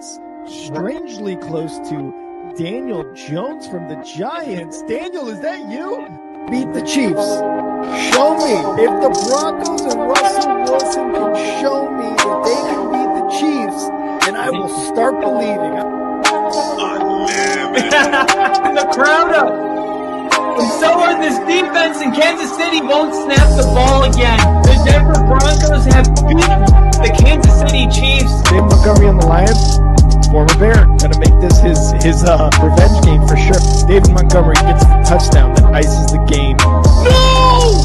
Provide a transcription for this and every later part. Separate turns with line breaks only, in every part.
Jets, strangely close to Daniel Jones from the Giants. Daniel, is that you? Beat the Chiefs. Show me. If the Broncos and Russell Wilson can show me that they can beat the Chiefs, then I will start believing.
The crowd up. And so are this defense, and Kansas City won't snap the ball again. The Denver Broncos have beaten the Kansas City Chiefs.
David Montgomery on the Lions, former Bear, gonna make this his revenge game for sure. David Montgomery gets the touchdown that ices the game. No!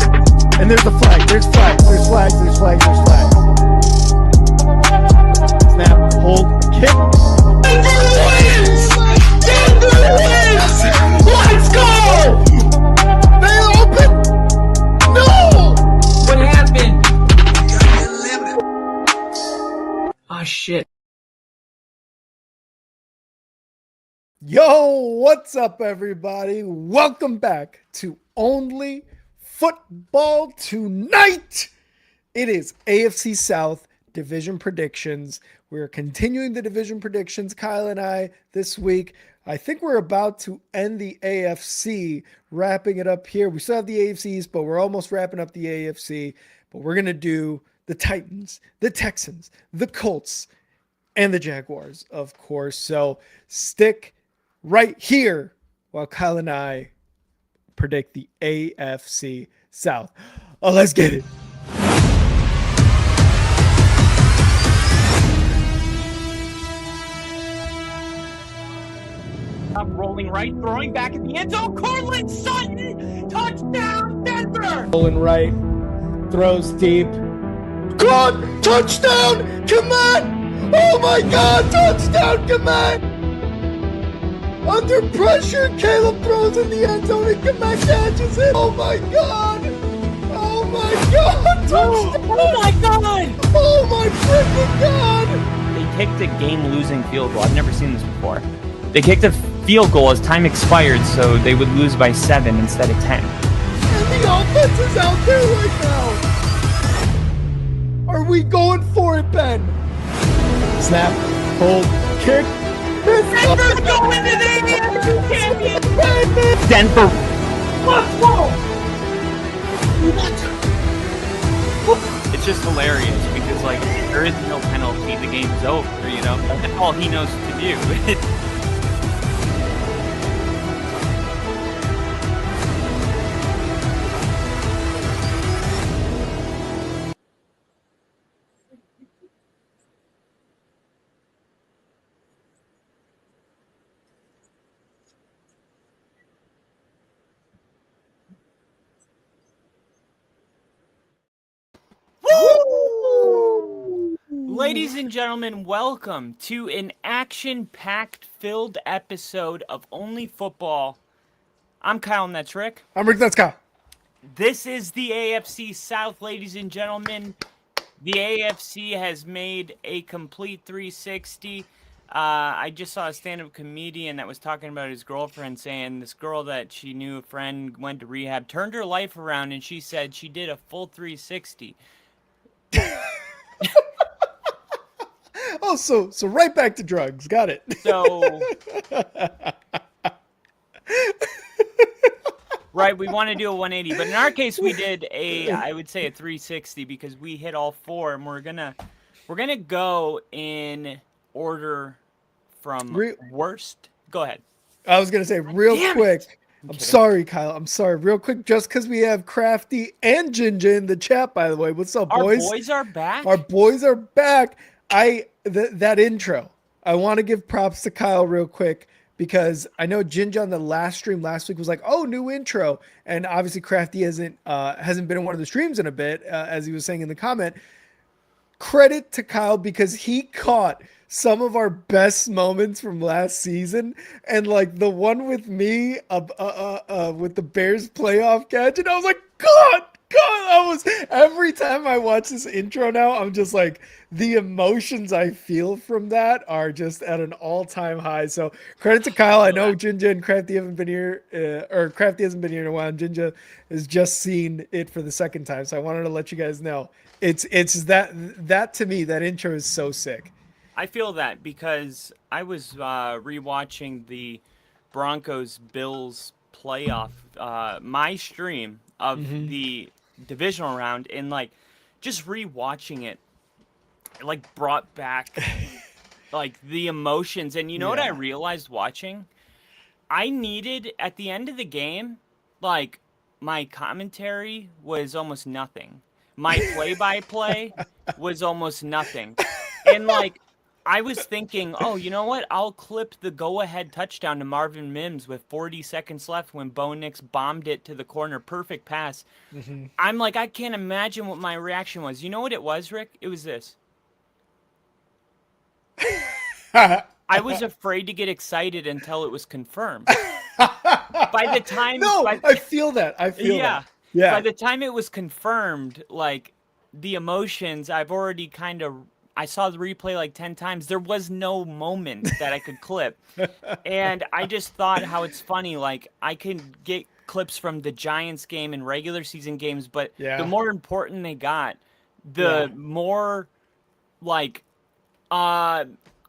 And there's a flag. There's flags. There's flags. There's flags. There's flags. Snap. Hold. Kick.
Denver wins! Denver wins! Let's go!
They open. No!
What happened? Oh shit.
Yo, what's up, everybody? Welcome back to Only Football Tonight. It is AFC South division predictions. We're continuing the division predictions, Kyle and I, this week. I think we're about to end the AFC, wrapping it up here. We still have the AFC East, but we're almost wrapping up the AFC. But we're going to do the Titans, the Texans, the Colts, and the Jaguars, of course. So stick right here while Kyle and I predict the AFC South. Oh, let's get it.
Up, rolling right, throwing back at the end zone. Cortland Sutton, touchdown, Denver!
Rolling right, throws deep. God, touchdown! Come on! Oh my God, touchdown! Come on! Under pressure, Caleb throws in the end zone and Kamek catches it. Oh my God! Oh my God! Touchdown!
Oh my God!
Oh my freaking God!
They kicked a game-losing field goal. I've never seen this before. They kicked a field goal as time expired, so they would lose by 7 instead of 10.
And the offense is out there right now. Are we going for it, Ben? Snap, hold, kick.
Denver's going to the AFC Championship!
Denver.
Let's go!
It's just hilarious because, like, there is no penalty. The game's over, you know? That's all he knows to do. Ladies and gentlemen, welcome to an action-packed filled episode of Only Football. I'm Kyle, and that's Rick.
I'm Rick, that's Kyle.
This is the AFC South, ladies and gentlemen. The AFC has made a complete 360. I just saw a stand-up comedian that was talking about his girlfriend, saying this girl that she knew, a friend, went to rehab, turned her life around, and she said she did a full 360.
Oh, so right back to drugs. Got it.
So, right, we want to do a 180, but in our case, we did I would say a 360 because we hit all four, and we're gonna go in order from worst. Go ahead.
I was gonna say real quick. I'm sorry, Kyle. I'm sorry. Real quick, just because we have Crafty and Ginger in the chat, by the way. What's up, boys?
Our boys are back.
Our boys are back. That intro, I want to give props to Kyle real quick because I know Ginger on the last stream last week was like, "Oh, new intro," and obviously Crafty hasn't been in one of the streams in a bit, as he was saying in the comment. Credit to Kyle because he caught some of our best moments from last season, and like the one with me with the Bears playoff catch, and I was like, God, every time I watch this intro now, I'm just like, the emotions I feel from that are just at an all-time high. So credit to Kyle. I know Ginger and Crafty haven't been here, or Crafty hasn't been here in a while, and Ginger has just seen it for the second time. So I wanted to let you guys know it's that to me, that intro is so sick.
I feel that because I was rewatching the Broncos Bills playoff, my stream of
Mm-hmm.
the divisional round, and like just rewatching it, like brought back like the emotions. And you know what I
Yeah.
realized watching? I needed at the end of the game, like my commentary was almost nothing. My play-by-play was almost nothing. And like I was thinking, oh, you know what? I'll clip the go-ahead touchdown to Marvin Mims with 40 seconds left when Bo Nix bombed it to the corner, perfect pass.
Mm-hmm.
I'm like, I can't imagine what my reaction was. You know what it was, Rick? It was this. I was afraid to get excited until it was confirmed. By the time,
No,
by,
I feel that. I feel
yeah,
that.
by
Yeah.
the time it was confirmed, like the emotions, I've already kind of, I saw the replay like 10 times. There was no moment that I could clip. And I just thought how it's funny. Like, I can get clips from the Giants game and regular season games, but the
Yeah.
more important they got,
Yeah.
the more like uh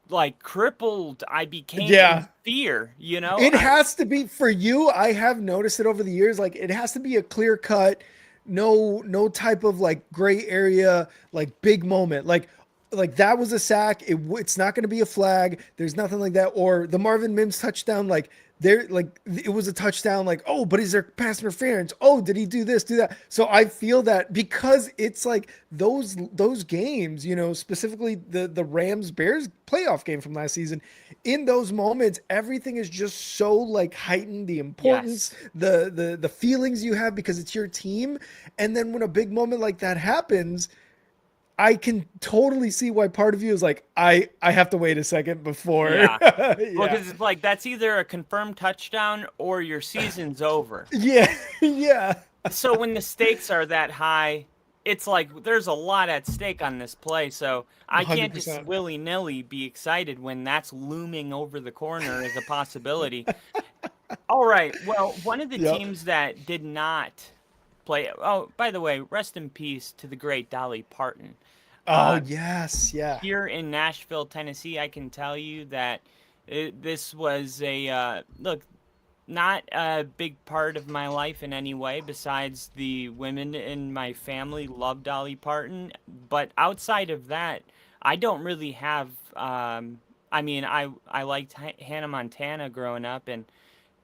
like crippled I became in
Yeah.
fear, you know?
It has to be for you. I have noticed it over the years. Like it has to be a clear cut, no type of like gray area, like big moment. Like that was a sack. It's not going to be a flag. There's nothing like that. Or the Marvin Mims touchdown. Like there, like it was a touchdown. Like oh, but is there pass interference? Oh, did he do this? Do that? So I feel that because it's like those games. Specifically the Rams Bears playoff game from last season. In those moments, everything is just so like heightened. The importance,
Yes.
the feelings you have because it's your team, and then when a big moment like that happens, I can totally see why part of you is like, I have to wait a second before.
Yeah. Well,
Yeah.
because it's like that's either a confirmed touchdown or your season's over.
Yeah. Yeah.
So when the stakes are that high, it's like there's a lot at stake on this play. So I can't just
100%.
willy-nilly be excited when that's looming over the corner as a possibility. All right. Well, one of the
Yep.
teams that did not play. Oh, by the way, rest in peace to the great Dolly Parton.
Oh,
Uh,
yes. Yeah.
Here in Nashville, Tennessee, I can tell you that this was a look, not a big part of my life in any way. Besides the women in my family love Dolly Parton, but outside of that, I don't really have. I mean, I liked Hannah Montana growing up, and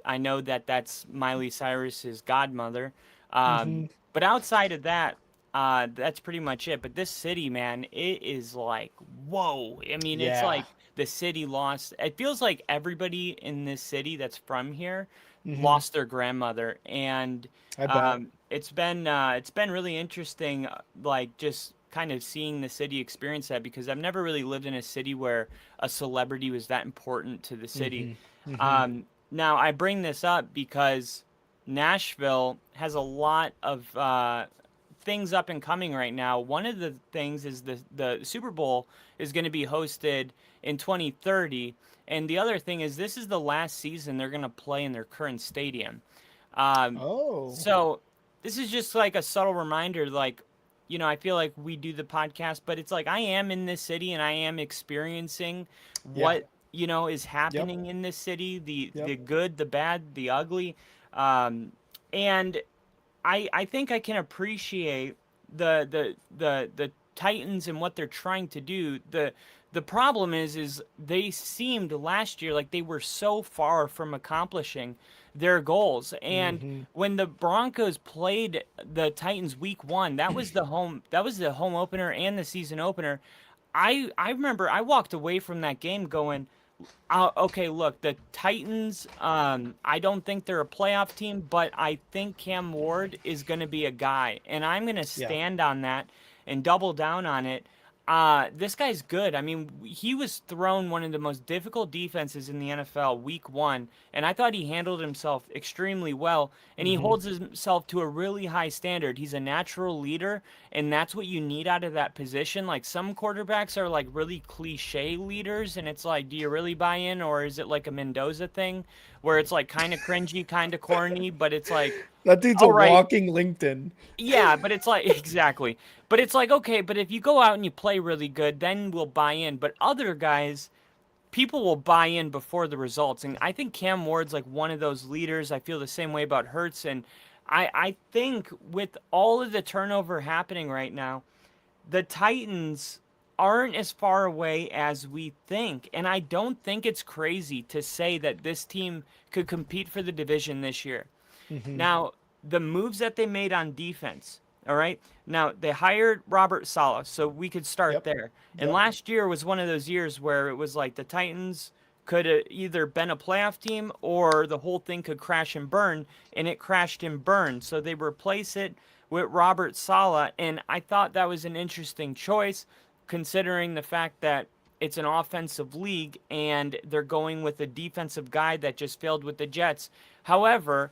I know that that's Miley Cyrus's godmother.
Hmm.
But outside of that, that's pretty much it. But this city, man, it is like, whoa. I mean, it's
Yeah.
like the city lost. It feels like everybody in this city that's from here
Hmm.
lost their grandmother, and
I bet.
it's been really interesting, like just kind of seeing the city experience that because I've never really lived in a city where a celebrity was that important to the city.
Hmm. Hmm.
Now I bring this up because Nashville has a lot of things up and coming right now. One of the things is the Super Bowl is going to be hosted in 2030, and the other thing is this is the last season they're going to play in their current stadium. Um,
Oh.
so this is just like a subtle reminder, like, I feel like we do the podcast, but it's like I am in this city and I am experiencing
Yeah.
what, is
Yep.
happening in this city,
Yep.
the good, the bad, the ugly. Um, and I think I can appreciate the Titans and what they're trying to do. The problem is they seemed last year like they were so far from accomplishing their goals. And
Hmm.
when the Broncos played the Titans week 1, that was the home opener and the season opener. I remember I walked away from that game going, okay, look, the Titans, I don't think they're a playoff team, but I think Cam Ward is going to be a guy, and I'm going to
Yeah.
stand on that and double down on it. This guy's good. I mean, he was thrown one of the most difficult defenses in the NFL week 1, and I thought he handled himself extremely well, and he
Hmm.
holds himself to a really high standard. He's a natural leader, and that's what you need out of that position. Like some quarterbacks are like really cliche leaders, and it's like, do you really buy in, or is it like a Mendoza thing where it's like kind of cringy, kind of corny, but it's like,
That dude's a
all right,
walking LinkedIn.
yeah, but it's like exactly. But it's like, okay, but if you go out and you play really good, then we'll buy in. But other guys, people will buy in before the results. And I think Cam Ward's like one of those leaders. I feel the same way about Hurts. And I think with all of the turnover happening right now, the Titans aren't as far away as we think. And I don't think it's crazy to say that this team could compete for the division this year.
Hmm.
Now, the moves that they made on defense, all right? Now, they hired Robert Saleh, so we could start
Yep.
there. And
Yep.
last year was one of those years where it was like the Titans could have either been a playoff team or the whole thing could crash and burn, and it crashed and burned. So they replace it with Robert Saleh, and I thought that was an interesting choice considering the fact that it's an offensive league and they're going with a defensive guy that just failed with the Jets. However,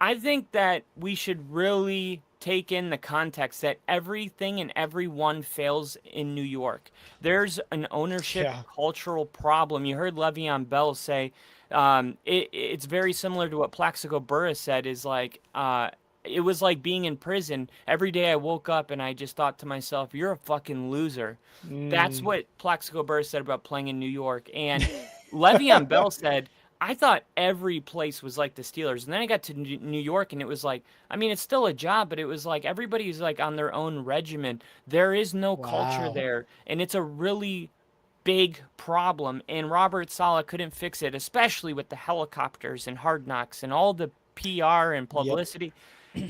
I think that we should really take in the context that everything and everyone fails in New York. There's an ownership
Yeah.
cultural problem. You heard Le'Veon Bell say it's very similar to what Plaxico Burress said. Is like it was like being in prison. Every day I woke up and I just thought to myself, "You're a fucking loser." That's
Mm.
what Plaxico Burress said about playing in New York, and Le'Veon Bell said I thought every place was like the Steelers. And then I got to New York and it was like, I mean, it's still a job, but it was like everybody's like on their own regimen. There is no culture
Wow.
there. And it's a really big problem. And Robert Saleh couldn't fix it, especially with the helicopters and Hard Knocks and all the PR and
Yep.
publicity.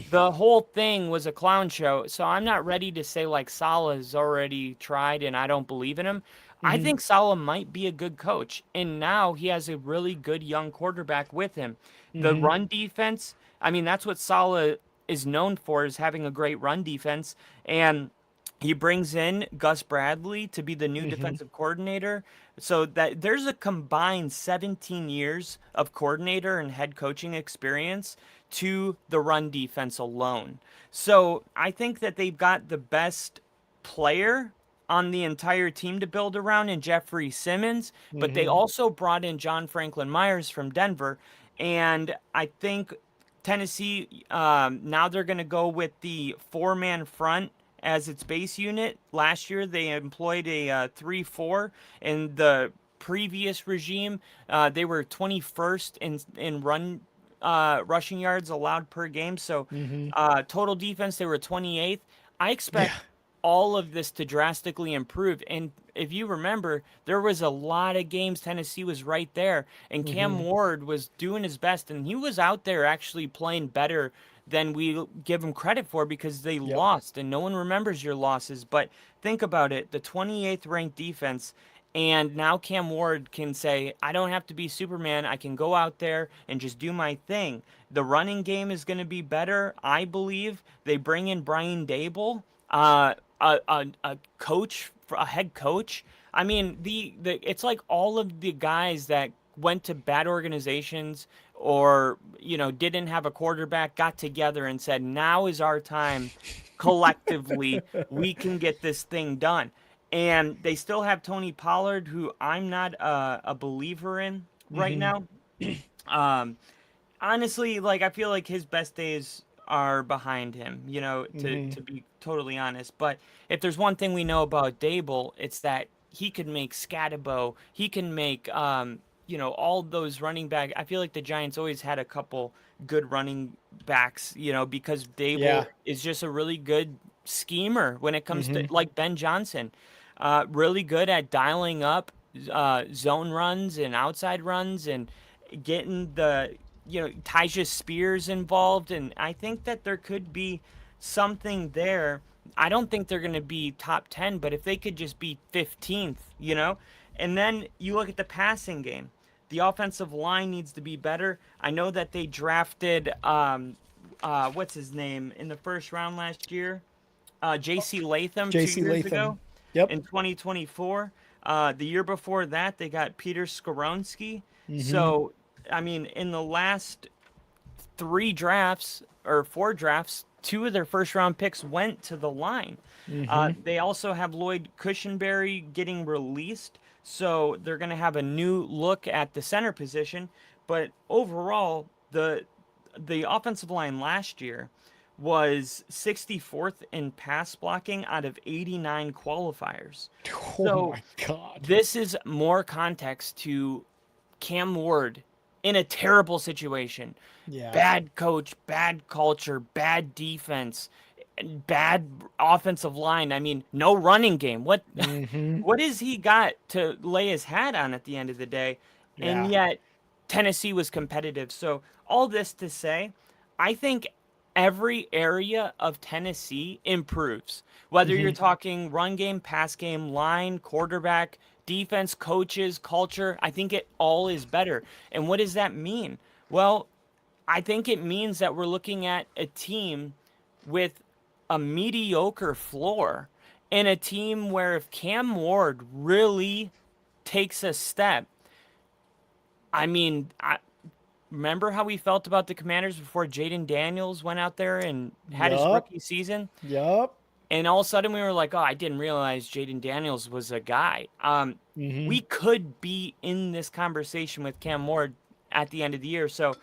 The whole thing was a clown show. So I'm not ready to say like Saleh's already tried and I don't believe in him. I
Hmm.
think Saleh might be a good coach. And now he has a really good young quarterback with him. The
Hmm.
run defense, I mean, that's what Saleh is known for, is having a great run defense. And he brings in Gus Bradley to be the new
Hmm.
defensive coordinator. So that there's a combined 17 years of coordinator and head coaching experience to the run defense alone. So I think that they've got the best player on the entire team to build around in Jeffrey Simmons, but they
Hmm.
also brought in John Franklin Myers from Denver. And I think Tennessee, now they're going to go with the four-man front as its base unit. Last year, they employed a 3-4. In the previous regime, they were 21st in rushing yards allowed per game. So
Hmm.
total defense, they were 28th. I
Yeah.
expect all of this to drastically improve. And if you remember, there was a lot of games Tennessee was right there, and Cam
Hmm.
Ward was doing his best, and he was out there actually playing better than we give him credit for because they
Yep.
lost, and no one remembers your losses. But think about it, the 28th ranked defense. And now Cam Ward can say, I don't have to be Superman. I can go out there and just do my thing. The running game is going to be better, I believe. They bring in Brian Dable, a coach, a head coach. I mean, the it's like all of the guys that went to bad organizations or didn't have a quarterback got together and said, now is our time. Collectively, we can get this thing done. And they still have Tony Pollard, who I'm not a believer in right
Hmm.
now. Um, honestly, like I feel like his best days are behind him, to
Hmm.
be totally honest. But if there's one thing we know about Dable, it's that he can make Scatabo, he can make all those running back. I feel like the Giants always had a couple good running backs, because Dable
Yeah.
is just a really good schemer when it comes to
Hmm.
like Ben Johnson. Really good at dialing up zone runs and outside runs and getting the Tyja Spears involved, and I think that there could be something there. I don't think they're going to be top 10, but if they could just be 15th, and then you look at the passing game. The offensive line needs to be better. I know that they drafted what's his name in the first round last year, J.C. Latham 2
JC
years
Latham.
ago
Yep.
in 2024. The year before that, they got Peter Skoronski.
Hmm.
So, I mean, in the last three drafts or four drafts, two of their first round picks went to the line.
Hmm.
They also have Lloyd Cushenberry getting released. So they're going to have a new look at the center position. But overall, the the offensive line last year was 64th in pass blocking out of 89 qualifiers.
Oh
So
my God.
this is more context to Cam Ward in a terrible situation.
Yeah.
Bad coach, bad culture, bad defense, and bad offensive line. I mean, no running game. What
Mm-hmm.
what has he got to lay his hat on at the end of the day? And
Yeah.
yet Tennessee was competitive. So all this to say, I think every area of Tennessee improves. Whether you're
Mm-hmm.
talking run game, pass game, line, quarterback, defense, coaches, culture, I think it all is better. And what does that mean? Well, I think it means that we're looking at a team with a mediocre floor and a team where if Cam Ward really takes a step, I mean, remember how we felt about the Commanders before Jaden Daniels went out there and had his
Yup.
rookie season?
Yup.
And all of a sudden we were like, oh, I didn't realize Jaden Daniels was a guy.
Mm-hmm.
We could be in this conversation with Cam Ward at the end of the year. So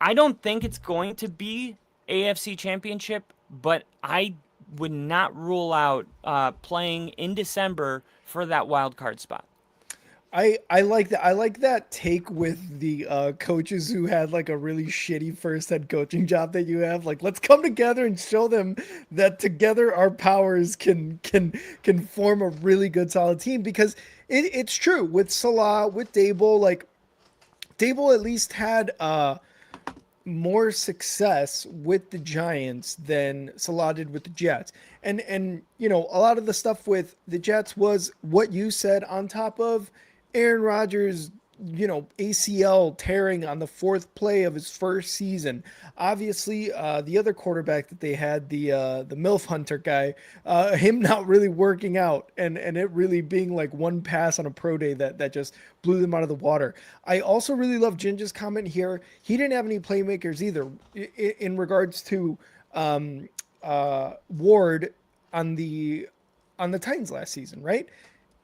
I don't think it's going to be AFC Championship, but I would not rule out playing in December for that wild card spot.
I like that. I like that take with the coaches who had like a really shitty first head coaching job that you have. Like, let's come together and show them that together our powers can form a really good solid team. Because it's true with Salah, with Dable. Like, Dable at least had more success with the Giants than Salah did with the Jets. And you know, a lot of the stuff with the Jets was what you said, on top of Aaron Rodgers, you know, ACL tearing on the fourth play of his first season. Obviously, the other quarterback that they had, the MILF Hunter guy, him not really working out, and it really being like one pass on a pro day that just blew them out of the water. I also really love Ginger's comment here. He didn't have any playmakers either in regards to Ward on the Titans last season, right?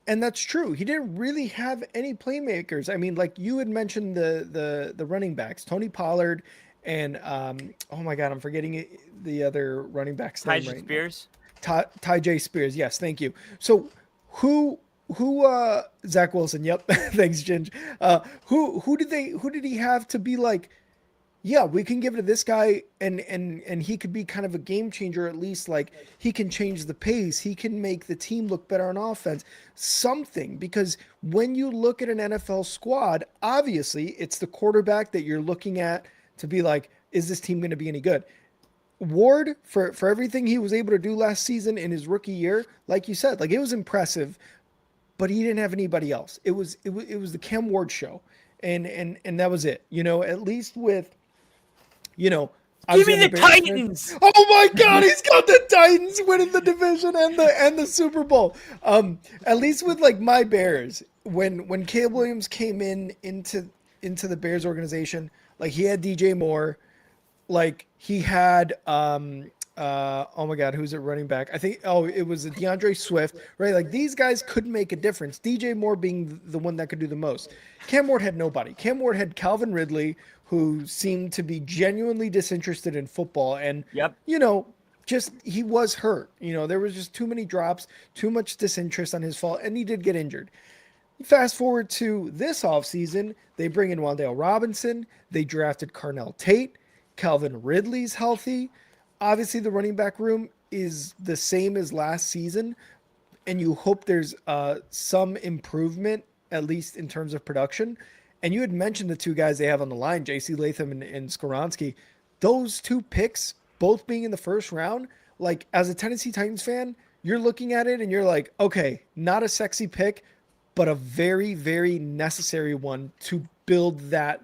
And that's true. He didn't really have any playmakers. I mean, like you had mentioned the running backs, Tony Pollard and oh my God, I'm forgetting the other running back's name
Tyjae
right
Spears.
now. Ty J Spears. Yes, thank you. So who Zach Wilson, yep. Thanks, Ginge. Who did he have to be like, yeah, we can give it to this guy, and he could be kind of a game changer, at least. Like, he can change the pace, he can make the team look better on offense, something. Because when you look at an NFL squad, obviously it's the quarterback that you're looking at to be like, is this team going to be any good? Ward, for everything he was able to do last season in his rookie year, like you said, like, it was impressive, but he didn't have anybody else. It was the Cam Ward show, and that was it. You know, at least with, you know,
Give me
I'm
the
a Bears fan.
Titans.
Oh my God, he's got the Titans winning the division and the Super Bowl. At least with like my Bears, when Caleb Williams came into the Bears organization, like he had DJ Moore, like he had oh my God, who's it running back? I think it was DeAndre Swift, right? Like these guys could make a difference. DJ Moore being the one that could do the most. Cam Ward had nobody. Cam Ward had Calvin Ridley, who seemed to be genuinely disinterested in football, and
Yep.
you know, just he was hurt. You know, there was just too many drops, too much disinterest on his fault, and he did get injured. Fast forward to this offseason, they bring in Wan'Dale Robinson. They drafted Carnell Tate. Calvin Ridley's healthy. Obviously, the running back room is the same as last season, and you hope there's some improvement, at least in terms of production. And you had mentioned the two guys they have on the line, J.C. Latham and Skoronski. Those two picks, both being in the first round, like as a Tennessee Titans fan, you're looking at it and you're like, okay, not a sexy pick, but a very, very necessary one to build that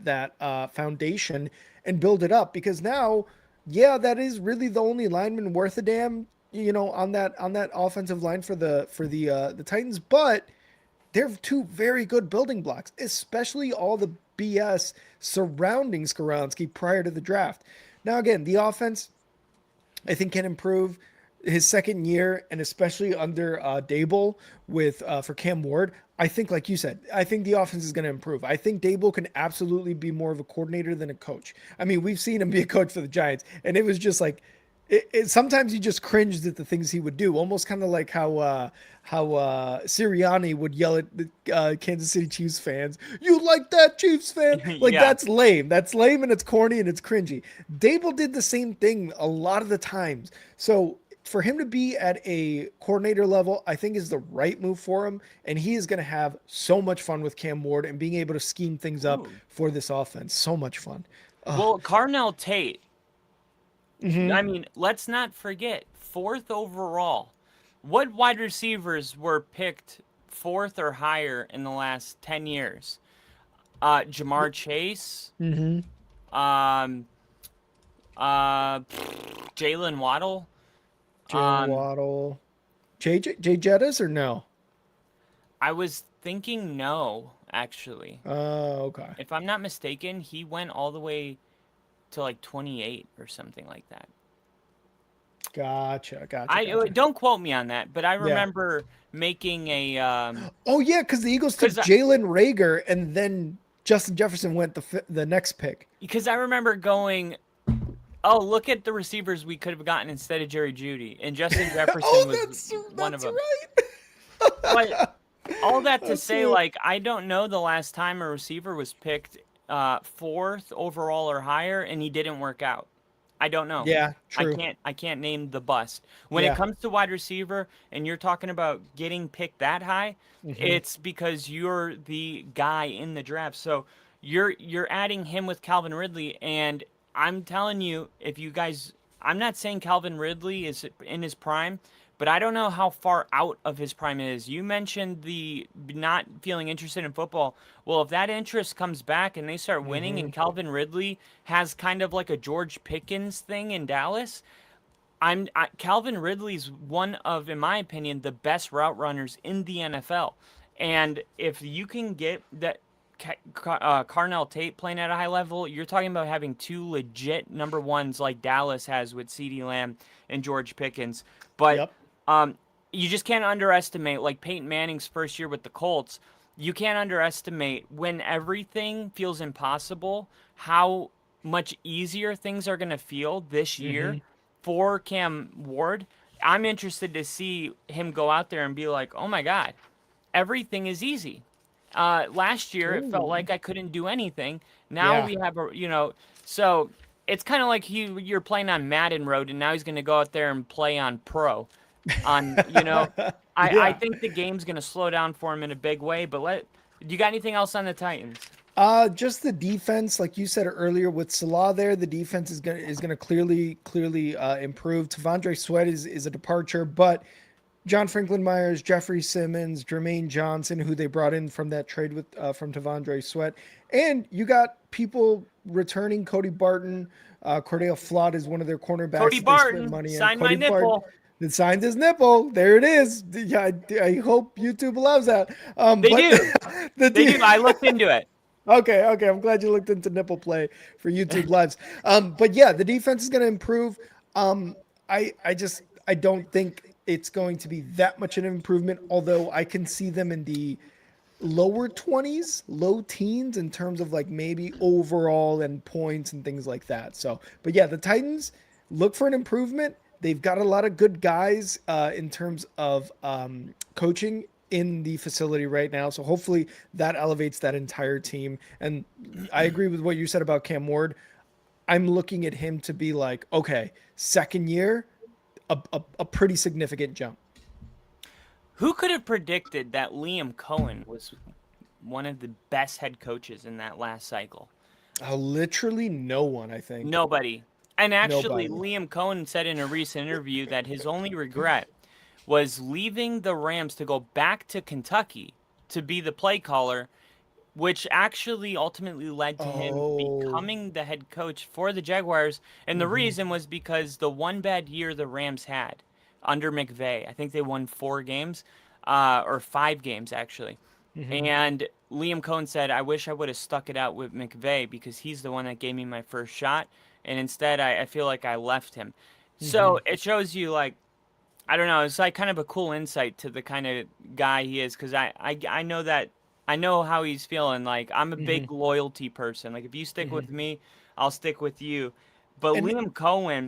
foundation and build it up. Because now, yeah, that is really the only lineman worth a damn, you know, on that offensive line for the Titans. But they're two very good building blocks, especially all the BS surrounding Skoronski prior to the draft. Now, again, the offense, I think, can improve his second year, and especially under Dable with for Cam Ward. I think, like you said, I think the offense is going to improve. I think Dable can absolutely be more of a coordinator than a coach. I mean, we've seen him be a coach for the Giants, and it was just like, sometimes you just cringed at the things he would do, almost kind of like how Sirianni would yell at the Kansas City Chiefs fans. You like that, Chiefs fan? Like
Yeah.
that's lame. That's lame, and it's corny, and it's cringy. Dable did the same thing a lot of the times. So for him to be at a coordinator level, I think is the right move for him. And he is going to have so much fun with Cam Ward and being able to scheme things up
Ooh.
for this offense. So much fun.
Well, Carnell Tate,
Mm-hmm.
I mean, let's not forget, 4th overall. What wide receivers were picked 4th or higher in the last 10 years? Jamar Chase,
Mm-hmm.
um, Jalen Waddle.
Jalen
Um,
Waddle. Jay Jettis or no?
I was thinking no, actually.
Okay.
If I'm not mistaken, he went all the way to like 28 or something like that.
Gotcha.
Don't quote me on that, but I
Yeah.
remember making a
Oh yeah, because the Eagles took
because
Jalen Rager and then Justin Jefferson went the next pick.
I remember going, oh, look at the receivers we could have gotten instead of Jerry Judy, and Justin Jefferson
Oh,
was one of
that's
them.
right.
But all that to
That's
say,
it.
like, I don't know the last time a receiver was picked 4th overall or higher, and he didn't work out. I don't know.
Yeah, true.
I can't name the bust. When it
Yeah.
comes to wide receiver and you're talking about getting picked that high,
Hmm.
it's because you're the guy in the draft. So you're adding him with Calvin Ridley, and I'm telling you, if you guys, I'm not saying Calvin Ridley is in his prime, but I don't know how far out of his prime it is. You mentioned the not feeling interested in football. Well, if that interest comes back and they start winning,
Hmm.
and Calvin Ridley has kind of like a George Pickens thing in Dallas, Calvin Ridley's one of, in my opinion, the best route runners in the NFL. And if you can get that Carnell Tate playing at a high level, you're talking about having 2 legit number ones like Dallas has with CeeDee Lamb and George Pickens. But
Yep.
um, you just can't underestimate, like Peyton Manning's first year with the Colts. You can't underestimate when everything feels impossible, how much easier things are going to feel this year
Hmm.
for Cam Ward. I'm interested to see him go out there and be like, oh my God, everything is easy. Last year, it felt
Ooh.
like I couldn't do anything. Now
Yeah.
we have so it's kind of like you're playing on Madden Road, and now he's going to go out there and play on Pro. I
Yeah.
think the game's going to slow down for him in a big way. But do you got anything else on the Titans?
Just the defense, like you said earlier, with Salah there, the defense is gonna clearly improve. Tavondre Sweat is a departure, but John Franklin Myers, Jeffrey Simmons, Jermaine Johnson, who they brought in from that trade with from Tavondre Sweat, and you got people returning. Cody Barton, Cordell Flott is one of their cornerbacks
Cody
that they spent
Barton
money on.
signed my
Cody Barton
nipple.
that signed his nipple. There it is. Yeah, I hope YouTube allows that.
They
But
do.
the
They do. I looked into it.
Okay. I'm glad you looked into nipple play for YouTube lives. But yeah, the defense is going to improve. I don't think it's going to be that much of an improvement. Although I can see them in the lower 20s, low teens in terms of like maybe overall and points and things like that. So, but yeah, the Titans look for an improvement. They've got a lot of good guys in terms of coaching in the facility right now. So hopefully that elevates that entire team. And I agree with what you said about Cam Ward. I'm looking at him to be like, okay, second year, a pretty significant jump.
Who could have predicted that Liam Cohen was one of the best head coaches in that last cycle?
Literally no one, I think.
Nobody. And actually,
Nobody.
Liam Cohen said in a recent interview that his only regret was leaving the Rams to go back to Kentucky to be the play caller, which actually ultimately led to him
Oh.
becoming the head coach for the Jaguars. And the
Hmm.
reason was because the one bad year the Rams had under McVay, I think they won 4 games, or 5 games actually.
Hmm.
And Liam Cohen said, I wish I would have stuck it out with McVay because he's the one that gave me my first shot. And instead, I feel like I left him.
Hmm.
So it shows you, like, I don't know. It's like kind of a cool insight to the kind of guy he is, because I know that I know how he's feeling. Like, I'm a
Hmm.
big loyalty person. Like, if you stick
Hmm.
with me, I'll stick with you. But
And
Liam Cohen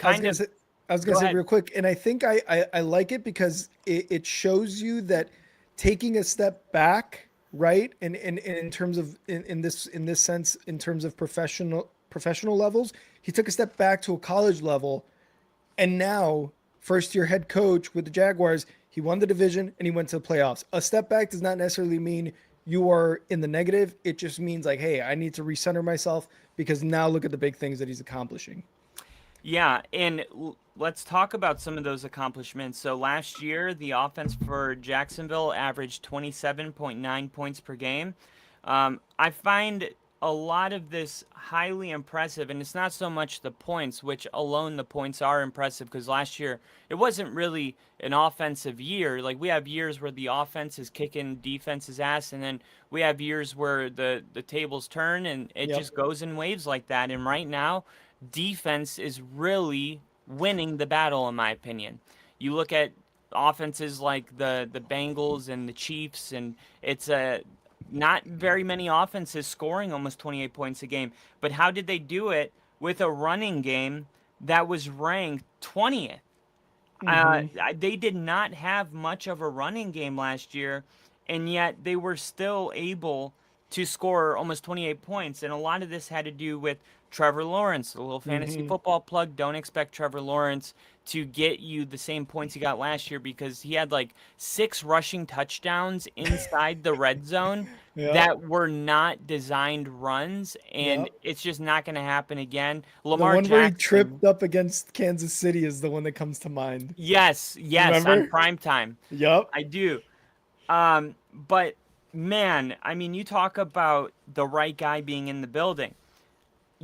I was
kind
gonna
of
say, I was gonna
go
say
ahead.
real quick, and I think I like it because it shows you that taking a step back, right? And in terms of in this sense, in terms of professional levels, he took a step back to a college level, and now first year head coach with the Jaguars, he won the division and he went to the playoffs. A step back does not necessarily mean you are in the negative. It just means like, hey, I need to recenter myself because now look at the big things that he's accomplishing.
Yeah, and let's talk about some of those accomplishments. So last year, the offense for Jacksonville averaged 27.9 points per game. I find a lot of this highly impressive, and it's not so much the points, which alone the points are impressive, because last year it wasn't really an offensive year. Like, we have years where the offense is kicking defense's ass, and then we have years where the tables turn, and it
Yep.
just goes in waves like that. And right now, defense is really winning the battle, in my opinion. You look at offenses like the Bengals and the Chiefs, and it's a not very many offenses scoring almost 28 points a game. But how did they do it with a running game that was ranked 20th?
Hmm.
They did not have much of a running game last year, and yet they were still able to score almost 28 points. And a lot of this had to do with Trevor Lawrence. A little fantasy
Hmm.
football plug. Don't expect Trevor Lawrence to get you the same points he got last year, because he had like 6 rushing touchdowns inside the red zone
Yep.
that were not designed runs, and
Yep.
it's just not going to happen again.
The
Lamar
one where he
Jackson.
tripped up against Kansas City is the one that comes to mind.
Yes, yes, on
Remember?
prime time.
Yep.
I do. But man, I mean, you talk about the right guy being in the building.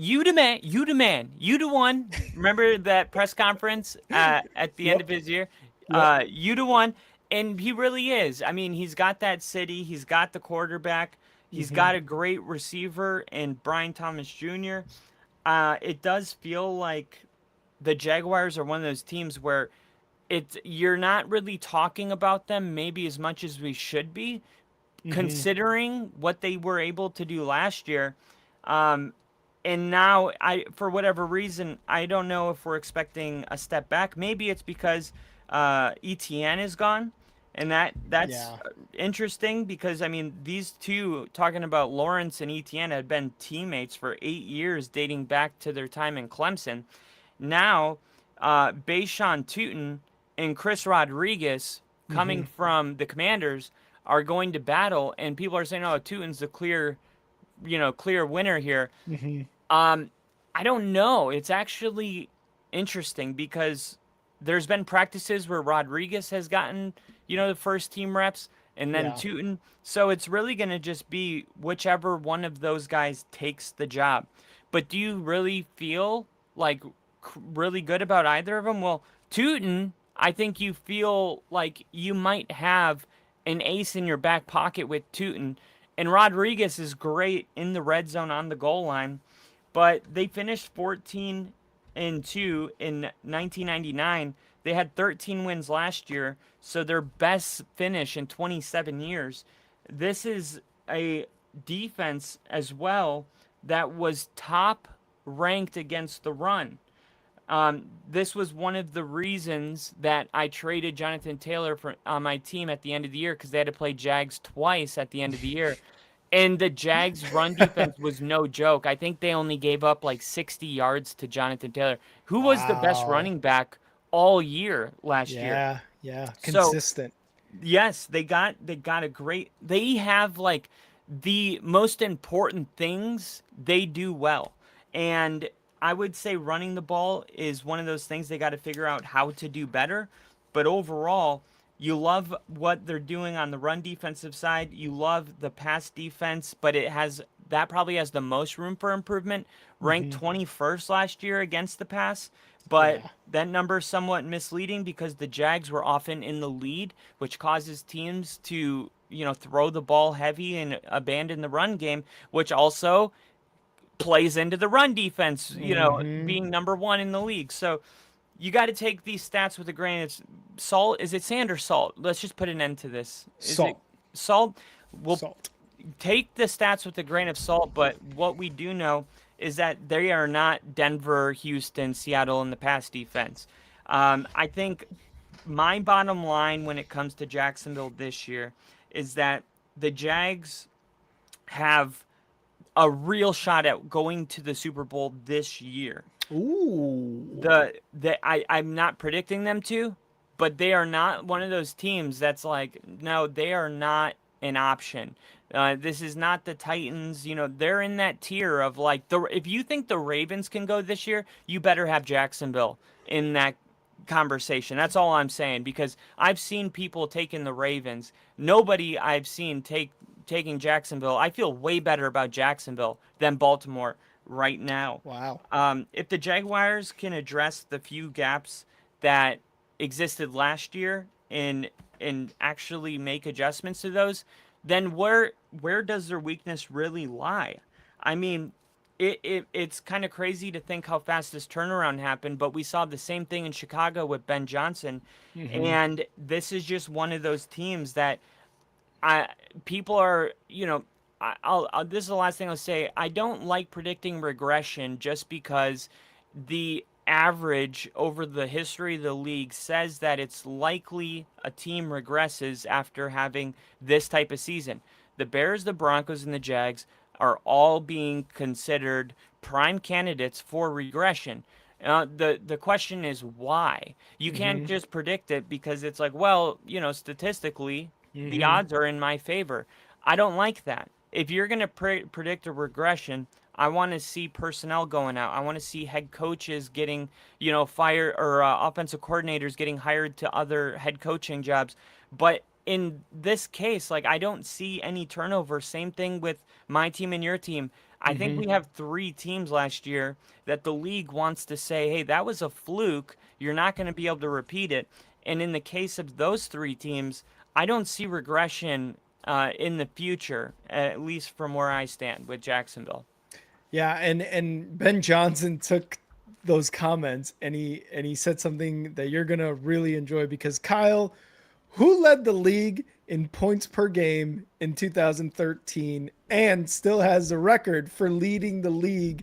You the man, you the one. Remember that press conference at the end
Yep.
of his year?
Yep.
You the one, and he really is. I mean, he's got that city, he's got the quarterback, he's
Hmm.
got a great receiver in Brian Thomas Jr. It does feel like the Jaguars are one of those teams where you're not really talking about them maybe as much as we should be,
Hmm.
considering what they were able to do last year. Um, and now, for whatever reason, I don't know if we're expecting a step back. Maybe it's because ETN is gone, and that's
Yeah.
interesting, because I mean, these two, talking about Lawrence and ETN, had been teammates for 8 years, dating back to their time in Clemson. Now, Bashan Tootin and Chris Rodriguez, coming
Hmm.
from the Commanders, are going to battle, and people are saying, "Oh, Tootin's the clear winner here."
Hmm.
Um, I don't know. It's actually interesting, because there's been practices where Rodriguez has gotten, the first team reps, and then
Yeah.
Tootin. So it's really going to just be whichever one of those guys takes the job. But do you really feel like really good about either of them? Well, Tootin, I think you feel like you might have an ace in your back pocket with Tootin. And Rodriguez is great in the red zone on the goal line, but they finished 14-2 in 1999. They had 13 wins last year, so their best finish in 27 years. This is a defense as well that was top ranked against the run. This was one of the reasons that I traded Jonathan Taylor on my team at the end of the year, because they had to play Jags twice at the end of the year. And the Jags' run defense was no joke. I think they only gave up like 60 yards to Jonathan Taylor, who was the best
Wow.
running back all year last year.
Yeah. Yeah.
So
Consistent.
yes, they got a great. They have like the most important things they do well, and I would say running the ball is one of those things they got to figure out how to do better. But overall, you love what they're doing on the run defensive side. You love the pass defense, but that probably has the most room for improvement. Ranked
Hmm.
21st last year against the pass, but
Yeah.
that number is somewhat misleading, because the Jags were often in the lead, which causes teams to, throw the ball heavy and abandon the run game, which also plays into the run defense,
Hmm.
being number one in the league. So you got to take these stats with a grain of salt. Is it sand or salt? Let's just put an end to this. Is it
Salt.
salt? We'll
Salt.
take the stats with a grain of salt, but what we do know is that they are not Denver, Houston, Seattle in the pass defense. I think my bottom line when it comes to Jacksonville this year is that the Jags have a real shot at going to the Super Bowl this year.
Ooh.
I'm not predicting them to, but they are not one of those teams that's like, no, they are not an option. This is not the Titans. You know, they're in that tier of like if you think the Ravens can go this year, you better have Jacksonville in that conversation. That's all I'm saying, because I've seen people taking the Ravens. Nobody I've seen taking Jacksonville. I feel way better about Jacksonville than Baltimore right now.
Wow.
If the Jaguars can address the few gaps that existed last year and actually make adjustments to those, then where does their weakness really lie? I mean, it's kind of crazy to think how fast this turnaround happened, but we saw the same thing in Chicago with Ben Johnson, and this is just one of those teams that people are, you know, this is the last thing I'll say. I don't like predicting regression just because the average over the history of the league says that it's likely a team regresses after having this type of season. The Bears, the Broncos, and the Jags are all being considered prime candidates for regression. The question is why. You can't just predict it because it's like, well, you know, statistically, the odds are in my favor. I don't like that. If you're going to predict a regression, I want to see personnel going out. I want to see head coaches getting, you know, fired, or offensive coordinators getting hired to other head coaching jobs. But in this case, like, I don't see any turnover. Same thing with my team and your team. I think we have 3 teams last year that the league wants to say, hey, that was a fluke. You're not going to be able to repeat it. And in the case of those 3 teams, I don't see regression in the future, at least from where I stand with Jacksonville.
Yeah, and Ben Johnson took those comments and he said something that you're gonna really enjoy, because Kyle, who led the league in points per game in 2013 and still has the record for leading the league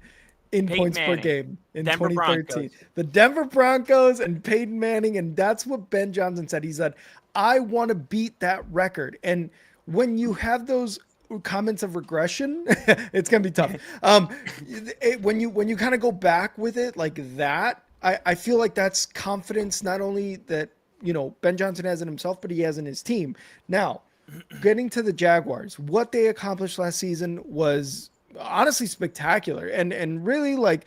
in
Peyton
points
Manning,
per game in
Denver
2013.
Broncos.
The Denver Broncos and Peyton Manning, and that's what Ben Johnson said. He said, I want to beat that record. And when you have those comments of regression, it's gonna be tough. When you kind of go back with it like that, I feel like that's confidence, not only that, you know, Ben Johnson has in himself, but he has in his team. Now, getting to the Jaguars, what they accomplished last season was honestly spectacular, and really, like,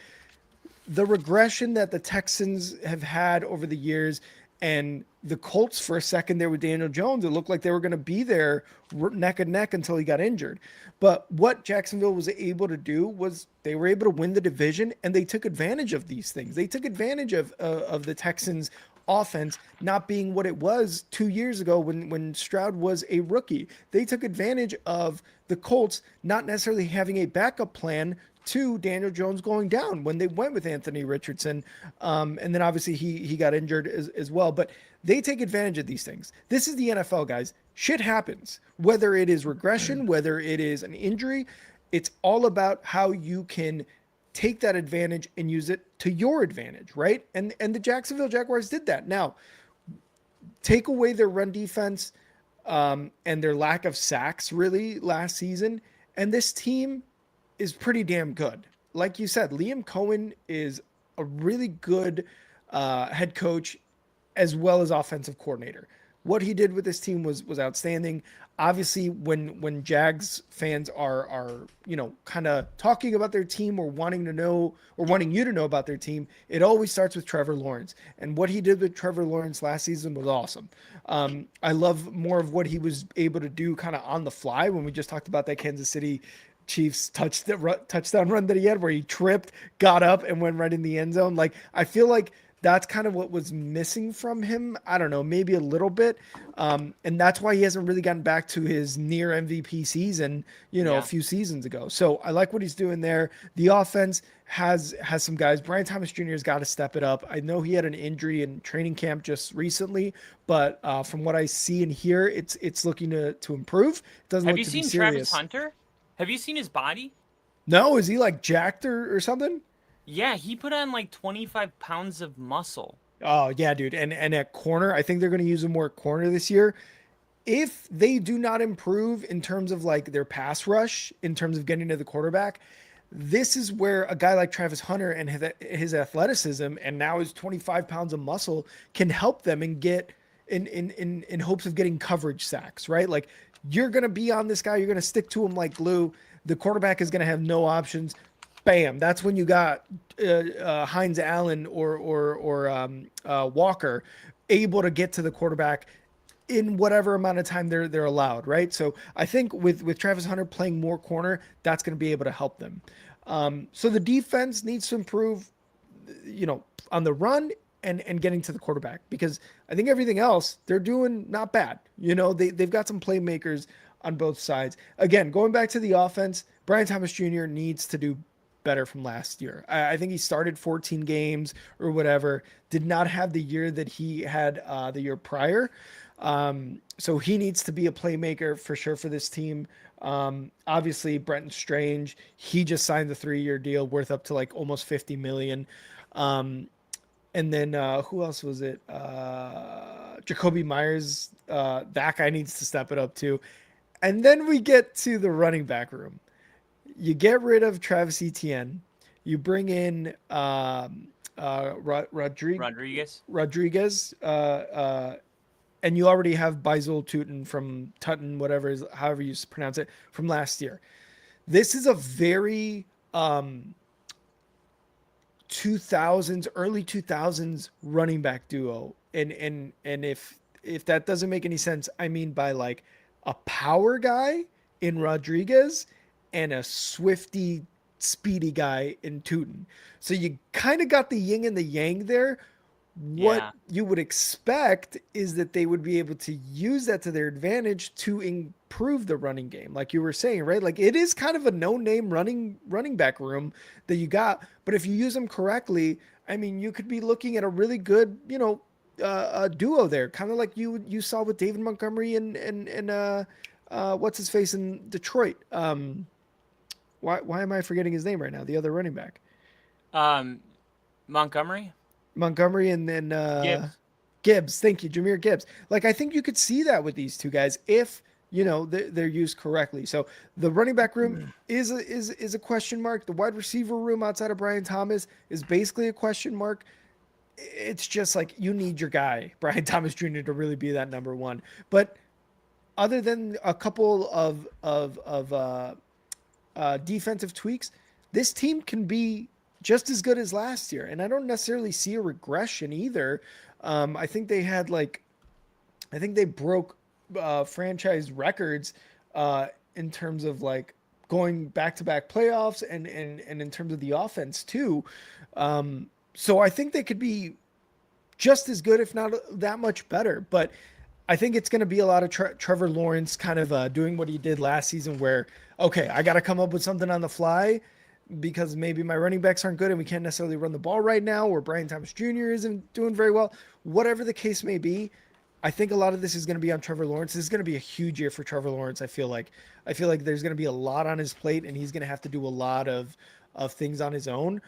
the regression that the Texans have had over the years, and the Colts for a second there with Daniel Jones, it looked like they were going to be there neck and neck until he got injured. But what Jacksonville was able to do was they were able to win the division, and they took advantage of these things. They took advantage of the Texans' offense not being what it was 2 years ago when Stroud was a rookie. They took advantage of the Colts not necessarily having a backup plan to Daniel Jones going down when they went with Anthony Richardson. And then obviously he got injured as well. But they take advantage of these things. This is the NFL, guys. Shit happens. Whether it is regression, whether it is an injury, it's all about how you can take that advantage and use it to your advantage, right? And the Jacksonville Jaguars did that. Now, take away their run defense and their lack of sacks really last season, and this team is pretty damn good. Like you said, Liam Cohen is a really good head coach as well as offensive coordinator. What he did with this team was outstanding. Obviously, when Jags fans are you know, kind of talking about their team or wanting to know or wanting you to know about their team, it always starts with Trevor Lawrence. And what he did with Trevor Lawrence last season was awesome. I love more of what he was able to do kind of on the fly when we just talked about that Kansas City Chiefs touchdown run that he had where he tripped, got up, and went right in the end zone. Like, I feel like That's kind of what was missing from him. I don't know, maybe a little bit. And that's why he hasn't really gotten back to his near MVP season, a
Yeah.
few seasons ago. So I like what he's doing there. The offense has some guys. Brian Thomas Jr. has got to step it up. I know he had an injury in training camp just recently, but from what I see and hear, it's looking to improve. It doesn't
Have
look
you
to be
seen Travis
serious.
Hunter? Have you seen his body?
No, is he like jacked or something?
Yeah, he put on like 25 pounds of muscle.
Oh yeah, dude. And at corner, I think they're going to use him more at corner this year. If they do not improve in terms of like their pass rush, in terms of getting to the quarterback, this is where a guy like Travis Hunter and his athleticism and now his 25 pounds of muscle can help them and get in hopes of getting coverage sacks, right? Like you're going to be on this guy, you're going to stick to him like glue. The quarterback is going to have no options. Bam! That's when you got Hines Allen or Walker able to get to the quarterback in whatever amount of time they're allowed, right? So I think with Travis Hunter playing more corner, that's going to be able to help them. So the defense needs to improve, on the run and getting to the quarterback, because I think everything else they're doing not bad. They've got some playmakers on both sides. Again, going back to the offense, Brian Thomas Jr. needs to do better from last year. I think he started 14 games or whatever, did not have the year that he had the year prior. So he needs to be a playmaker for sure for this team. Obviously Brenton Strange, he just signed the 3-year deal worth up to like almost 50 million. And then who else was it? Jacoby Myers. That guy needs to step it up too. And then we get to the running back room. You get rid of Travis Etienne. You bring in Rodriguez, and you already have Basil Tutton, however you pronounce it, from last year. This is a very 2000s, early 2000s running back duo, and if that doesn't make any sense, I mean by like a power guy in Rodriguez and a swifty, speedy guy in Tootin. So you kind of got the yin and the yang there. What you would expect is that they would be able to use that to their advantage to improve the running game, like you were saying, right? Like it is kind of a no-name running back room that you got, but if you use them correctly, I mean, you could be looking at a really good, a duo there, kind of like you saw with David Montgomery and what's his face in Detroit. Why am I forgetting his name right now? The other running back.
Montgomery
And then
Gibbs.
Gibbs. Thank you, Jahmyr Gibbs. Like I think you could see that with these two guys if they're used correctly. So the running back room is a question mark. The wide receiver room outside of Brian Thomas is basically a question mark. It's just like you need your guy, Brian Thomas Jr., to really be that number one. But other than a couple of defensive tweaks, this team can be just as good as last year. And I don't necessarily see a regression either. I think they broke franchise records in terms of like going back-to-back playoffs and in terms of the offense too. So I think they could be just as good, if not that much better. But I think it's going to be a lot of Trevor Lawrence kind of doing what he did last season where, okay, I got to come up with something on the fly because maybe my running backs aren't good and we can't necessarily run the ball right now, or Brian Thomas Jr. isn't doing very well. Whatever the case may be, I think a lot of this is going to be on Trevor Lawrence. This is going to be a huge year for Trevor Lawrence. I feel like there's going to be a lot on his plate and he's going to have to do a lot of things on his own.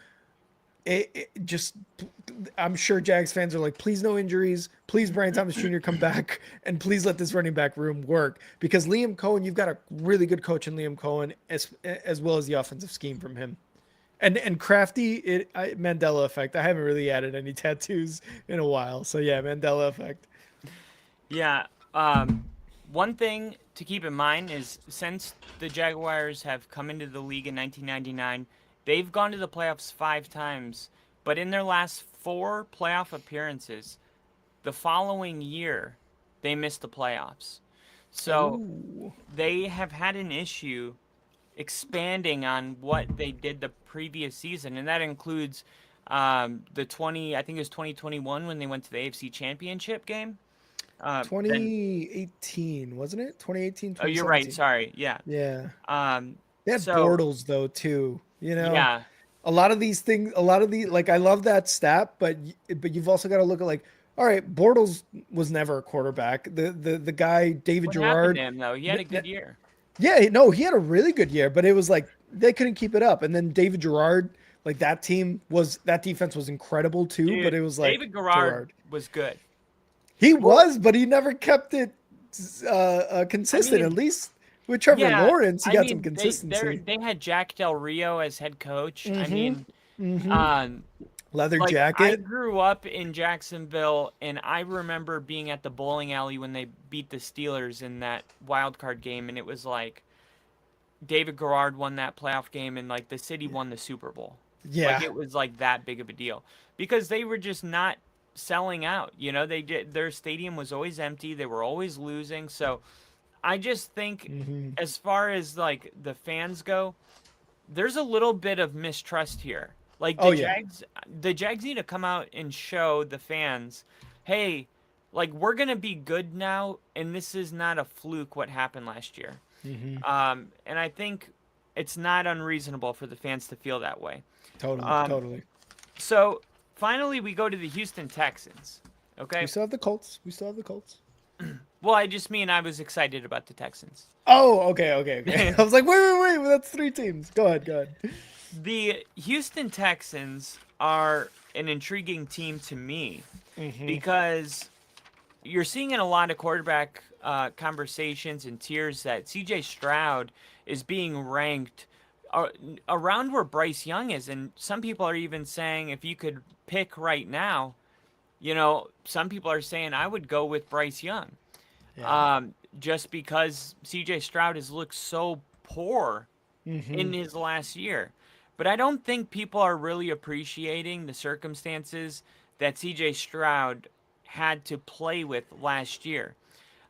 I'm sure Jags fans are like, please no injuries, please Brian Thomas Jr. come back, and please let this running back room work, because Liam Cohen, you've got a really good coach in Liam Cohen as well as the offensive scheme from him, and Crafty, Mandela effect. I haven't really added any tattoos in a while, so yeah, Mandela effect.
Yeah. One thing to keep in mind is since the Jaguars have come into the league in 1999, they've gone to the playoffs 5 times, but in their last 4 playoff appearances, the following year, they missed the playoffs. So they have had an issue expanding on what they did the previous season, and that includes I think it was 2021 when they went to the AFC Championship game. Then
2018, wasn't it? 2018,
oh, you're right.
2017.
Sorry. Yeah.
Yeah.
Um,
They had
so
Bortles though too. You know,
yeah,
a lot of these things, a lot of the like I love that stat, but you've also got to look at like, all right, Bortles was never a quarterback. The guy David
what happened to
Gerard,
him though? He had a good year.
yeah, no, he had a really good year, but it was like they couldn't keep it up. And then David Gerard, like that defense was incredible too, but
Dude,
it was like
David Garrard
Gerard.
was good.
He
Well,
was, but he never kept it
I
consistent. At
mean,
least with Trevor
yeah,
Lawrence, he
I
got some
mean
consistency.
they had Jack Del Rio as head coach. I
Mm-hmm.
mean,
Mm-hmm.
um,
Leather
like I
jacket.
grew up in Jacksonville, and I remember being at the bowling alley when they beat the Steelers in that wild card game, and it was like David Garrard won that playoff game, and like the city won the Super Bowl. Like
Yeah.
it was like that big of a deal because they were just not selling out. You know, they did their stadium was always empty. They were always losing. So I just think
Mm-hmm.
as far as like the fans go, there's a little bit of mistrust here. Like
Oh yeah.
The Jags need to come out and show the fans, hey, like we're gonna be good now, and this is not a fluke what happened last year.
Mm-hmm.
And I think it's not unreasonable for the fans to feel that way.
Totally.
Um,
Totally.
so finally, we go to the Houston Texans.
We
Okay.
still have the Colts. We still have the Colts.
Well, I just mean I was excited about the Texans.
Oh, okay, okay, okay. I was like, wait. That's three teams. Go ahead, go ahead.
The Houston Texans are an intriguing team to me
Mm-hmm.
because you're seeing in a lot of quarterback conversations and tiers that CJ Stroud is being ranked uh, around where Bryce Young is. And some people are even saying if you could pick right now, you know, some people are saying I would go with Bryce Young
Yeah.
just because CJ Stroud has looked so poor
Mm-hmm.
in his last year. But I don't think people are really appreciating the circumstances that CJ Stroud had to play with last year.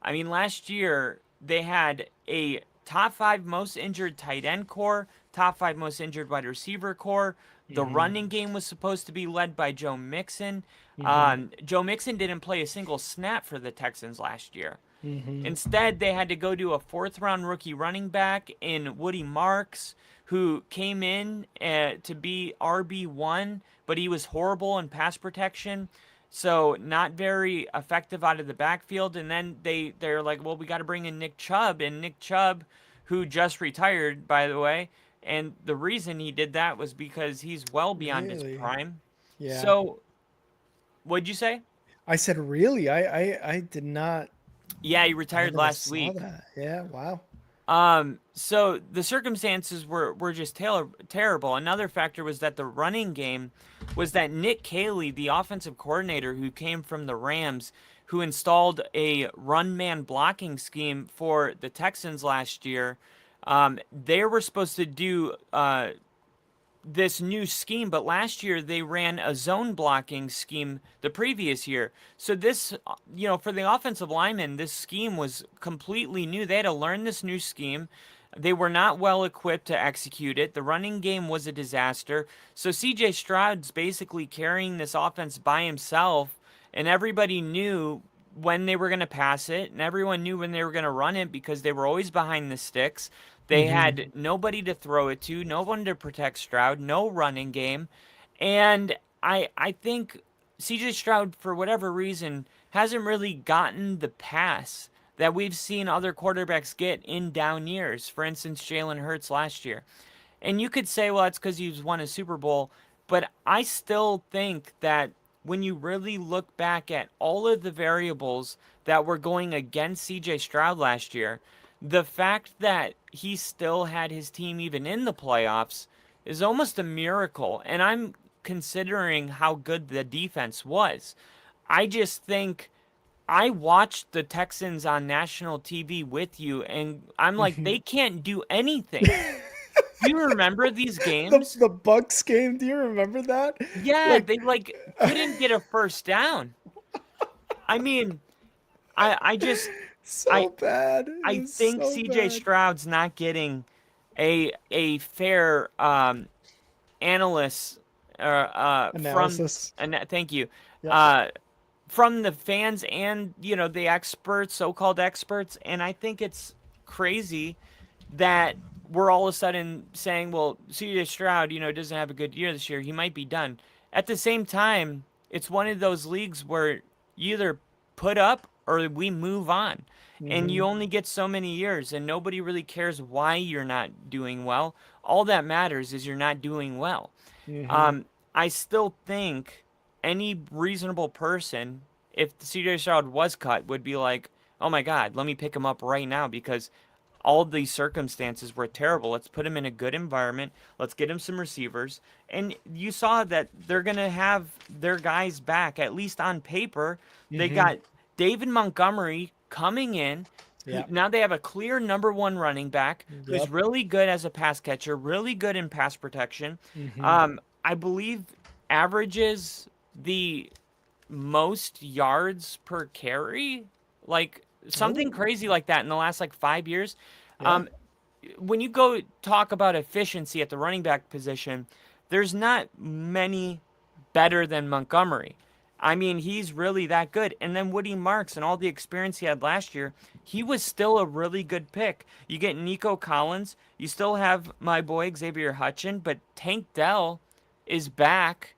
I mean, last year they had a top five most injured tight end core, top five most injured wide receiver core. The
Mm-hmm.
running game was supposed to be led by Joe Mixon.
Mm-hmm.
Joe Mixon didn't play a single snap for the Texans last year.
Mm-hmm.
Instead, they had to go to a fourth round rookie running back in Woody Marks, who came in to be RB1, but he was horrible in pass protection. So not very effective out of the backfield. And then they're like, well, we got to bring in Nick Chubb. And Nick Chubb, who just retired, by the way. And the reason he did that was because he's well beyond his
Really?
prime.
Yeah.
So what'd you say?
I said really. I did not.
Yeah, he
I
retired
never
last
saw
week.
that. Yeah. Wow.
So the circumstances were just terrible. Another factor was that the running game was that Nick Caley, the offensive coordinator who came from the Rams, who installed a run man blocking scheme for the Texans last year, they were supposed to do this new scheme, but last year they ran a zone blocking scheme the previous year. So this, for the offensive linemen, this scheme was completely new. They had to learn this new scheme. They were not well equipped to execute it. The running game was a disaster. So CJ Stroud's basically carrying this offense by himself, and everybody knew when they were going to pass it, and everyone knew when they were going to run it because they were always behind the sticks. They
Mm-hmm.
had nobody to throw it to, no one to protect Stroud, no running game. And I think CJ Stroud, for whatever reason, hasn't really gotten the pass that we've seen other quarterbacks get in down years. For instance, Jalen Hurts last year. And you could say, well, it's because he's won a Super Bowl. But I still think that when you really look back at all of the variables that were going against CJ Stroud last year, the fact that he still had his team even in the playoffs is almost a miracle. And I'm considering how good the defense was. I just think I watched the Texans on national TV with you, and I'm like,
Mm-hmm.
they can't do anything. Do you remember these
the
games?
the Bucks game. Do you remember that?
Yeah,
Like
they like couldn't get a first down. I mean, I just
so
I
bad.
I
It's
think
so
CJ
bad.
Stroud's not getting a fair analyst
Analysis.
thank you.
Yep.
From the fans and the experts, so-called experts, and I think it's crazy that we're all of a sudden saying, well, CJ Stroud, doesn't have a good year this year. He might be done. At the same time, it's one of those leagues where you either put up or we move on. And you only get so many years, and nobody really cares why you're not doing well. All that matters is you're not doing well. I still think any reasonable person, if the CJ Stroud was cut, would be like, oh my God, let me pick him up right now because all of these circumstances were terrible. Let's put him in a good environment. Let's get him some receivers. And you saw that they're going to have their guys back, at least on paper. They got David Montgomery coming in.
Yep.
Now they have a clear number one running back who's really good as a pass catcher, really good in pass protection. I believe averages the most yards per carry, like something crazy like that in the last 5 years. When you go talk about efficiency at the running back position, there's not many better than Montgomery. I mean, he's really that good. And then Woody Marks and all the experience he had last year, he was still a really good pick. You get Nico Collins. You still have my boy Xavier Hutchin, but Tank Dell is back.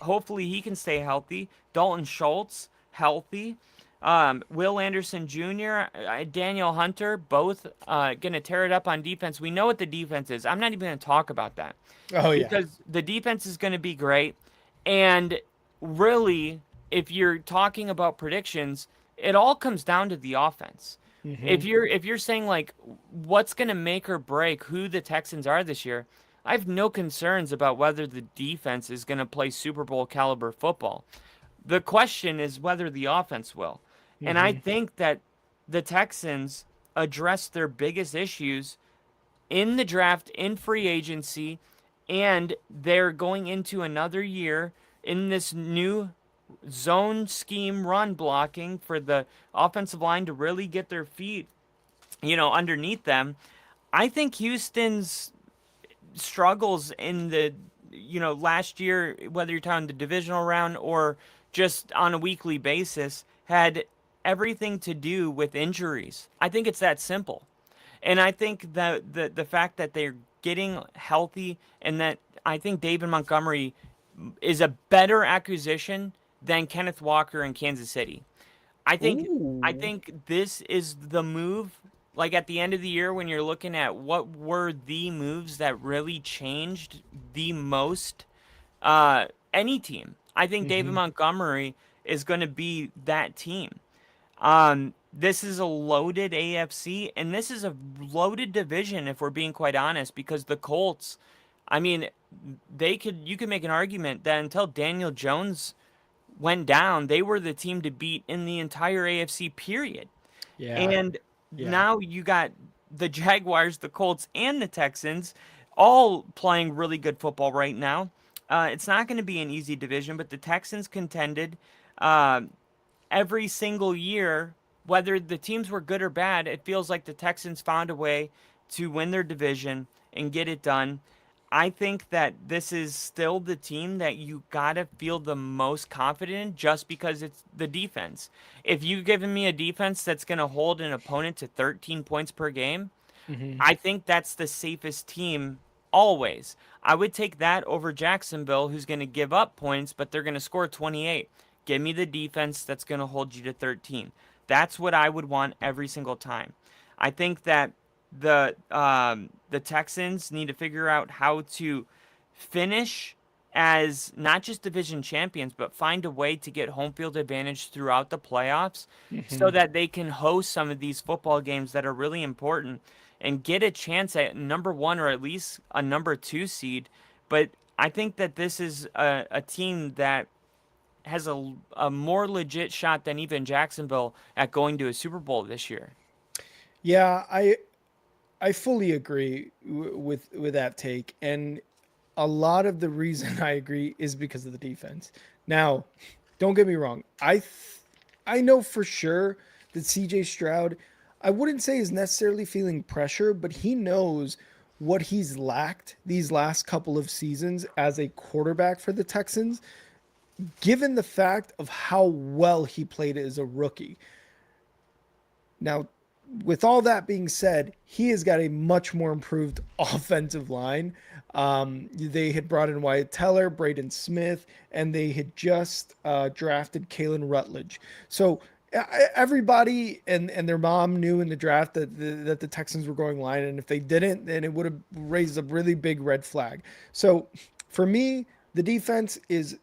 Hopefully he can stay healthy. Dalton Schultz, healthy. Will Anderson Jr., Daniel Hunter, both going to tear it up on defense. We know what the defense is. I'm not even going to talk about that.
Oh, yeah.
Because the defense is going to be great. And really, if you're talking about predictions, it all comes down to the offense. If you're saying what's going to make or break who the Texans are this year, I have no concerns about whether the defense is going to play Super Bowl caliber football. The question is whether the offense will. And I think that the Texans addressed their biggest issues in the draft, in free agency, and they're going into another year in this new zone scheme run blocking for the offensive line to really get their feet, underneath them. I think Houston's struggles in the, last year, whether you're talking the divisional round or just on a weekly basis, had everything to do with injuries. I think it's that simple. And I think that the fact that they're getting healthy and that I think David Montgomery is a better acquisition than Kenneth Walker in Kansas City. I think this is the move, at the end of the year when you're looking at what were the moves that really changed the most any team. I think David Montgomery is going to be that team. This is a loaded AFC, and this is a loaded division, if we're being quite honest, because the Colts, I mean, you could make an argument that until Daniel Jones went down, they were the team to beat in the entire AFC, period. And now you got the Jaguars, the Colts, and the Texans all playing really good football right now. It's not going to be an easy division, but the Texans contended every single year, whether the teams were good or bad. It feels like the Texans found a way to win their division and get it done. I think that this is still the team that you got to feel the most confident in just because it's the defense. If you've given me a defense that's going to hold an opponent to 13 points per game, I think that's the safest team always. I would take that over Jacksonville, who's going to give up points, but they're going to score 28. Give me the defense that's going to hold you to 13. That's what I would want every single time. I think that the Texans need to figure out how to finish as not just division champions, but find a way to get home field advantage throughout the playoffs so that they can host some of these football games that are really important and get a chance at number one or at least a number 2 seed. But I think that this is a team that has a more legit shot than even Jacksonville at going to a Super Bowl this year.
Yeah, I fully agree with that take, and a lot of the reason I agree is because of the defense. Now, don't get me wrong. I know for sure that CJ Stroud, I wouldn't say is necessarily feeling pressure, but he knows what he's lacked these last couple of seasons as a quarterback for the Texans, given the fact of how well he played as a rookie. Now, with all that being said, he has got a much more improved offensive line. They had brought in Wyatt Teller, Braden Smith, and they had just drafted Kalen Rutledge. So everybody and their mom knew in the draft that the Texans were going line, and if they didn't, then it would have raised a really big red flag. So for me, the defense is,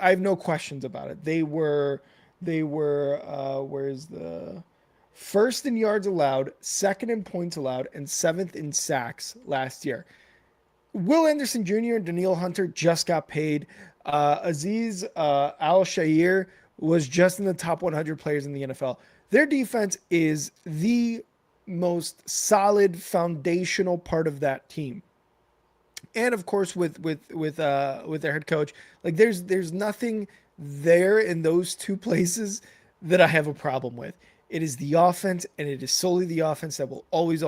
I have no questions about it. They were where's the first in yards allowed, second in points allowed, and seventh in sacks last year. Will Anderson Jr. and Daniil Hunter just got paid. Aziz Al Shair was just in the top 100 players in the NFL. Their defense is the most solid foundational part of that team. And of course, with their head coach, like there's nothing there in those two places that I have a problem with. It is the offense, and it is solely the offense that will always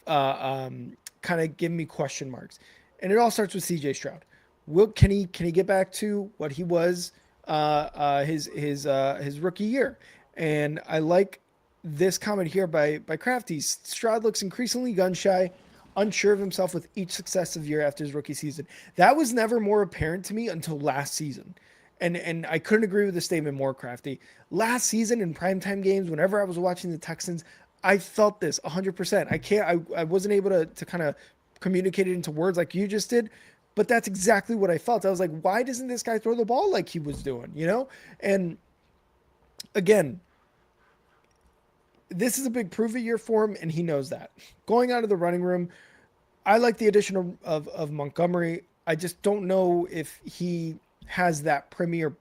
kind of give me question marks. And it all starts with C.J. Stroud. Can he get back to what he was his rookie year? And I like this comment here by Crafty. Stroud looks increasingly gun shy, unsure of himself with each successive year after his rookie season. That was never more apparent to me until last season. And I couldn't agree with the statement more, Crafty. Last season in primetime games, whenever I was watching the Texans, I felt this 100%. I wasn't able to kind of communicate it into words like you just did, but that's exactly what I felt. I was like, why doesn't this guy throw the ball like he was doing, you know? And again, this is a big prove it year for him, and he knows that. Going out of the running room, I like the addition of Montgomery. I just don't know if he has that premier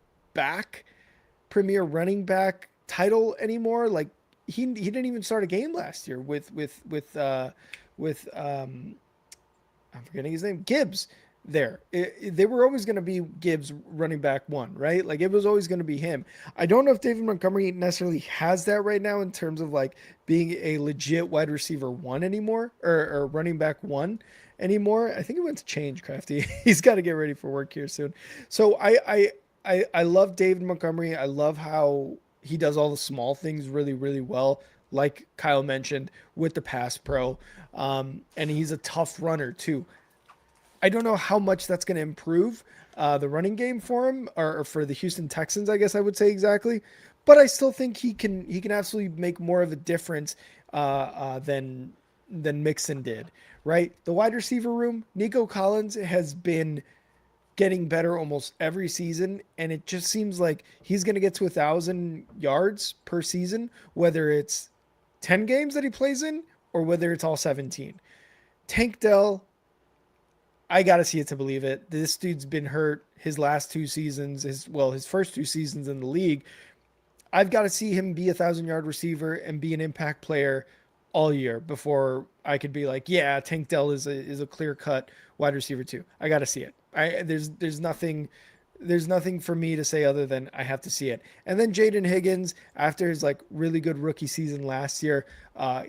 running back title anymore. Like he didn't even start a game last year with I'm forgetting his name, Gibbs. They were always going to be Gibbs running back one, right? Like it was always going to be him. I don't know if David Montgomery necessarily has that right now in terms of like being a legit wide receiver one anymore, or running back one anymore. I think it went to change, Crafty. He's got to get ready for work here soon. So I love David Montgomery. I love how he does all the small things really, really well, like Kyle mentioned with the pass pro. And he's a tough runner too. I don't know how much that's going to improve the running game for him, or for the Houston Texans, I guess I would say exactly. But I still think he can absolutely make more of a difference than Mixon did, right? The wide receiver room, Nico Collins has been getting better almost every season, and it just seems like he's going to get to 1,000 yards per season, whether it's 10 games that he plays in or whether it's all 17. Tank Dell, I got to see it to believe it. This dude's been hurt his last two seasons, his first two seasons in the league. I've got to see him be 1,000-yard receiver and be an impact player all year before I could be like, yeah, Tank Dell is a clear-cut wide receiver too. I got to see it. There's nothing for me to say other than I have to see it. And then Jaden Higgins, after his like really good rookie season last year,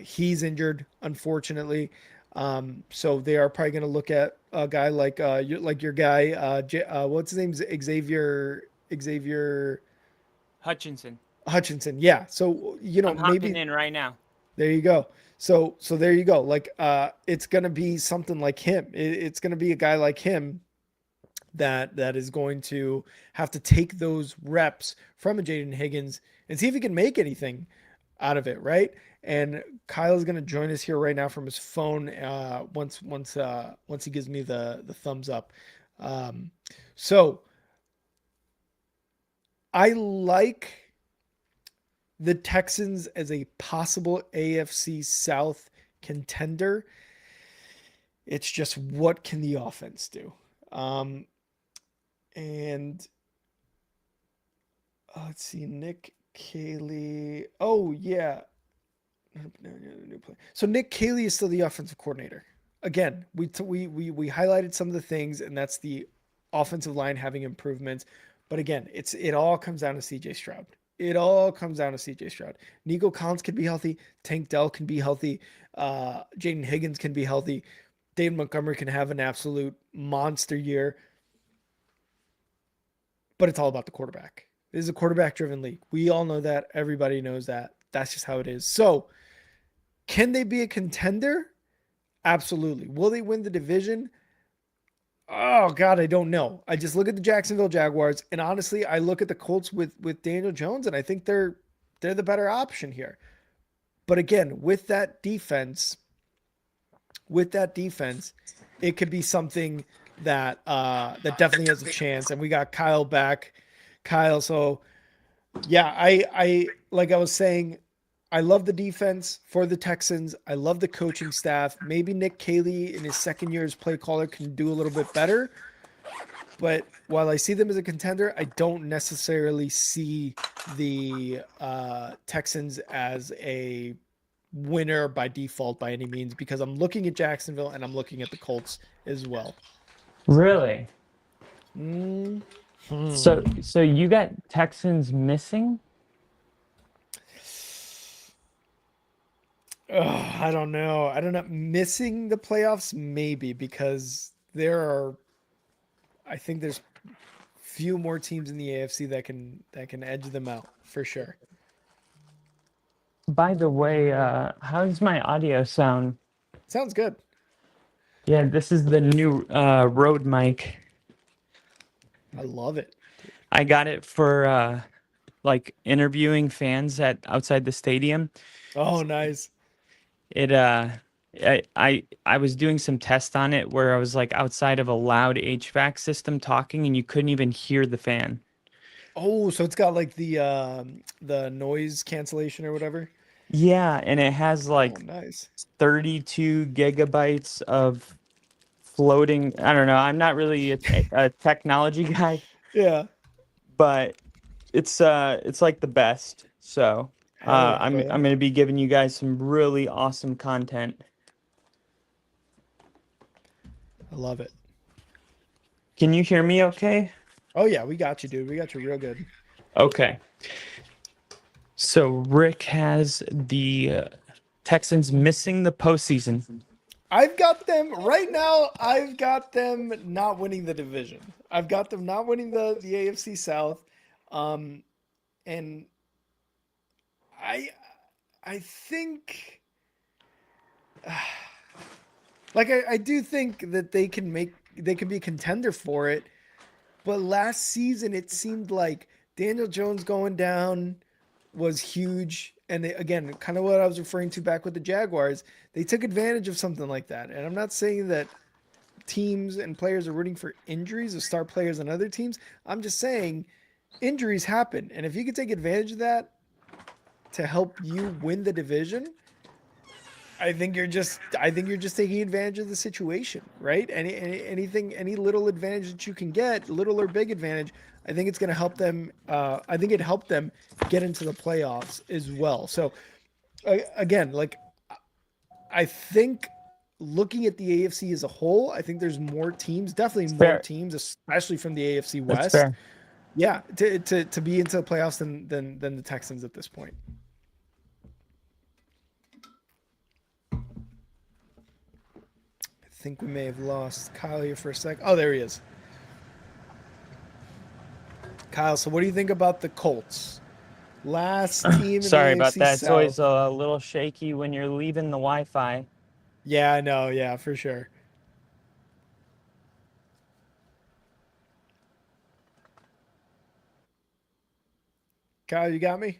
he's injured, unfortunately. So they are probably going to look at a guy like your guy, what's his name? Xavier
Hutchinson.
Yeah. So,
I'm hopping in right now.
There you go. So there you go. Like, it's going to be something like him. It's going to be a guy like him that is going to have to take those reps from a Jaden Higgins and see if he can make anything out of it, right? And Kyle is going to join us here right now from his phone once he gives me the thumbs up. So I like the Texans as a possible AFC South contender. It's just, what can the offense do? And let's see, Nick Caley. Oh yeah. So Nick Caley is still the offensive coordinator. Again, we highlighted some of the things, and that's the offensive line having improvements. But again, it all comes down to CJ Stroud. it all comes down to CJ Stroud. Nico Collins can be healthy. Tank Dell can be healthy. Jaden Higgins can be healthy. David Montgomery can have an absolute monster year. But it's all about the quarterback. This is a quarterback-driven league. We all know that. Everybody knows that. That's just how it is. So, can they be a contender? Absolutely. Will they win the division? Oh God, I don't know. I just look at the Jacksonville Jaguars, and honestly, I look at the Colts with Daniel Jones, and I think they're the better option here. But again, with that defense, it could be something that that definitely has a chance. And we got Kyle back, Kyle. So yeah, I like I was saying, I love the defense for the Texans. I love the coaching staff. Maybe Nick Caley in his second year as play caller can do a little bit better. But while I see them as a contender, I don't necessarily see the Texans as a winner by default by any means, because I'm looking at Jacksonville and I'm looking at the Colts as well.
Really?
Mm-hmm.
So you got Texans missing?
I don't know. I don't know. Missing the playoffs, maybe, because I think there's few more teams in the AFC that can edge them out for sure.
By the way, how does my audio sound?
Sounds good.
Yeah, this is the new Rode mic.
I love it.
I got it for like interviewing fans at outside the stadium.
Oh, nice.
It I was doing some tests on it where I was like outside of a loud HVAC system talking and you couldn't even hear the fan.
Oh, so it's got like the noise cancellation or whatever.
Yeah, and it has
Oh,
like
nice.
32 gigabytes of floating. I don't know. I'm not really a technology guy,
Yeah.
but it's like the best. So
Hell yeah,
I'm
brother.
gonna be giving you guys some really awesome content.
I love it.
Can you hear me okay?
Oh yeah, we got you, dude. We got you real good.
Okay. So Rick has the Texans missing the postseason.
I've got them right now. I've got them not winning the division. I've got them not winning the AFC South. And I I think like I do think that they can be a contender for it. But last season it seemed like Daniel Jones going down was huge. And again, kind of what I was referring to back with the Jaguars, they took advantage of something like that. And I'm not saying that teams and players are rooting for injuries of star players on other teams. I'm just saying injuries happen. And if you can take advantage of that to help you win the division, I think you're just taking advantage of the situation, right? Any little advantage that you can get, little or big advantage, I think it's going to help them. I think it helped them get into the playoffs as well. So again, like I think looking at the AFC as a whole, I think there's more teams, definitely more
Fair.
teams, especially from the AFC
That's
West.
fair.
Yeah, to be into the playoffs than the Texans at this point. I think we may have lost Kyle here for a sec. Oh, there he is. Kyle, so what do you think about the Colts? Last team in
Sorry
the
about
AFC
that. It's
South.
always a little shaky when you're leaving the Wi-Fi.
Yeah, I know. Yeah, for sure. Kyle, you got me?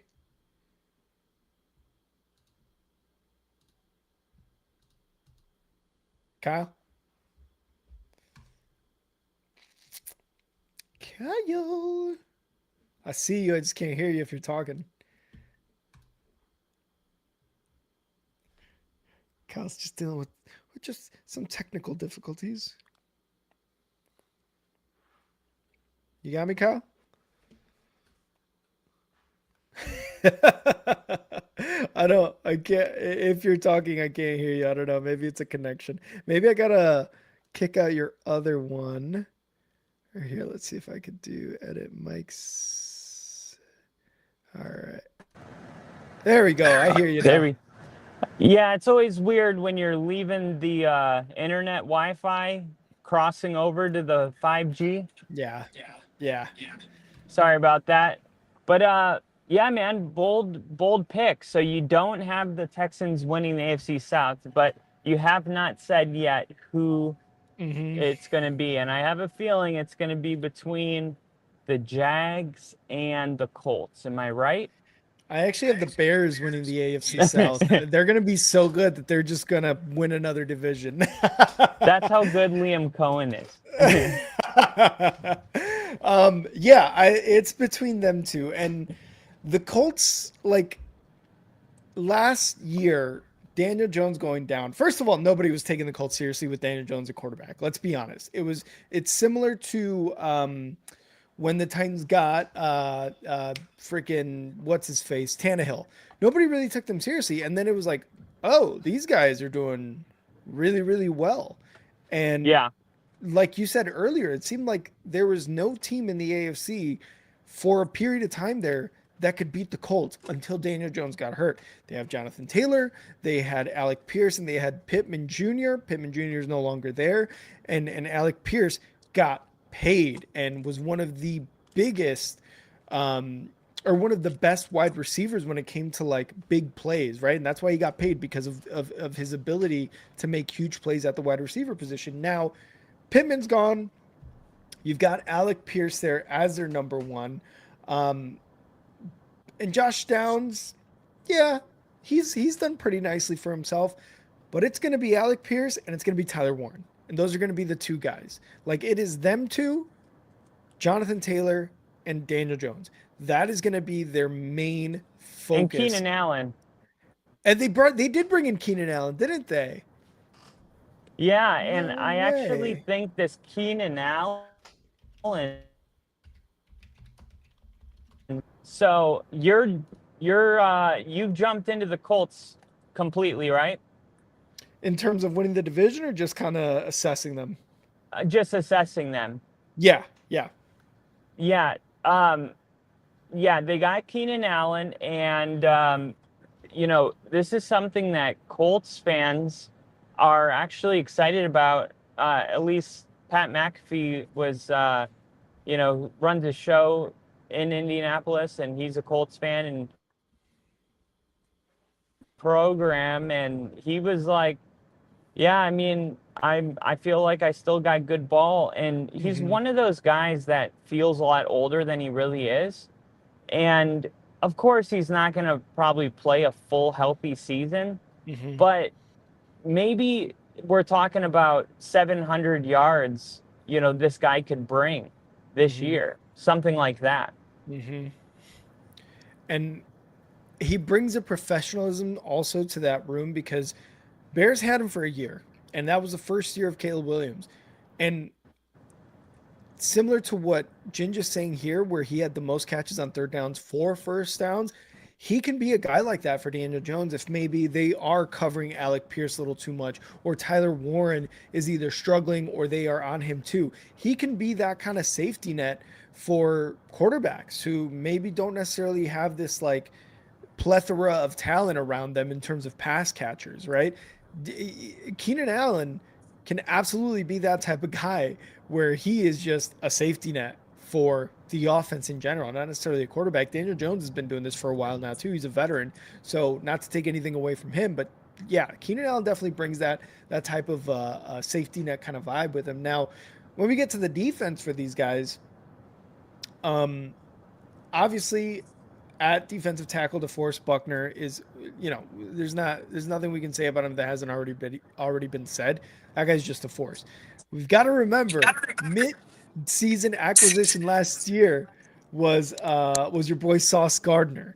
Kyle? Kyle. I see you. I just can't hear you if you're talking. Kyle's just dealing with just some technical difficulties. You got me, Kyle? I can't, if you're talking, I can't hear you. I don't know. Maybe it's a connection. Maybe I gotta kick out your other one. Or here, let's see if I could do edit mics. All right. There we go. I hear you
There
now.
we. Yeah, it's always weird when you're leaving the internet Wi-Fi, crossing over to the 5G.
Yeah. Yeah.
Sorry about that. But yeah, man, bold pick. So you don't have the Texans winning the AFC South, but you have not said yet who
Hmm.
it's going to be, and I have a feeling it's going to be between the Jags and the Colts. Am I right?
I actually have the Bears winning the AFC South. They're going to be so good that they're just going to win another division.
That's how good Liam Cohen is.
Yeah, it's between them two. And the Colts, like last year, Daniel Jones going down. First of all, nobody was taking the Colts seriously with Daniel Jones at quarterback. Let's be honest. It's similar to when the Titans got freaking what's his face Tannehill. Nobody really took them seriously, and then it was like, oh, these guys are doing really really well, and
Yeah.
like you said earlier, it seemed like there was no team in the AFC for a period of time there that could beat the Colts until Daniel Jones got hurt. They have Jonathan Taylor, they had Alec Pierce, and they had Pittman Jr. Pittman Jr. is no longer there, and Alec Pierce got paid and was one of the biggest or one of the best wide receivers when it came to like big plays, right? And that's why he got paid because of his ability to make huge plays at the wide receiver position. Now, Pittman's gone. You've got Alec Pierce there as their number one. Um, and Josh Downs, yeah, he's done pretty nicely for himself. But it's going to be Alec Pierce and it's going to be Tyler Warren. And those are going to be the two guys. Like it is them two, Jonathan Taylor and Daniel Jones. That is going to be their main focus.
And Keenan Allen.
And they did bring in Keenan Allen, didn't they?
Yeah, and
No
I actually
way.
think this Keenan Allen. So you've jumped into the Colts completely, right?
In terms of winning the division or just kind of assessing them?
Just assessing them.
Yeah, yeah.
Yeah. Yeah, they got Keenan Allen, and this is something that Colts fans are actually excited about. At least Pat McAfee was, runs a show in Indianapolis, and he's a Colts fan and program, and he was like, yeah, I mean, I feel like I still got good ball, and he's
Mm-hmm.
one of those guys that feels a lot older than he really is. And of course, he's not going to probably play a full healthy season,
Mm-hmm.
but maybe we're talking about 700 yards, this guy could bring this
Mm-hmm.
year, something like that.
Mm-hmm. And he brings a professionalism also to that room because Bears had him for a year, and that was the first year of Caleb Williams. And similar to what Ginger's saying here, where he had the most catches on third downs, 4 first downs, he can be a guy like that for Daniel Jones if maybe they are covering Alec Pierce a little too much, or Tyler Warren is either struggling or they are on him too. He can be that kind of safety net for quarterbacks who maybe don't necessarily have this like plethora of talent around them in terms of pass catchers, right? Keenan Allen can absolutely be that type of guy where he is just a safety net for the offense in general, not necessarily a quarterback. Daniel Jones has been doing this for a while now too. He's a veteran, so not to take anything away from him, but yeah, Keenan Allen definitely brings that type of safety net kind of vibe with him. Now, when we get to the defense for these guys, obviously at defensive tackle, DeForest Buckner is, there's nothing we can say about him that hasn't already been said. That guy's just a force. We've got to remember mid-season acquisition last year was your boy Sauce Gardner,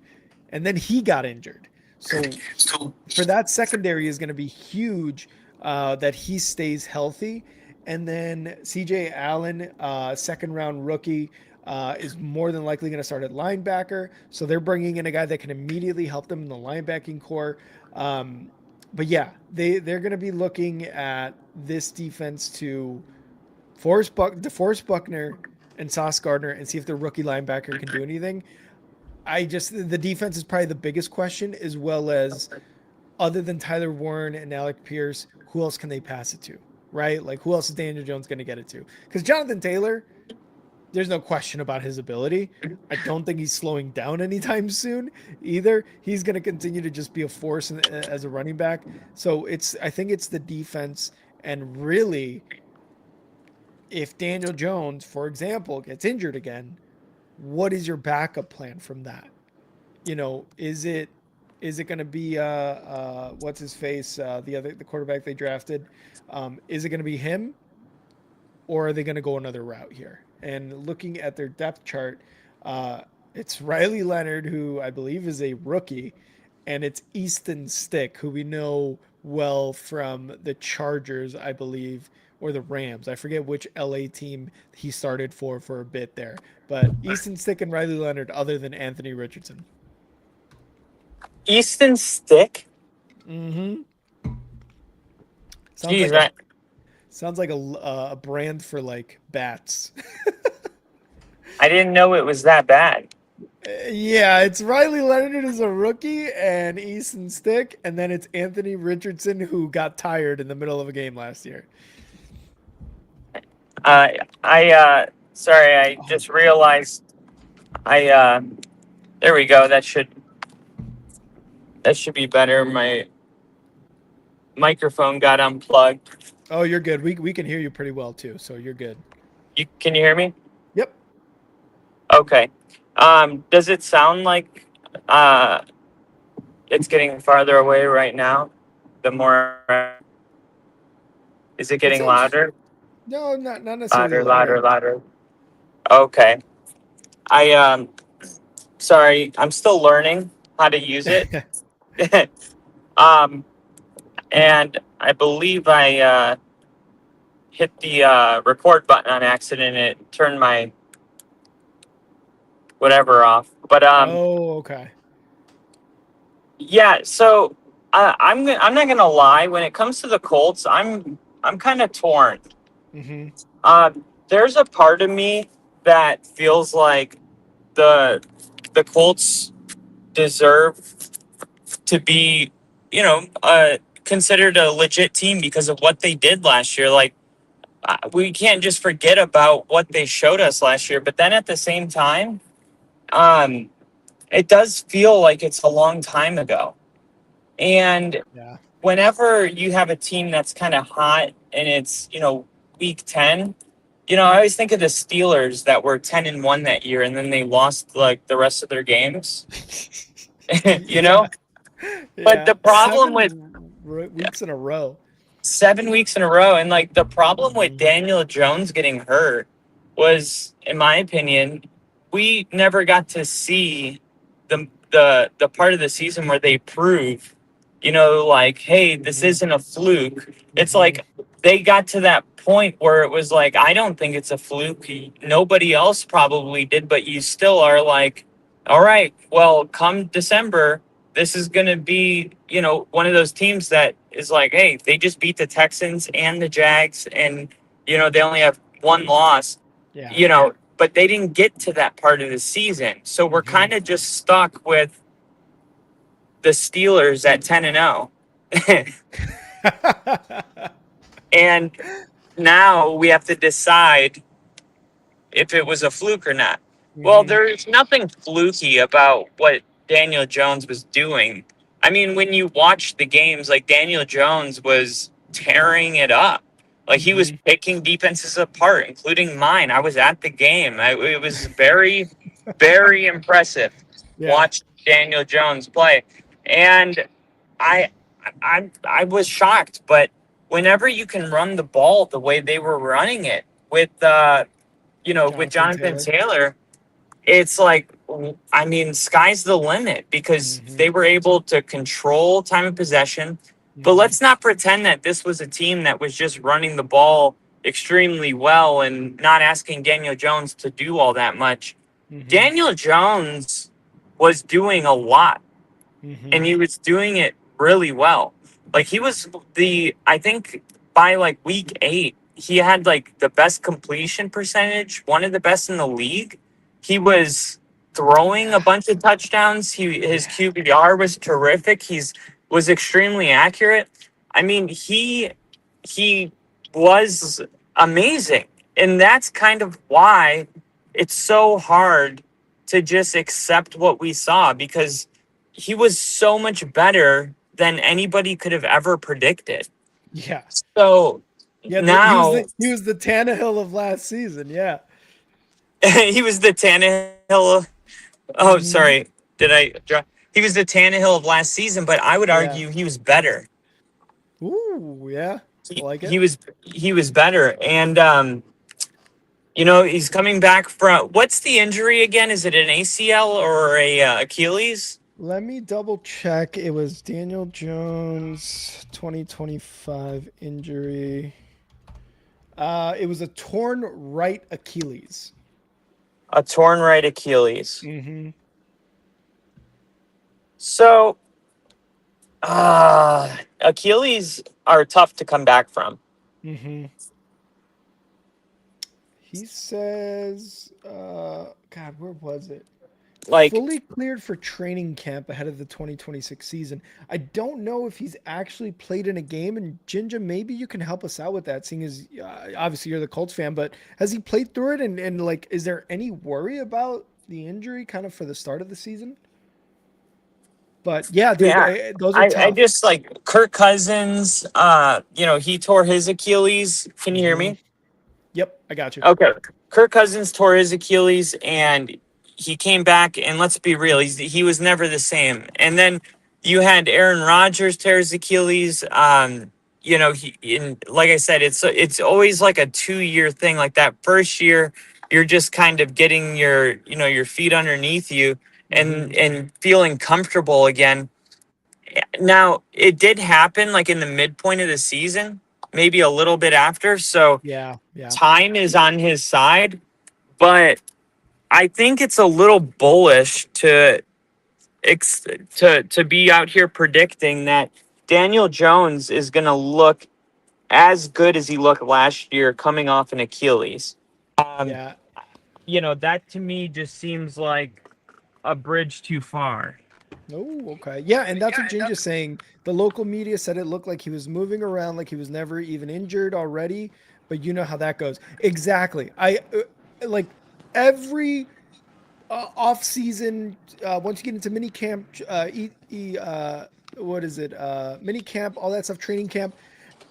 and then he got injured. So for that secondary is going to be huge that he stays healthy. And then CJ Allen, second round rookie, is more than likely going to start at linebacker. So they're bringing in a guy that can immediately help them in the linebacking core. But yeah, they're going to be looking at this defense to DeForest Buckner and Sauce Gardner and see if the rookie linebacker can do anything. I just the defense is probably the biggest question, as well as other than Tyler Warren and Alec Pierce, who else can they pass it to? Right? Like who else is Daniel Jones going to get it to? Because Jonathan Taylor, there's no question about his ability. I don't think he's slowing down anytime soon either. He's going to continue to just be a force as a running back. So I think it's the defense, and really, if Daniel Jones, for example, gets injured again, what is your backup plan from that? Is it going to be what's his face, the quarterback they drafted? Is it going to be him, or are they going to go another route here? And looking at their depth chart, it's Riley Leonard, who I believe is a rookie, and it's Easton Stick, who we know well from the Chargers, I believe, or the Rams. I forget which LA team he started for a bit there. But Easton Stick and Riley Leonard, other than Anthony Richardson.
Easton Stick?
Mm-hmm.
Jeez,
Sounds like a brand for like bats.
I didn't know it was that bad.
Yeah, it's Riley Leonard as a rookie and Easton Stick, and then it's Anthony Richardson, who got tired in the middle of a game last year.
Sorry, I just realized there we go. That should be better. My microphone got unplugged.
Oh, you're good. We can hear you pretty well too, so you're good.
Can you hear me?
Yep.
Okay. Does it sound like it's getting farther away right now? Is it getting louder?
No, not necessarily.
Louder. Okay. Sorry, I'm still learning how to use it. And I believe I hit the record button on accident. It turned my whatever off. But
Oh, okay.
yeah. So I'm not gonna lie. When it comes to the Colts, I'm kind of torn.
Mm-hmm.
There's a part of me that feels like the Colts deserve to be, considered a legit team because of what they did last year. Like, we can't just forget about what they showed us last year. But then at the same time, it does feel like it's a long time ago. And
Yeah.
whenever you have a team that's kind of hot and it's, week 10, I always think of the Steelers that were 10-1 that year, and then they lost like the rest of their games.
Yeah.
But the problem with
weeks in a row.
7 weeks in a row, and like the problem with Daniel Jones getting hurt was, in my opinion, we never got to see the part of the season where they prove, like, hey, this isn't a fluke. It's like they got to that point where it was like, I don't think it's a fluke. Nobody else probably did, but you still are like, all right, well, come December, this is going to be, one of those teams that is like, hey, they just beat the Texans and the Jags, and, they only have one loss, but they didn't get to that part of the season. So we're kind of just stuck with the Steelers at 10-0. And now we have to decide if it was a fluke or not. Well, there's nothing fluky about what Daniel Jones was doing. I mean, when you watch the games, like, Daniel Jones was tearing it up. Like, he was picking defenses apart, including mine. I was at the game. It was very, very impressive.
Yeah.
Watch Daniel Jones play. And I was shocked, but whenever you can run the ball the way they were running it with with Jonathan Taylor, it's like, I mean, sky's the limit, because they were able to control time of possession. But let's not pretend that this was a team that was just running the ball extremely well and not asking Daniel Jones to do all that much. Daniel Jones was doing a lot, and he was doing it really well. Like, he was I think by like week 8, he had like the best completion percentage, one of the best in the league. He was throwing a bunch of touchdowns. His QBR was terrific. Was extremely accurate. I mean, he was amazing. And that's kind of why it's so hard to just accept what we saw, because he was so much better than anybody could have ever predicted.
Yeah.
So
Yeah,
now
he was the Tannehill of last season. Yeah.
he was the Tannehill. Oh,
Mhm.
sorry. Did I draw? He was the Tannehill of last season, but I would
Yeah.
argue he was better.
Ooh, yeah. I like it.
He was better, and he's coming back from, what's the injury again? Is it an ACL or a Achilles?
Let me double check. It was Daniel Jones 2025 injury. It was a torn right Achilles.
A torn right Achilles.
Mm-hmm.
So, Achilles are tough to come back from.
Mm-hmm. He says, God, where was it?
Like,
Fully cleared for training camp ahead of the 2026 season. I don't know if he's actually played in a game. And Jinja, maybe you can help us out with that, seeing as obviously you're the Colts fan, but has he played through it? And like, is there any worry about the injury kind of for the start of the season? But yeah, dude,
yeah,
those are
I
tough.
just like Kirk Cousins. He tore his Achilles. Can you hear
Mm-hmm.
me?
Yep, I got you.
Okay. Kirk Cousins tore his Achilles, and he came back, and let's be real, he was never the same. And then you had Aaron Rodgers tear his Achilles. Like I said, it's always like a 2-year thing. Like that first year, you're just kind of getting your feet underneath you
Mm-hmm.
and feeling comfortable again. Now, it did happen like in the midpoint of the season, maybe a little bit after. So
Yeah, yeah.
time is on his side, but I think it's a little bullish to be out here predicting that Daniel Jones is going to look as good as he looked last year coming off an Achilles. Um,
Yeah.
that to me just seems like a bridge too far.
Oh, okay. Yeah, and that's what Ginger's saying. The local media said it looked like he was moving around, like he was never even injured already. But you know how that goes. Exactly. I like every off season. Once you get into mini camp, what is it? Mini camp, all that stuff, training camp.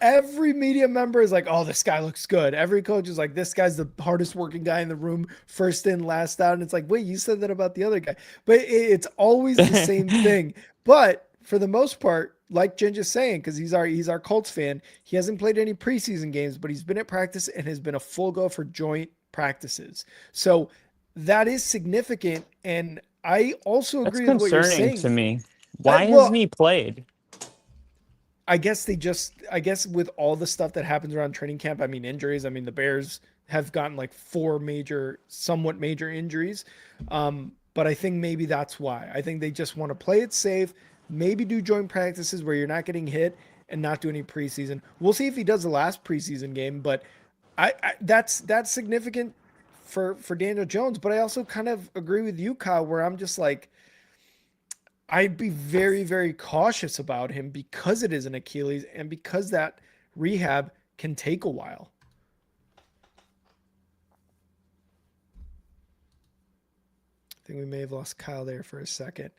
Every media member is like, "Oh, this guy looks good." Every coach is like, "This guy's the hardest working guy in the room, first in, last out." And it's like, "Wait, you said that about the other guy." But it's always the same thing. But for the most part, like Ginger's saying, because he's our Colts fan, he hasn't played any preseason games, but he's been at practice and has been a full go for joint practices. So that is significant. And I also
That's
agree with what you're
concerning
saying.
to me. Why hasn't
Well,
he played?
I guess with all the stuff that happens around training camp, I mean, injuries, I mean, the Bears have gotten like four somewhat major injuries. But I think maybe that's why. I think they just want to play it safe, maybe do joint practices where you're not getting hit and not do any preseason. We'll see if he does the last preseason game, but that's significant for Daniel Jones. But I also kind of agree with you, Kyle, where I'm just like, I'd be very, very cautious about him because it is an Achilles and because that rehab can take a while. I think we may have lost Kyle there for a second.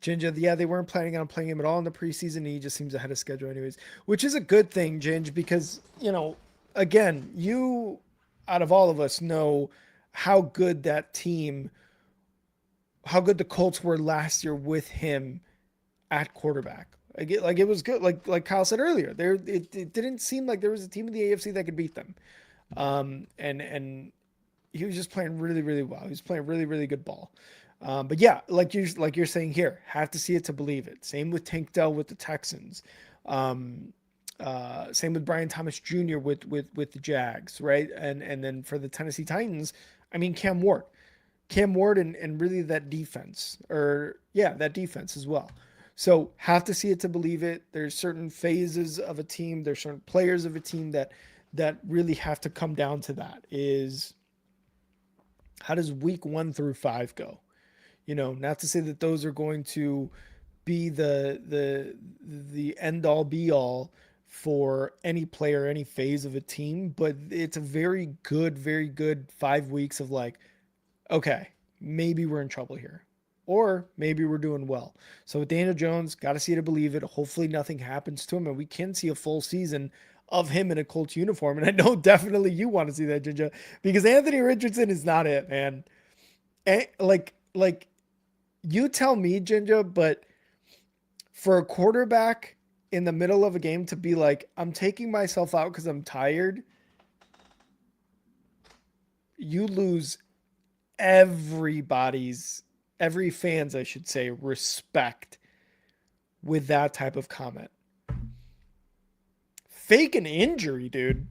Ginger, yeah, they weren't planning on playing him at all in the preseason. And he just seems ahead of schedule, anyways, which is a good thing, Ginger, because, again, you out of all of us know how good that team, how good the Colts were last year with him at quarterback. It was good. Like Kyle said earlier, it didn't seem like there was a team in the AFC that could beat them. And he was just playing really, really well. He was playing really, really good ball. But yeah, like you're saying here, have to see it to believe it. Same with Tank Dell with the Texans. Same with Brian Thomas Jr. with the Jags, right? And then for the Tennessee Titans, I mean Cam Ward and really that defense, that defense as well. So have to see it to believe it. There's certain phases of a team, there's certain players of a team that really have to come down to that is how does week 1 through 5 go? Not to say that those are going to be the end all be all for any player, any phase of a team, but it's a very good 5 weeks of like, okay, maybe we're in trouble here. Or maybe we're doing well. So with Daniel Jones, got to see it to believe it. Hopefully nothing happens to him and we can see a full season of him in a Colts uniform. And I know definitely you want to see that, Ginger, because Anthony Richardson is not it, man. And like you tell me, Ginger, but for a quarterback in the middle of a game to be like, I'm taking myself out because I'm tired, you lose every fan's, I should say, respect with that type of comment. Fake an injury, dude.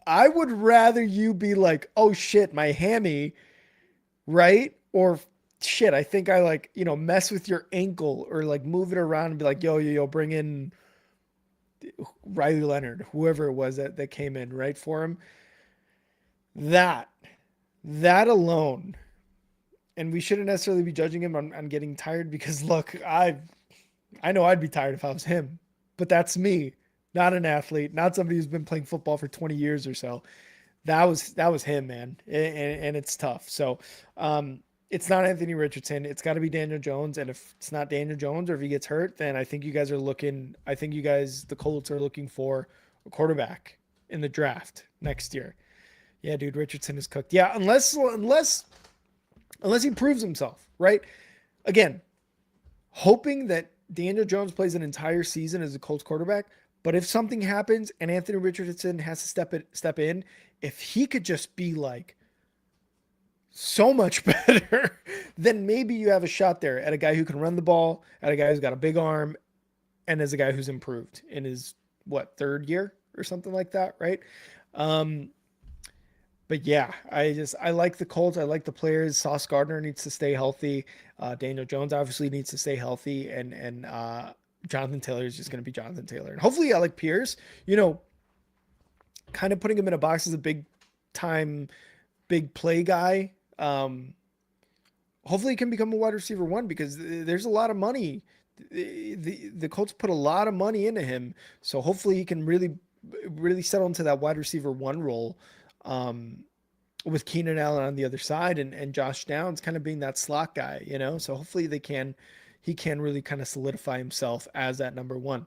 I would rather you be like, oh shit, my hammy, right? Or shit, I think I like, mess with your ankle or like move it around and be like, yo, bring in Riley Leonard, whoever it was that came in, right, for him. That alone, and we shouldn't necessarily be judging him on getting tired because look, I know I'd be tired if I was him, but that's me, not an athlete, not somebody who's been playing football for 20 years or so. That was him, man, and it's tough. So it's not Anthony Richardson. It's got to be Daniel Jones, and if it's not Daniel Jones or if he gets hurt, then I think you guys, the Colts are looking for a quarterback in the draft next year. Yeah, dude, Richardson is cooked. Yeah, unless he proves himself, right? Again, hoping that Daniel Jones plays an entire season as a Colts quarterback, but if something happens and Anthony Richardson has to step in, if he could just be like so much better, then maybe you have a shot there at a guy who can run the ball, at a guy who's got a big arm, and as a guy who's improved in his third year or something like that, right? But yeah, I like the Colts. I like the players. Sauce Gardner needs to stay healthy. Daniel Jones obviously needs to stay healthy, and Jonathan Taylor is just going to be Jonathan Taylor. And hopefully Alec Pierce, kind of putting him in a box as a big time, big play guy. Hopefully he can become a wide receiver one because there's a lot of money. The Colts put a lot of money into him. So hopefully he can really settle into that wide receiver one role. With Keenan Allen on the other side and Josh Downs kind of being that slot guy, so hopefully he can really kind of solidify himself as that number one.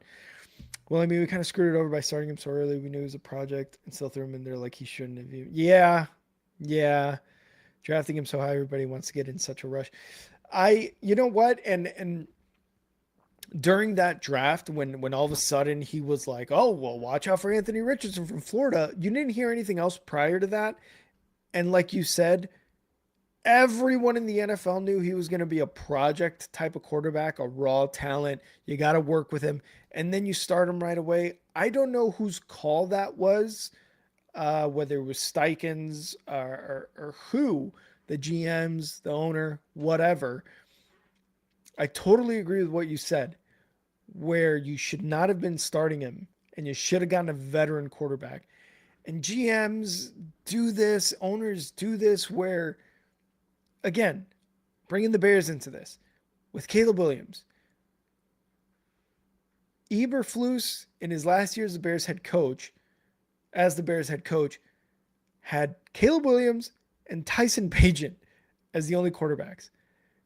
Well, I mean, we kind of screwed it over by starting him so early. We knew it was a project and still threw him in there like he shouldn't have. Yeah. Drafting him so high, everybody wants to get in such a rush. You know what? And during that draft, when all of a sudden he was like, oh, well, watch out for Anthony Richardson from Florida. You didn't hear anything else prior to that. And like you said, everyone in the NFL knew he was going to be a project type of quarterback, a raw talent. You got to work with him. And then you start him right away. I don't know whose call that was, whether it was Steichen's or who, the GMs, the owner, whatever. I totally agree with what you said, where you should not have been starting him and you should have gotten a veteran quarterback. And GMs do this, owners do this, where, again, bringing the Bears into this with Caleb Williams. Eberflus, in his last year as the Bears head coach, had Caleb Williams and Tyson Bagent as the only quarterbacks.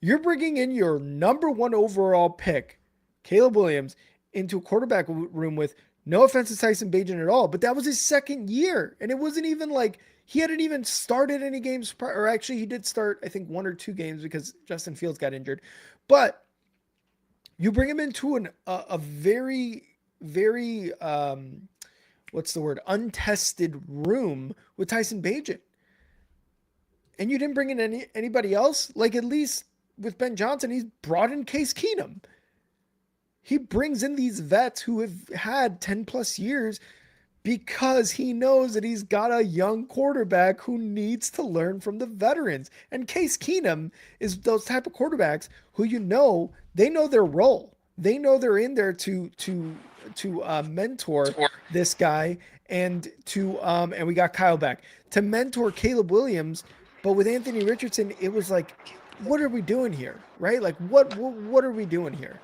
You're bringing in your number one overall pick, Caleb Williams, into a quarterback room with, no offense to Tyson Bagent at all, but that was his second year. And it wasn't even like he hadn't even started any games or actually he did start, I think, 1 or 2 games because Justin Fields got injured. But you bring him into a very, very, untested room with Tyson Bagent. And you didn't bring in anybody else? Like, at least with Ben Johnson, he's brought in Case Keenum. He brings in these vets who have had 10 plus years because he knows that he's got a young quarterback who needs to learn from the veterans. And Case Keenum is those type of quarterbacks who, they know their role. They know they're in there to mentor this guy and and we got Kyle back to mentor Caleb Williams. But with Anthony Richardson, it was like what are we doing here, right? Like, what are we doing here?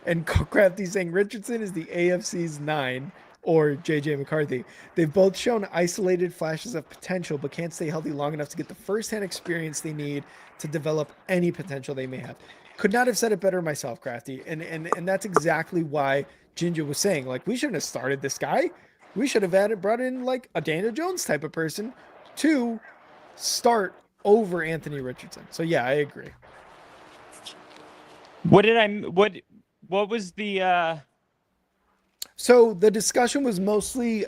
And Crafty saying Richardson is the AFC's 9 or JJ McCarthy. They've both shown isolated flashes of potential, but can't stay healthy long enough to get the firsthand experience they need to develop any potential they may have. Could not have said it better myself, Crafty. And that's exactly why Ginger was saying, like, we shouldn't have started this guy. We should have brought in like a Daniel Jones type of person to start over Anthony Richardson. So yeah, I agree.
What was the
So the discussion was mostly,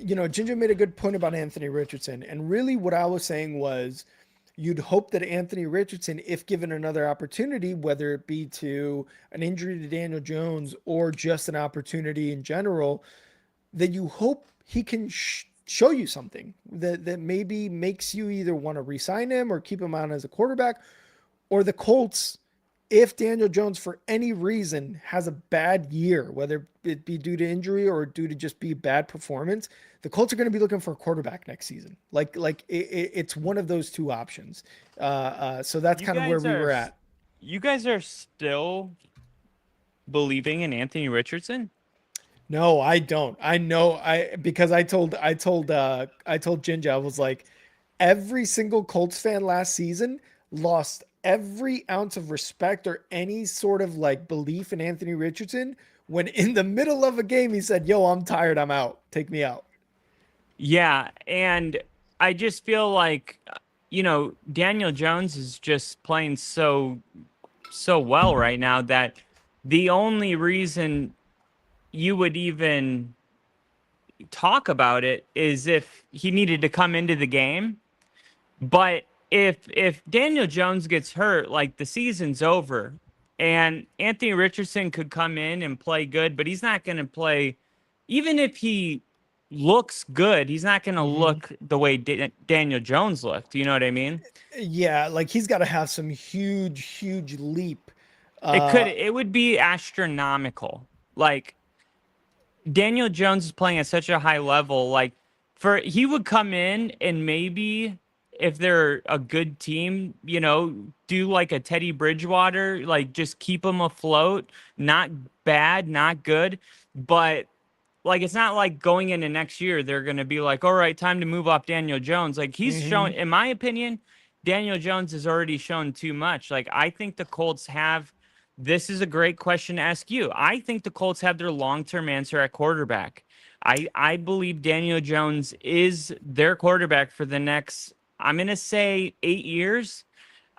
Ginger made a good point about Anthony Richardson. And really what I was saying was you'd hope that Anthony Richardson, if given another opportunity, whether it be to an injury to Daniel Jones or just an opportunity in general, that you hope he can show you something that maybe makes you either want to re-sign him or keep him on as a quarterback, or the Colts, if Daniel Jones for any reason has a bad year, whether it be due to injury or due to just be bad performance, the Colts are going to be looking for a quarterback next season. It's one of those two options. So that's kind of where we were at.
You guys are still believing in Anthony Richardson?
No, I don't. I know because I told Ginger, I was like, every single Colts fan last season lost every ounce of respect or any sort of like belief in Anthony Richardson when in the middle of a game he said, "Yo, I'm tired. I'm out. Take me out."
Yeah, and I just feel like Daniel Jones is just playing so well right now that the only reason you would even talk about it is if he needed to come into the game. But if Daniel Jones gets hurt, like the season's over, and Anthony Richardson could come in and play good, but he's not going to play. Even if he looks good, he's not going to look the way Daniel Jones looked. You know what I mean?
Yeah, like he's got to have some huge leap.
It would be astronomical. Like Daniel Jones is playing at such a high level. Like he would come in and maybe if they're a good team, do like a Teddy Bridgewater, like just keep them afloat. Not bad, not good, but like it's not like going into next year they're going to be like, all right, time to move off Daniel Jones. Like he's shown, in my opinion, Daniel Jones has already shown too much. Like I think the Colts have. This is a great question to ask you. I think the Colts have their long-term answer at quarterback. I believe Daniel Jones is their quarterback for the next, I'm going to say 8 years.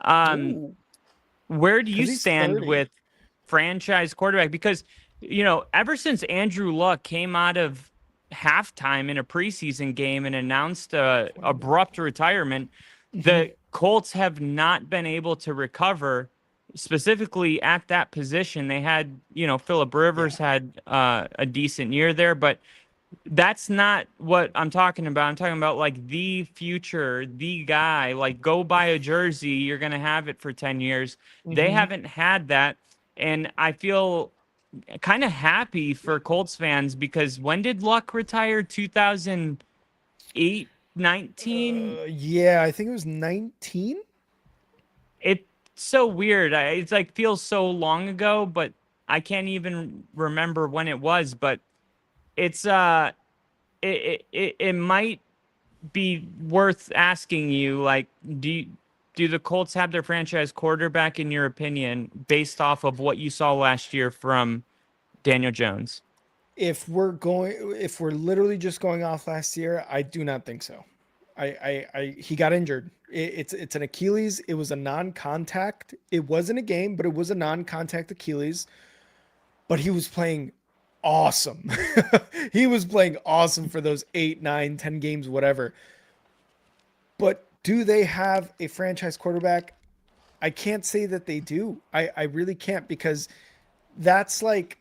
Where do you stand
30.
with franchise quarterback? Because, ever since Andrew Luck came out of halftime in a preseason game and announced a abrupt retirement, the Colts have not been able to recover. Specifically at that position, they had, Phillip Rivers had a decent year there, but that's not what I'm talking about. I'm talking about like the future, the guy, like go buy a jersey. You're going to have it for 10 years. They haven't had that. And I feel kind of happy for Colts fans because when did Luck retire? 2008, 19?
Yeah, I think it was 19.
It's so weird. It's like feels so long ago, but I can't even remember when it was. But it's it might be worth asking you, like, do the Colts have their franchise quarterback in your opinion, based off of what you saw last year from Daniel Jones?
If we're literally just going off last year, I do not think so. He got injured. It's an Achilles. It was a non-contact. It wasn't a game, but it was a non-contact Achilles. But he was playing awesome. He was playing awesome for those 8, 9, 10 games, whatever. But do they have a franchise quarterback? I can't say that they do. I really can't, because that's like,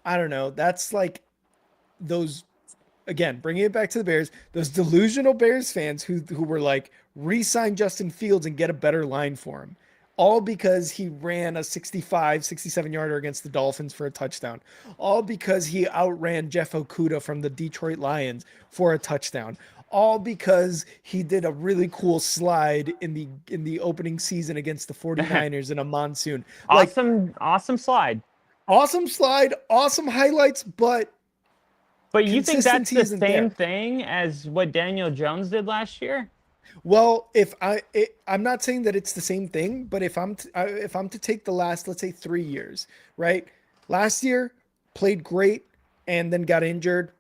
I don't know. That's like those, again, bringing it back to the Bears, those delusional Bears fans who were like, re-sign Justin Fields and get a better line for him. All because he ran a 65, 67 yarder against the Dolphins for a touchdown. All because he outran Jeff Okudah from the Detroit Lions for a touchdown. all because he did a really cool slide in the opening season against the 49ers in a monsoon. Like
Awesome slide.
awesome slide, awesome highlights, but
But you think that's
consistency
the
isn't
same
there.
thing as what Daniel Jones did last year?
Well, I'm not saying that it's the same thing, but if I'm to take the last, let's say 3 years, right? Last year played great and then got injured.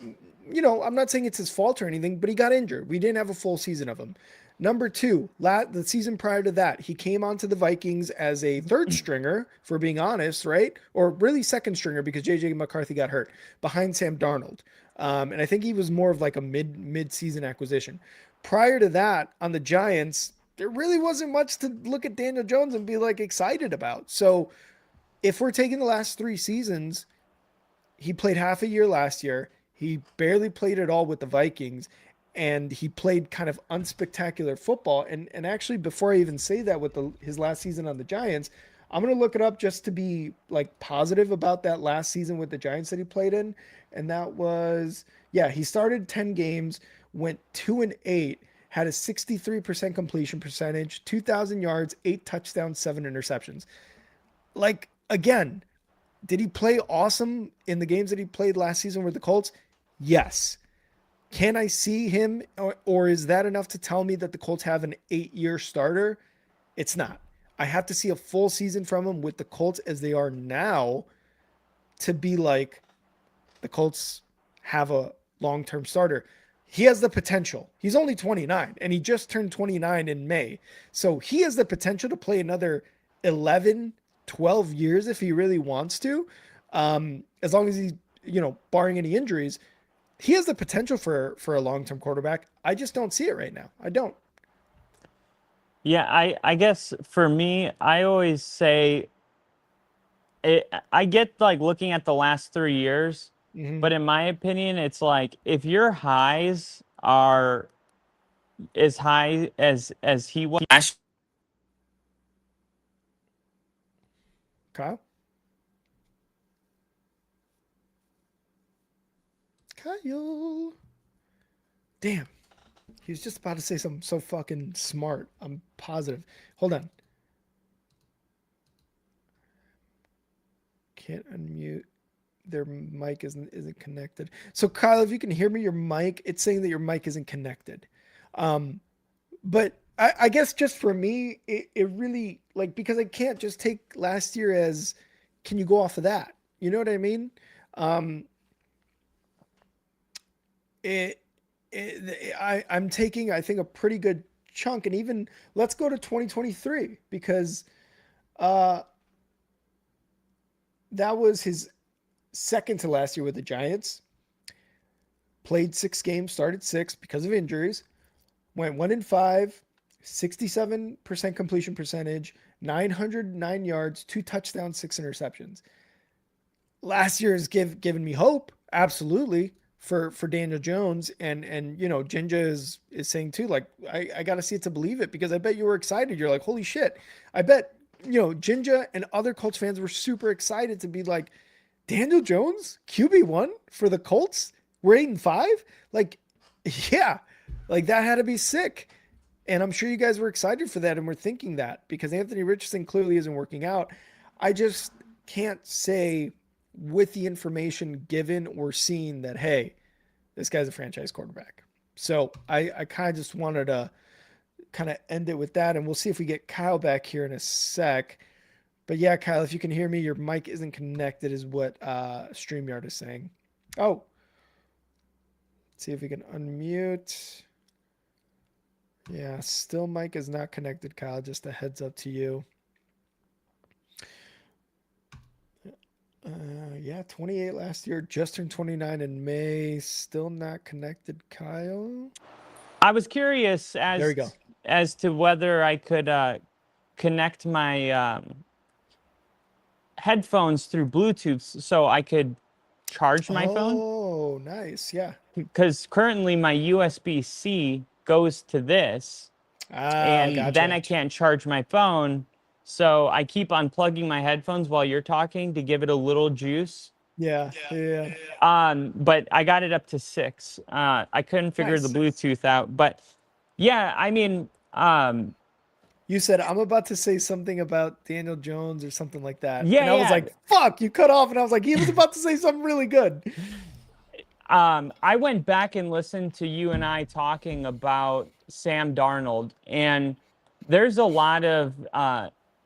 I'm not saying it's his fault or anything, but he got injured. We didn't have a full season of him. Number two, the season prior to that, he came onto the Vikings as a third stringer, for being honest, right? Or really second stringer because JJ McCarthy got hurt behind Sam Darnold. And I think he was more of like a mid-season acquisition. Prior to that, on the Giants, there really wasn't much to look at Daniel Jones and be like excited about. So if we're taking the last 3 seasons, he played half a year last year. He barely played at all with the Vikings, and he played kind of unspectacular football. And actually, before I even say that with his last season on the Giants, I'm gonna look it up just to be like positive about that last season with the Giants that he played in. And that was, yeah, he started 10 games, went 2-8, had a 63% completion percentage, 2,000 yards, 8 touchdowns, 7 interceptions. Like again, did he play awesome in the games that he played last season with the Colts? Yes. Can I see him, or is that enough to tell me that the Colts have an 8-year starter? It's not. I have to see a full season from him with the Colts as they are now to be like, the Colts have a long-term starter. He has the potential. He's only 29, and he just turned 29 in May. So he has the potential to play another 11, 12 years if he really wants to. As long as he's, barring any injuries, he has the potential for a long-term quarterback. I just don't see it right now. I don't.
Yeah, I guess for me, I always say I get like looking at the last 3 years,
Mm-hmm.
but in my opinion, it's like if your highs are as high as he was
Kyle? Kyle. Damn. He was just about to say something so fucking smart. I'm positive. Hold on. Can't unmute. Their mic isn't connected. So Kyle, if you can hear me, your mic, it's saying that your mic isn't connected. But I guess just for me, it really like, because I can't just take last year as, can you go off of that? You know what I mean? It, I'm taking, I think, a pretty good chunk, and even let's go to 2023 because that was his second to last year with the Giants. Played 6 games, started 6 because of injuries. Went 1-5, 67% completion percentage, 909 yards, 2 touchdowns, 6 interceptions. Last year has given me hope, absolutely, for Daniel Jones, and Jinja is saying too, like, I got to see it to believe it, because I bet you were excited. You're like, holy shit! I bet Jinja and other Colts fans were super excited to be like, Daniel Jones QB1 for the Colts. We're 8-5. Like, yeah, like that had to be sick. And I'm sure you guys were excited for that and were thinking that, because Anthony Richardson clearly isn't working out. I just can't say with the information given or seen that, hey, this guy's a franchise quarterback. So I kind of just wanted to kind of end it with that. And we'll see if we get Kyle back here in a sec. But yeah, Kyle, if you can hear me, your mic isn't connected is what StreamYard is saying. Oh, let's see if we can unmute. Yeah, still mic is not connected, Kyle. Just a heads up to you. Yeah, 28 last year, just turned 29 in May. Still not connected, Kyle.
I was curious
There we go.
as to whether I could connect my headphones through Bluetooth so I could charge my phone.
Oh, nice. Yeah.
Because currently my USB-C goes to this, and
Gotcha.
then I can't charge my phone. So I keep unplugging my headphones while you're talking to give it a little juice.
Yeah.
But I got it up to 6. I couldn't figure the
Nice.
Bluetooth out, but yeah, I mean,
You said I'm about to say something about Daniel Jones or something like that, and I was
yeah.
like, "Fuck!" You cut off, and I was like, "He was about to say something really good."
I went back and listened to you and I talking about Sam Darnold, and there's a lot of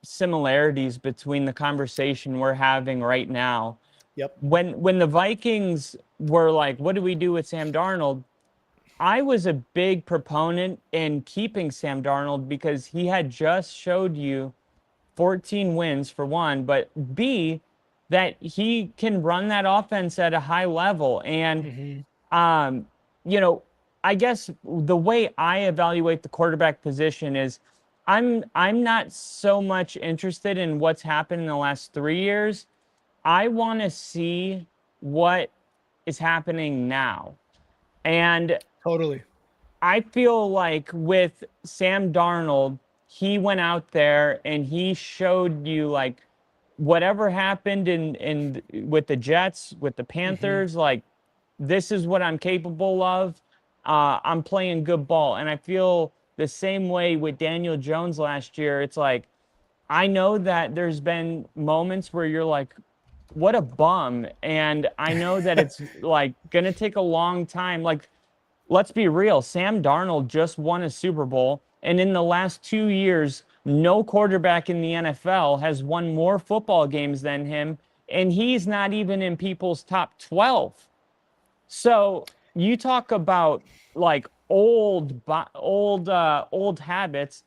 similarities between the conversation we're having right now.
Yep.
When the Vikings were like, "What do we do with Sam Darnold?" I was a big proponent in keeping Sam Darnold because he had just showed you 14 wins for one, but B, that he can run that offense at a high level. And,
Hmm.
um, you know, I guess the way I evaluate the quarterback position is I'm not so much interested in what's happened in the last 3 years. I want to see what is happening now. And
Totally.
I feel like with Sam Darnold, he went out there and he showed you like whatever happened in with the Jets, with the
Hmm.
Panthers, like this is what I'm capable of. I'm playing good ball. And I feel the same way with Daniel Jones last year. It's like I know that there's been moments where you're like, what a bum. And I know that it's like gonna take a long time. Like let's be real. Sam Darnold just won a Super Bowl. And in the last 2 years, no quarterback in the NFL has won more football games than him. And he's not even in people's top 12. So you talk about like old habits.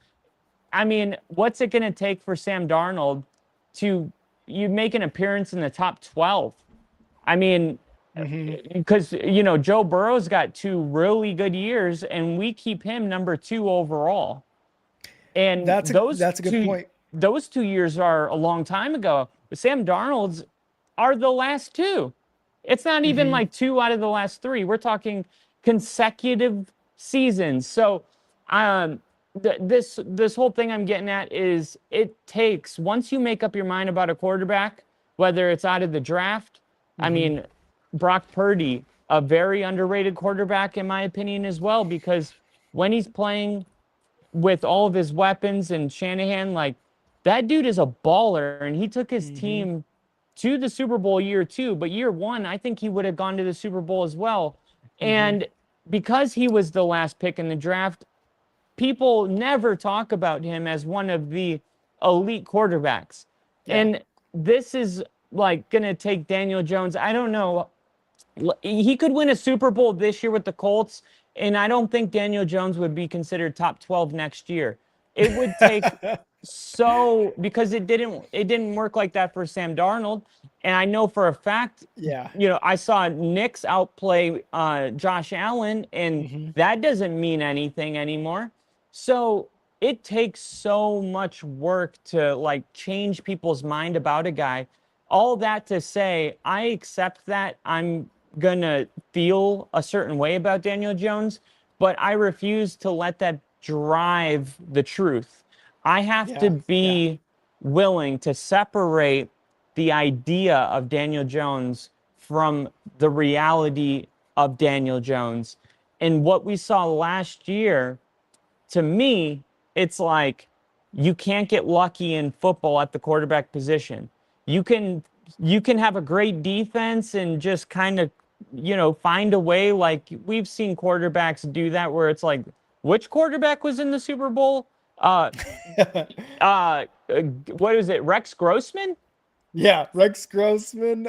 I mean, what's it going to take for Sam Darnold to you make an appearance in the top 12? I mean,
Hmm.
because Joe Burrow's got 2 really good years, and we keep him number 2 overall. And
That's a good point.
those 2 years are a long time ago. But Sam Darnold's are the last 2. It's not even
Hmm.
like 2 out of the last 3. We're talking consecutive seasons. So, um, this whole thing I'm getting at is it takes once you make up your mind about a quarterback, whether it's out of the draft. I
Hmm.
mean, Brock Purdy, a very underrated quarterback in my opinion as well, because when he's playing with all of his weapons and Shanahan, like that dude is a baller, and he took his
Hmm.
team to the Super Bowl year 2, but year 1, I think he would have gone to the Super Bowl as well.
Hmm.
And because he was the last pick in the draft, people never talk about him as one of the elite quarterbacks.
Yeah.
And this is like going to take Daniel Jones. I don't know. He could win a Super Bowl this year with the Colts, and I don't think Daniel Jones would be considered top 12 next year. It would take so because it didn't work like that for Sam Darnold, and I know for a fact,
Yeah.
I saw Knicks outplay Josh Allen, and
Hmm.
that doesn't mean anything anymore. So it takes so much work to like change people's mind about a guy. All that to say, I accept that I'm gonna feel a certain way about Daniel Jones, but I refuse to let that drive the truth. I have to
Yeah. Yeah.
be willing to separate the idea of Daniel Jones from the reality of Daniel Jones. And what we saw last year, to me, it's like you can't get lucky in football at the quarterback position. You can you can have a great defense and just kind of find a way. Like we've seen quarterbacks do that where it's like, which quarterback was in the Super Bowl? Uh, uh, what is it? Rex Grossman?
Yeah. Rex Grossman.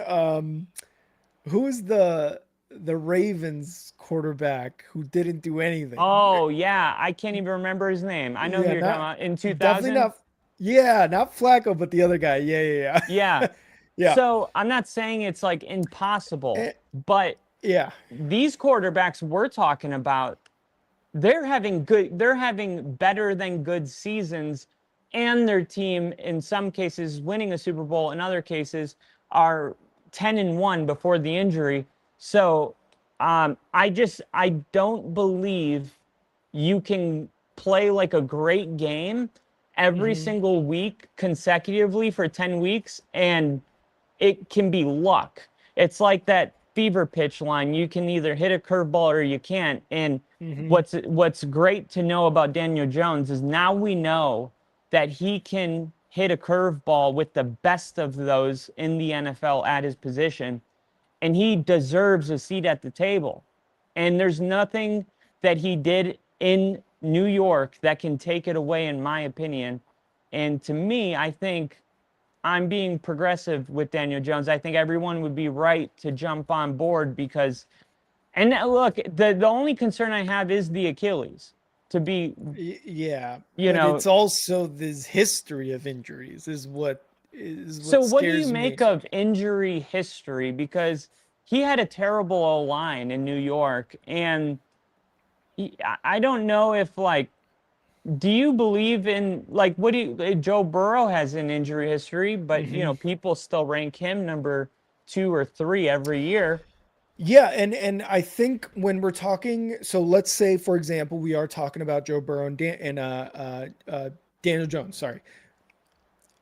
Who is the Ravens quarterback who didn't do anything?
Oh yeah, I can't even remember his name. I know who
Yeah,
you're talking
not
about in
definitely
2000.
not. Yeah, not Flacco, but the other guy. Yeah.
Yeah.
Yeah.
So I'm not saying it's like impossible,
Eh,
but
yeah.
these quarterbacks we're talking about, they're having better than good seasons, and their team in some cases winning a Super Bowl, in other cases are 10-1 before the injury. So I don't believe you can play like a great game every
Hmm.
single week consecutively for 10 weeks and it can be luck. it's like that fever pitch line. You can either hit a curveball or you can't. And what's great to know about Daniel Jones is now we know that he can hit a curveball with the best of those in the NFL at his position, and he deserves a seat at the table. And there's nothing that he did in New York that can take it away, in my opinion. And to me, I think I'm being progressive with Daniel Jones. I think everyone would be right to jump on board because, and look, the only concern I have is the Achilles. To be,
Yeah,
you
but
know,
it's also this history of injuries is what
so what do you
scares me.
make of injury history? Because he had a terrible O-line in New York, and I don't know if like, do you believe in like what do you? Joe Burrow has an injury history, but people still rank him number 2 or 3 every year.
Yeah, and I think when we're talking, so let's say for example, we are talking about Joe Burrow and Daniel Jones. Sorry,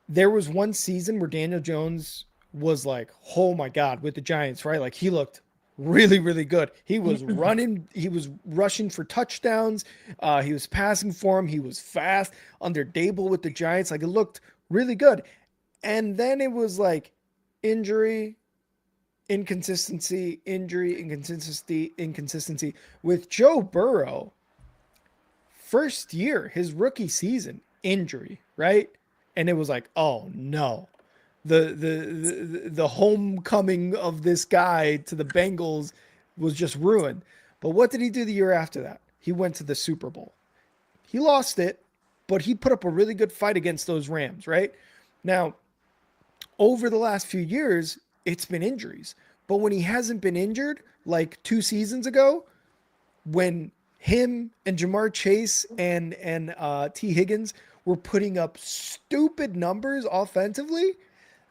there was one season where Daniel Jones was like, oh my God, with the Giants, right? Like he looked really, really good. He was running, he was rushing for touchdowns. He was passing for him. He was fast under Dable with the Giants. Like it looked really good. And then it was like injury, inconsistency, injury, inconsistency. With Joe Burrow, first year, his rookie season, injury, right? And it was like, oh no. The homecoming of this guy to the Bengals was just ruined. But what did he do the year after that? He went to the Super Bowl. He lost it, but he put up a really good fight against those Rams, right? Now, over the last few years, it's been injuries. But when he hasn't been injured, like 2 seasons ago, when him and Jamar Chase and T. Higgins were putting up stupid numbers offensively,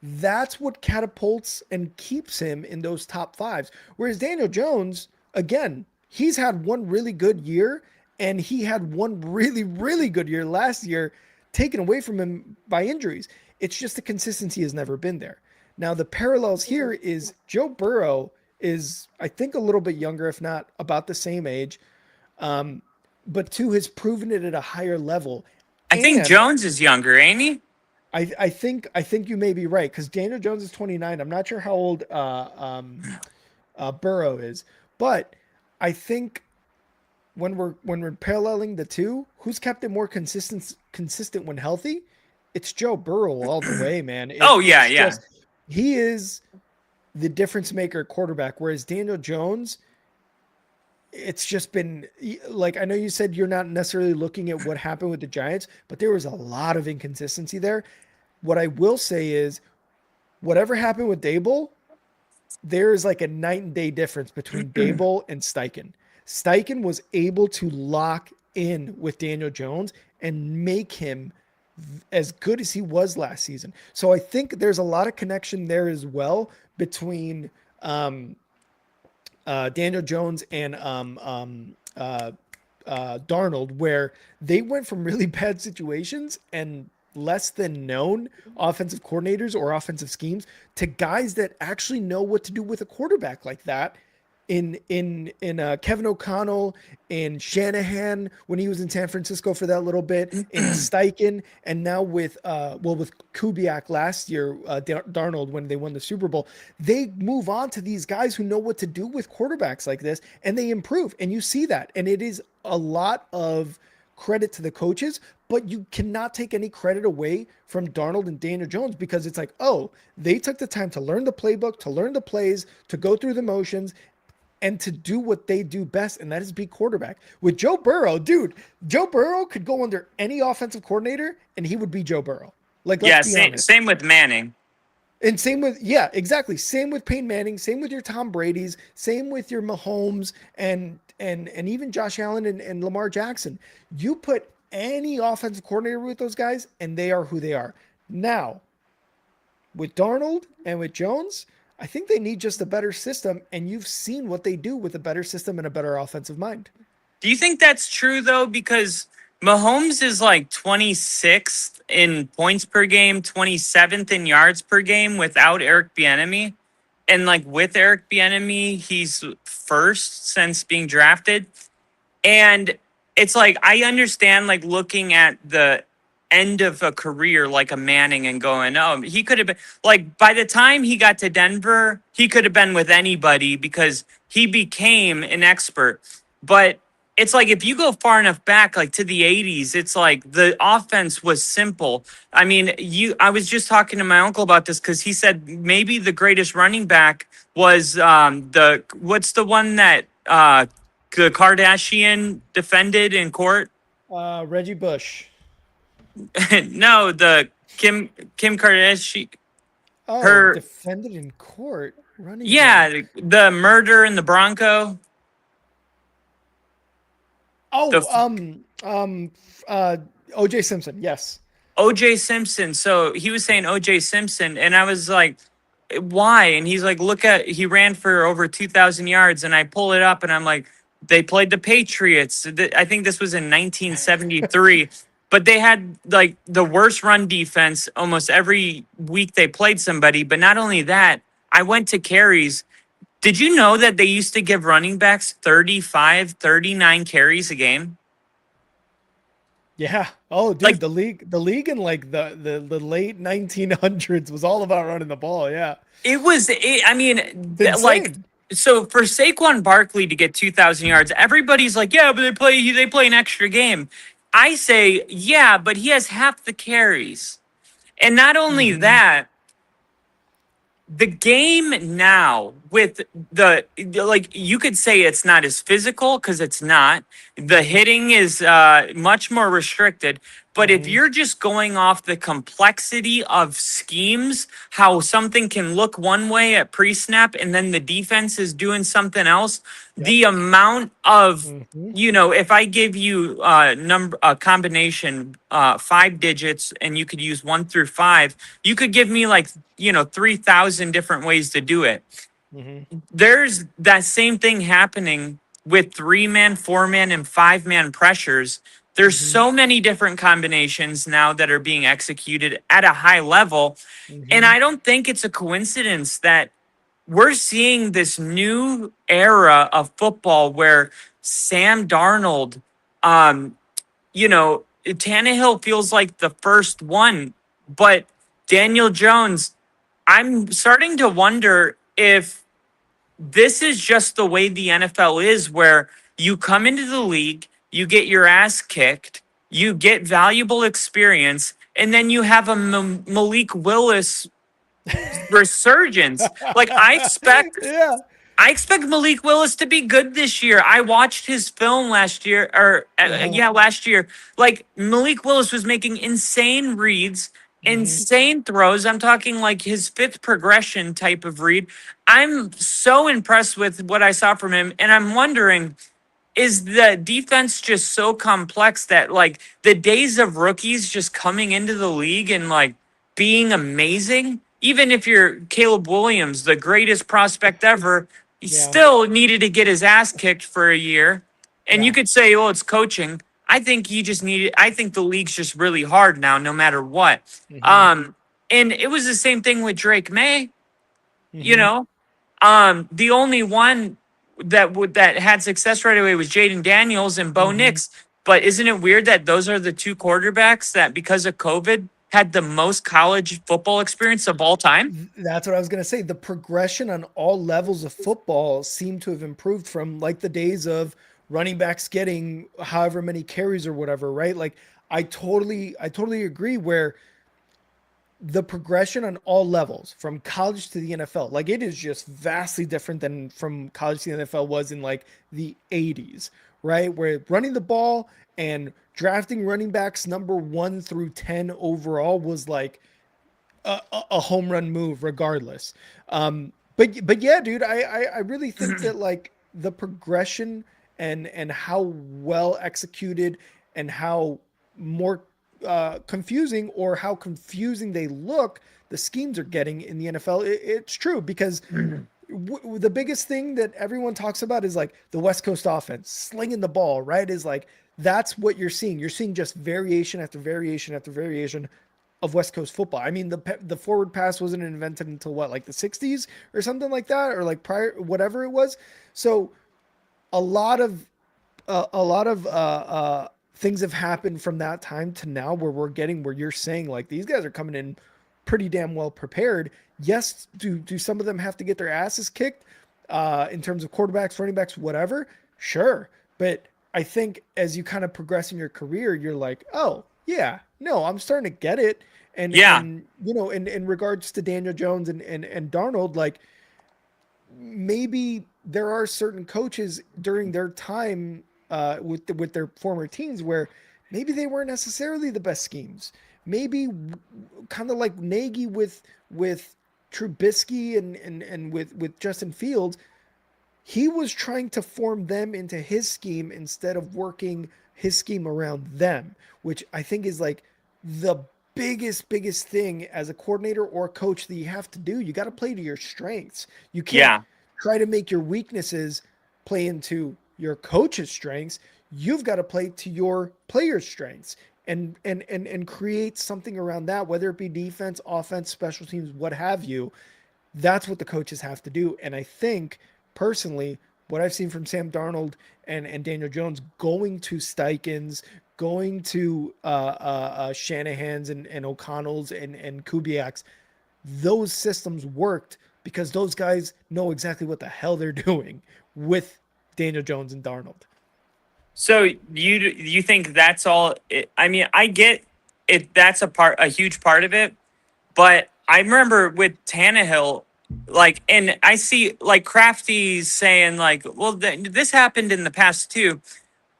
that's what catapults and keeps him in those top fives. Whereas Daniel Jones, again, he's had one really good year, and he had one really, really good year last year taken away from him by injuries. It's just the consistency has never been there. Now, the parallels here is Joe Burrow is, I think, a little bit younger, if not about the same age, but two has proven it at a higher level.
I think Jones is younger, ain't he?
I think you may be right because Daniel Jones is 29. I'm not sure how old Burrow is, but I think when we're paralleling the two, who's kept it more consistent when healthy? It's Joe Burrow all the way, man.
Yeah.
He is the difference maker quarterback, whereas Daniel Jones, it's just been like, I know you said you're not necessarily looking at what happened with the Giants, but there was a lot of inconsistency there. What I will say is whatever happened with Dable, there is like a night and day difference between Dable and Steichen. Steichen was able to lock in with Daniel Jones and make him as good as he was last season. So I think there's a lot of connection there as well between Daniel Jones and Darnold, where they went from really bad situations and less than known offensive coordinators or offensive schemes to guys that actually know what to do with a quarterback like that. In Kevin O'Connell, in Shanahan when he was in San Francisco for that little bit, in Steichen, and now with Kubiak last year, Darnold when they won the Super Bowl, they move on to these guys who know what to do with quarterbacks like this, and they improve, and you see that, and it is a lot of credit to the coaches, but you cannot take any credit away from Darnold and Daniel Jones because it's like, oh, they took the time to learn the playbook, to learn the plays, to go through the motions, and to do what they do best, and that is be quarterback. With Joe Burrow, dude, Joe Burrow could go under any offensive coordinator, and he would be Joe Burrow. Like, let's be honest.
Same with Manning.
And same with, yeah, exactly. Same with Peyton Manning, same with your Tom Brady's, same with your Mahomes, and even Josh Allen and Lamar Jackson. You put any offensive coordinator with those guys, and they are who they are. Now, with Darnold and with Jones, I think they need just a better system, and you've seen what they do with a better system and a better offensive mind.
Do you think that's true, though? Because Mahomes is like 26th in points per game, 27th in yards per game without Eric Bieniemy. and like with Eric Bieniemy, he's first since being drafted. And it's like I understand like looking at the end of a career like a Manning and going, oh, he could have been like by the time he got to Denver, he could have been with anybody because he became an expert. But it's like if you go far enough back, like to the 80s, it's like the offense was simple. I mean, I was just talking to my uncle about this because he said maybe the greatest running back was the what's the one that the Kardashian defended in court?
Reggie Bush.
No, the Kim Kardashian.
Oh,
Her,
defended in court, running
yeah,
back.
the murder in the Bronco.
Oh,
The
O.J. Simpson. Yes.
O.J. Simpson. So he was saying O.J. Simpson, and I was like, why? And he's like, look at he ran for over 2,000 yards, and I pull it up, and I'm like, they played the Patriots. I think this was in 1973. But they had like the worst run defense almost every week they played somebody. But not only that, I went to carries. Did you know that they used to give running backs 35, 39 carries a game?
Yeah. Oh, dude,
Like
the league in like the late 1900s was all about running the ball. Yeah.
I mean,
It's
like,
insane.
so for Saquon Barkley to get 2,000 yards, everybody's like, yeah, but they play an extra game. I say, yeah, but he has half the carries. And not only
Hmm.
that, the game now with like you could say it's not as physical because it's not. The
Hmm.
hitting is much more restricted. But if
Hmm.
you're just going off the complexity of schemes, how something can look one way at pre-snap and then the defense is doing something else,
Yep.
the amount of
Hmm.
if I give you a combination 5 digits and you could use 1 through 5, you could give me like 3,000 different ways to do it.
Hmm.
There's that same thing happening with 3-man, 4-man, and 5-man pressures. There's
Hmm.
so many different combinations now that are being executed at a high level. And
Hmm.
I don't think it's a coincidence that we're seeing this new era of football where Sam Darnold, um, Tannehill feels like the first one, but Daniel Jones, I'm starting to wonder if this is just the way the NFL is, where you come into the league, you get your ass kicked, you get valuable experience, and then you have a Malik Willis resurgence. Like
Yeah.
I expect Malik Willis to be good this year. I watched his film last year, or
Uh-huh.
yeah, last year. Like Malik Willis was making insane reads,
Hmm.
insane throws. I'm talking like his fifth progression type of read. I'm so impressed with what I saw from him, and I'm wondering, is the defense just so complex that like the days of rookies just coming into the league and like being amazing, even if you're Caleb Williams, the greatest prospect ever, he
Yeah.
still needed to get his ass kicked for a year. And you
Yeah.
could say, well, it's coaching. I think he just needed, I think the league's just really hard now, no matter what.
Hmm.
Um, and it was the same thing with Drake May, you
Hmm.
know. The only one that had success right away was Jaden Daniels and Bo
Hmm.
Nix. But isn't it weird that those are the two quarterbacks that, because of COVID, had the most college football experience of all time?
That's what I was going to say. The progression on all levels of football seemed to have improved from like the days of running backs getting however many carries or whatever, right? Like I totally agree where the progression on all levels from college to the NFL, like it is just vastly different than from college to the NFL was in like the 80s, right? Where running the ball and drafting running backs number 1 through 10 overall was like a home run move regardless. But yeah, dude, I really think that like the progression and how well executed and how more confusing or how confusing they look the schemes are getting in the NFL. It's true because the biggest thing that everyone talks about is like the West Coast offense, slinging the ball, right? Is like that's what you're seeing. You're seeing just variation after variation after variation of West Coast football. I mean, the forward pass wasn't invented until what, like the 60s or something like that, or like prior, whatever it was. So a lot of things have happened from that time to now, where we're getting where you're saying like these guys are coming in pretty damn well prepared. Yes, do some of them have to get their asses kicked in terms of quarterbacks, running backs, whatever? Sure, but I think as you kind of progress in your career, you're like, oh yeah, no, I'm starting to get it.
Yeah.
And you know, in regards to Daniel Jones and Darnold, like maybe there are certain coaches during their time with their former teams where maybe they weren't necessarily the best schemes. Maybe kind of like Nagy with Trubisky and with Justin Fields, he was trying to form them into his scheme instead of working his scheme around them, which I think is like the biggest thing as a coordinator or coach that you have to do. You got to play to your strengths. You can't
Yeah.
try to make your weaknesses play into your coach's strengths. You've got to play to your players' strengths and create something around that, whether it be defense, offense, special teams, what have you. That's what the coaches have to do. And I think personally, what I've seen from Sam Darnold and Daniel Jones going to Steichens, going to Shanahan's and O'Connell's and Kubiak's, those systems worked because those guys know exactly what the hell they're doing with Daniel Jones and Darnold.
So you think that's all? I mean, I get it. That's a huge part of it. But I remember with Tannehill, like, and I see like Crafty's saying like, well, this happened in the past too.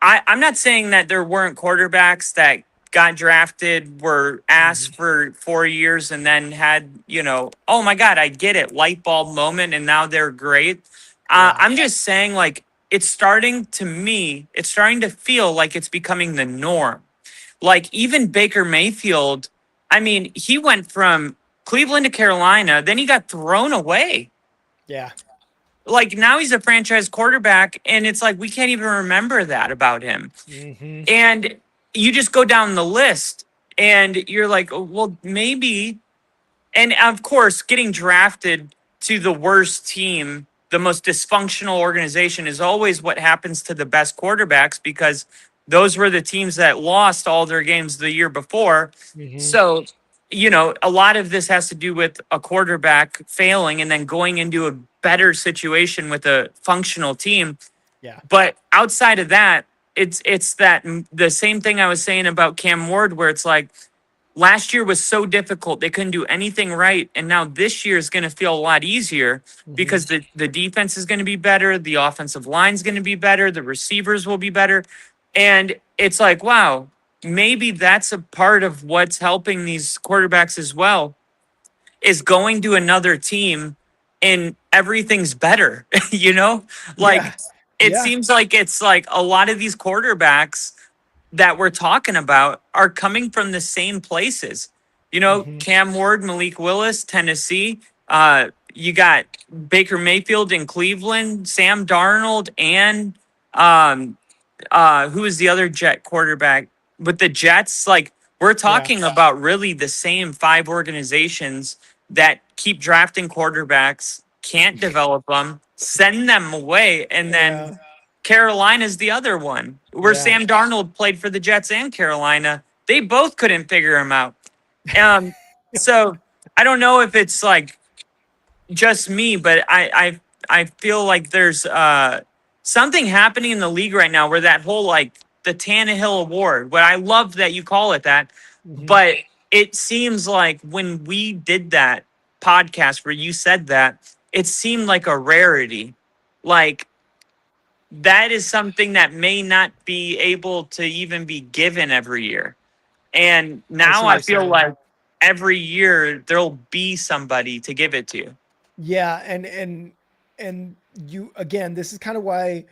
I'm not saying that there weren't quarterbacks that got drafted, were asked for 4 years, and then had, oh my God, I get it, light bulb moment, and now they're great. I'm just saying, like, it's starting to feel like it's becoming the norm. Like, even Baker Mayfield, I mean, he went from Cleveland to Carolina, then he got thrown away.
Yeah.
Like, now he's a franchise quarterback, and it's like we can't even remember that about him.
Mm-hmm.
And you just go down the list, and you're like, oh, well, maybe. And of course, getting drafted to the worst team, the most dysfunctional organization, is always what happens to the best quarterbacks, because those were the teams that lost all their games the year before.
Mm-hmm.
So, a lot of this has to do with a quarterback failing and then going into a better situation with a functional team.
Yeah.
But outside of that, it's that the same thing I was saying about Cam Ward, where it's like last year was so difficult, they couldn't do anything right, and now this year is going to feel a lot easier because the defense is going to be better, the offensive line is going to be better, the receivers will be better, and it's like, wow, maybe that's a part of what's helping these quarterbacks as well, is going to another team and everything's better. Like it seems like it's like a lot of these quarterbacks that we're talking about are coming from the same places. Cam Ward, Malik Willis, Tennessee. You got Baker Mayfield in Cleveland, Sam Darnold, and who is the other Jet quarterback with the Jets? Like, we're talking about really the same 5 organizations that keep drafting quarterbacks, can't develop them, send them away, and then Carolina's the other one, where Sam Darnold played for the Jets and Carolina. They both couldn't figure him out. So I don't know if it's like just me, but I feel like there's something happening in the league right now where that whole, like, the Tannehill Award, what I love that you call it that, but it seems like when we did that podcast where you said that, it seemed like a rarity. Like, that is something that may not be able to even be given every year. And now I feel like every year there'll be somebody to give it to.
Yeah, and you, again, this is kind of why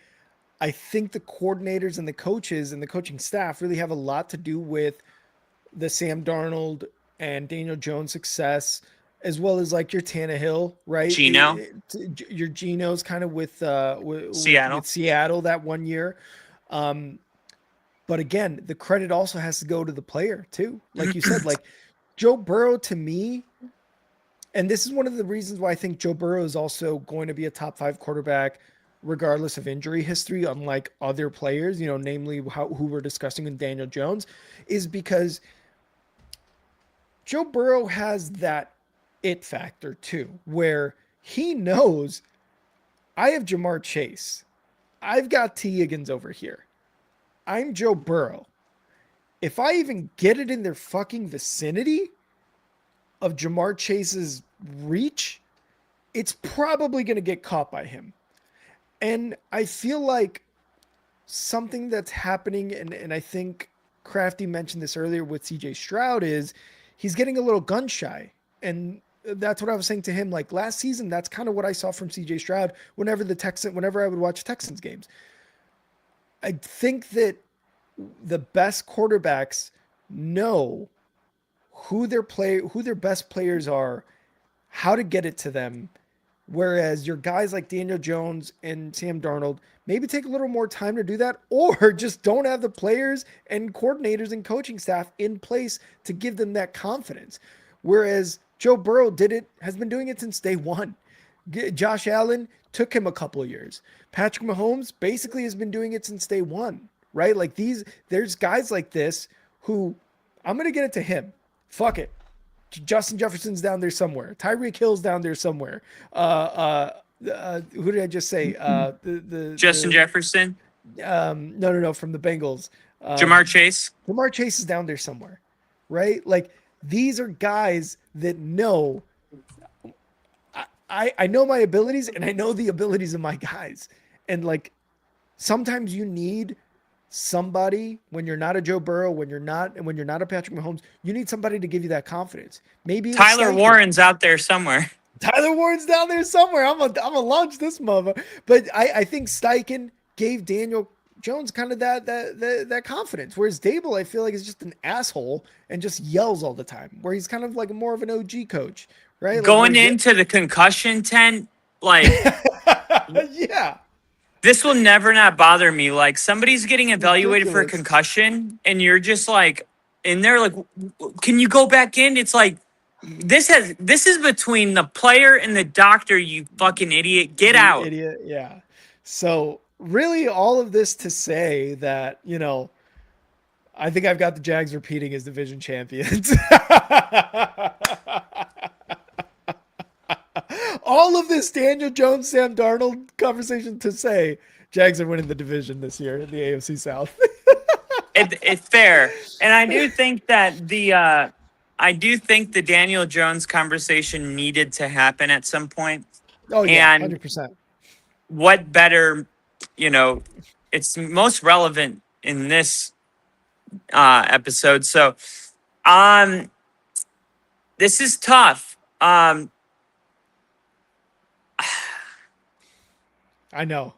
I think the coordinators and the coaches and the coaching staff really have a lot to do with the Sam Darnold and Daniel Jones success, as well as like your Tannehill, right?
Geno.
Your Geno's kind of with
Seattle.
with Seattle that one year. But again, the credit also has to go to the player too. Like you said, like Joe Burrow to me, and this is one of the reasons why I think Joe Burrow is also going to be a top 5 quarterback regardless of injury history, unlike other players, namely who we're discussing in Daniel Jones, is because Joe Burrow has that it factor too, where he knows I have Jamar Chase. I've got T. Higgins over here. I'm Joe Burrow. If I even get it in their fucking vicinity of Jamar Chase's reach, it's probably going to get caught by him. And I feel like something that's happening, and I think Crafty mentioned this earlier with CJ Stroud, is he's getting a little gun shy. And that's what I was saying to him. Like last season, that's kind of what I saw from CJ Stroud whenever I would watch Texans games. I think that the best quarterbacks know who their best players are, how to get it to them. Whereas your guys like Daniel Jones and Sam Darnold maybe take a little more time to do that, or just don't have the players and coordinators and coaching staff in place to give them that confidence. Whereas Joe Burrow has been doing it since day one. Josh Allen took him a couple of years. Patrick Mahomes basically has been doing it since day one, right? Like there's guys like this who I'm going to get it to him. Fuck it. Justin Jefferson's down there somewhere. Tyreek Hill's down there somewhere. Who did I just say?
Justin Jefferson.
No, from the Bengals.
Jamar Chase.
Jamar Chase is down there somewhere, right? Like these are guys that know. I know my abilities and I know the abilities of my guys, and like sometimes you need somebody when you're not a Joe Burrow, when you're not a Patrick Mahomes, you need somebody to give you that confidence. Maybe
Tyler Warren's out there somewhere.
Tyler Warren's down there somewhere. I'm gonna launch this mother. But I think Steichen gave Daniel Jones kind of that confidence. Whereas Dable, I feel like, is just an asshole and just yells all the time. Where he's kind of like more of an OG coach, right? Like
Going into the concussion tent, like
yeah.
This will never not bother me. Like somebody's getting evaluated for a concussion and you're just like in there, like, can you go back in? It's like, this is between the player and the doctor, you fucking idiot. Get out.
Idiot. Yeah. So really all of this to say that, I think I've got the Jags repeating as division champions. All of this Daniel Jones, Sam Darnold conversation to say Jags are winning the division this year in the AFC South.
It's fair. And I do think that the Daniel Jones conversation needed to happen at some point.
Oh yeah,
and
100%.
What better, it's most relevant in this episode. So this is tough.
I know.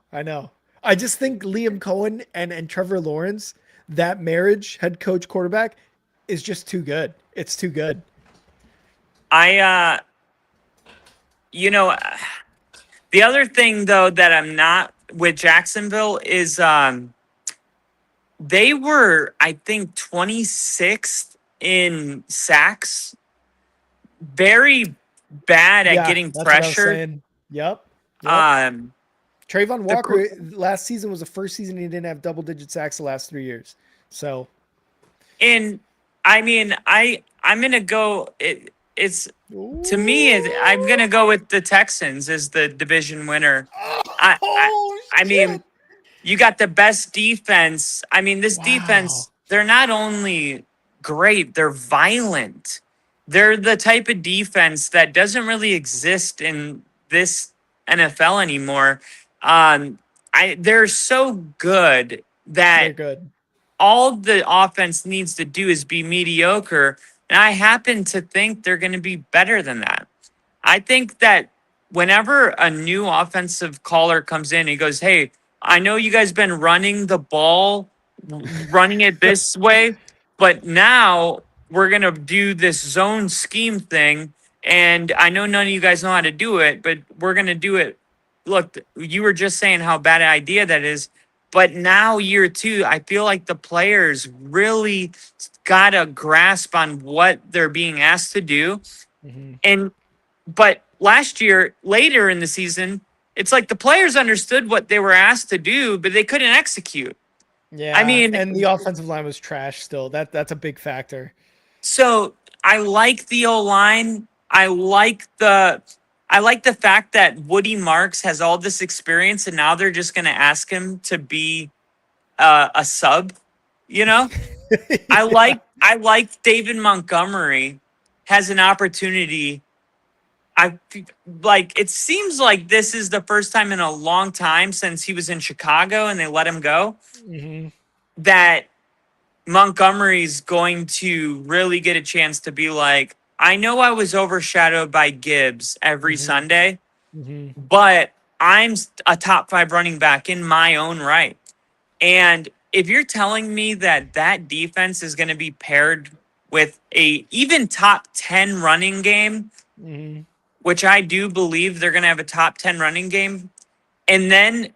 I just think Liam Cohen and Trevor Lawrence, that marriage, head coach, quarterback, is just too good. It's too good.
The other thing though that I'm not with Jacksonville is they were, I think, 26th in sacks. Very bad at getting pressured.
Yep. Trayvon Walker last season was the first season he didn't have double-digit sacks the last 3 years. So,
and I mean, I'm gonna go. It's to me. I'm gonna go with the Texans as the division winner. I mean, you got the best defense. I mean, this defense. They're not only great; they're violent. They're the type of defense that doesn't really exist in this NFL anymore. They're so good that all the offense needs to do is be mediocre. And I happen to think they're going to be better than that. I think that whenever a new offensive caller comes in, he goes, hey, I know you guys been running the ball, running it this way, but now we're going to do this zone scheme thing. And I know none of you guys know how to do it, but we're going to do it. Look, you were just saying how bad an idea that is. But now year 2, I feel like the players really got a grasp on what they're being asked to do.
Mm-hmm.
And but last year, later in the season, it's like the players understood what they were asked to do, but they couldn't execute. I
Yeah,
mean,
and the offensive line was trash still. That's a big factor.
so I like the O line. I like the fact that Woody Marks has all this experience, and now they're just going to ask him to be a sub. You know, I
Yeah.
like I like David Montgomery has an opportunity. I like it seems like this is the first time in a long time since he was in Chicago and they let him go
Mm-hmm.
that Montgomery's going to really get a chance to be like, I know I was overshadowed by Gibbs every
Mm-hmm.
Sunday,
Mm-hmm.
but I'm a top 5 running back in my own right. And if you're telling me that that defense is going to be paired with a even top 10 running game,
Mm-hmm.
which I do believe they're going to have a top 10 running game, and then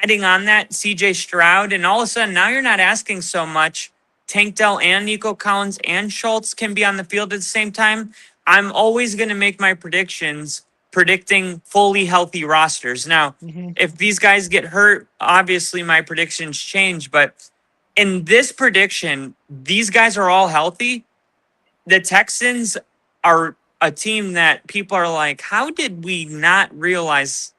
adding on that CJ Stroud, and all of a sudden now you're not asking so much. Tank Dell and Nico Collins and Schultz can be on the field at the same time. I'm always going to make my predictions predicting fully healthy rosters. Now,
Mm-hmm.
if these guys get hurt, obviously my predictions change. But in this prediction, these guys are all healthy. The Texans are a team that people are like, how did we not realize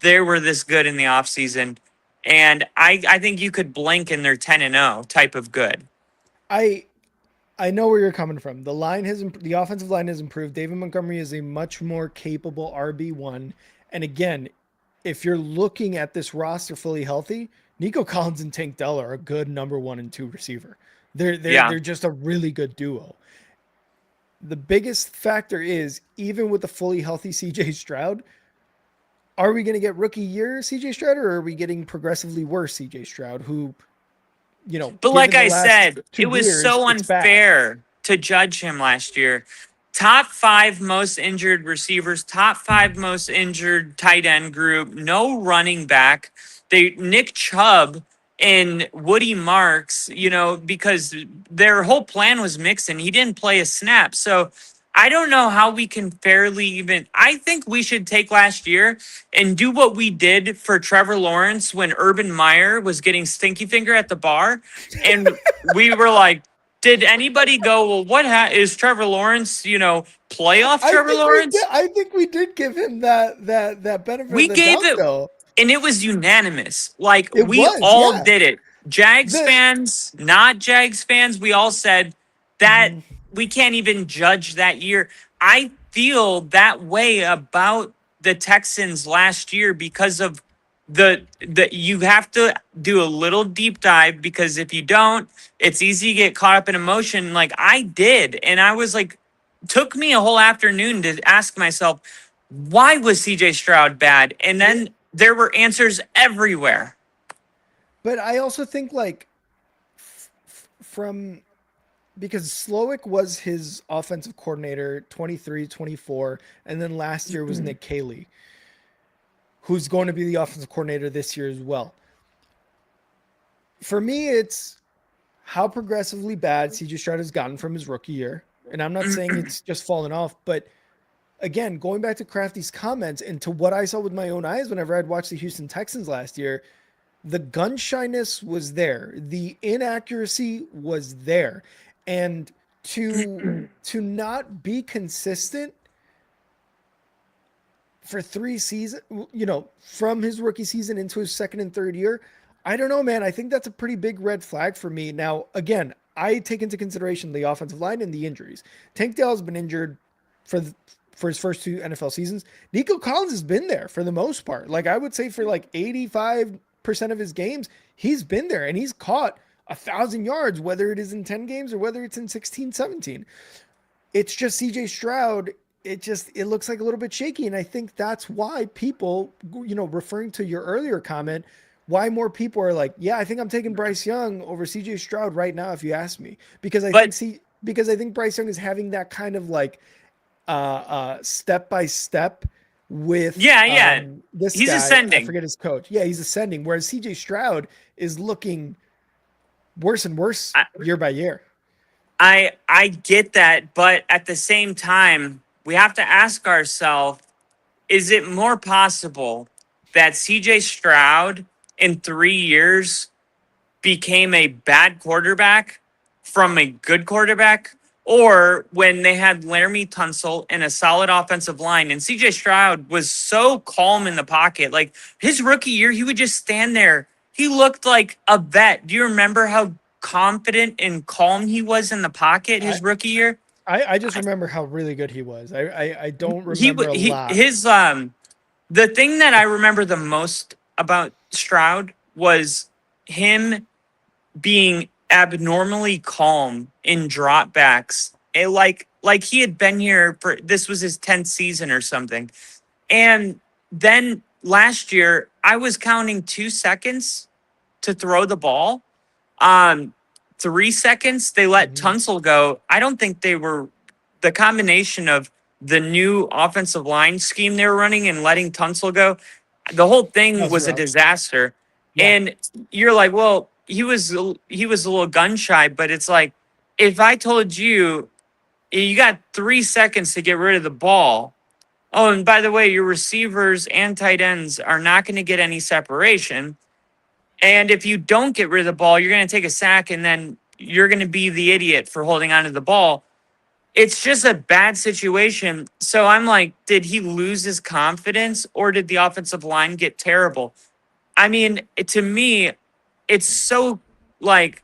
they were this good in the offseason? And I think you could blink and they're 10-0 type of good.
I I know where you're coming from. The offensive line has improved. David Montgomery is a much more capable RB1. And again, if you're looking at this roster fully healthy, Nico Collins and Tank Dell are a good number 1 and 2 receiver.
Yeah.
They're just a really good duo. The biggest factor is even with the fully healthy CJ Stroud, are we going to get rookie year CJ Stroud or are we getting progressively worse CJ Stroud who,
But like
given the
I
last
said, it
2
was
years,
so
it's bad.
unfair to judge him last year. Top 5 most injured receivers, top 5 most injured tight end group, no running back. Nick Chubb and Woody Marks, because their whole plan was Mixon. He didn't play a snap. So I don't know how we can fairly even. I think we should take last year and do what we did for Trevor Lawrence when Urban Meyer was getting stinky finger at the bar. And we were like, did anybody go, well, is Trevor Lawrence, playoff Trevor Lawrence?
I think we did give him that benefit of
We
the
gave
doubt
it,
though.
and it was unanimous. Like,
It
we
was,
all
yeah.
did it. Jags
The
fans, not Jags fans, we all said that
Mhm.
we can't even judge that year. I feel that way about the Texans last year because of the you have to do a little deep dive, because if you don't, it's easy to get caught up in emotion like I did. And I was like, took me a whole afternoon to ask myself, why was CJ Stroud bad? And
Yeah,
then there were answers everywhere.
but I also think like from because Slowick was his offensive coordinator 23, 24, and then last year was Nick Caley, who's going to be the offensive coordinator this year as well. For me, it's how progressively bad CJ Stroud has gotten from his rookie year. And I'm not saying it's just fallen off, but again, going back to Crafty's comments and to what I saw with my own eyes whenever I'd watched the Houston Texans last year, the gun shyness was there. The inaccuracy was there. And to not be consistent for 3 seasons, from his rookie season into his second and third year, I don't know, man. I think that's a pretty big red flag for me. Now, again, I take into consideration the offensive line and the injuries. Tank Dell has been injured for for his first 2 NFL seasons. Nico Collins has been there for the most part. Like I would say for like 85% of his games, he's been there and he's caught 1,000 yards, whether it is in 10 games or whether it's in 16, 17. It's just CJ Stroud. It looks like a little bit shaky. And I think that's why people, referring to your earlier comment, why more people are like, yeah, I think I'm taking Bryce Young over CJ Stroud right now, if you ask me, because
But
because I think Bryce Young is having that kind of like step by step with
Yeah.
this
He's
guy. I
ascending.
forget his coach. Yeah, he's ascending. Whereas CJ Stroud is looking worse and worse
I,
year by year.
I get that, but at the same time, we have to ask ourselves, is it more possible that CJ Stroud in 3 years became a bad quarterback from a good quarterback? Or when they had Laramie Tunsil and a solid offensive line, and CJ Stroud was so calm in the pocket. Like his rookie year, he would just stand there. He looked like a vet. Do you remember how confident and calm he was in the pocket
I,
his rookie year?
I just remember how really good he was. I don't
He
remember a
he
lot.
his The thing that I remember the most about Stroud was him being abnormally calm in dropbacks. Like he had been here for, this was his 10th season or something. And then last year I was counting 2 seconds to throw the ball. 3 seconds they let
Mhm.
Tunsil go. I don't think they were, the combination of the new offensive line scheme they were running and letting Tunsil go, the whole
That
thing
was
was a
rough.
disaster.
Yeah.
And you're like, well, he was a little gun shy, but it's like, if I told you you got 3 seconds to get rid of the ball. Oh, and by the way, your receivers and tight ends are not going to get any separation. And if you don't get rid of the ball, you're going to take a sack, and then you're going to be the idiot for holding onto the ball. It's just a bad situation. So I'm like, did he lose his confidence, or did the offensive line get terrible? I mean, to me, it's so like,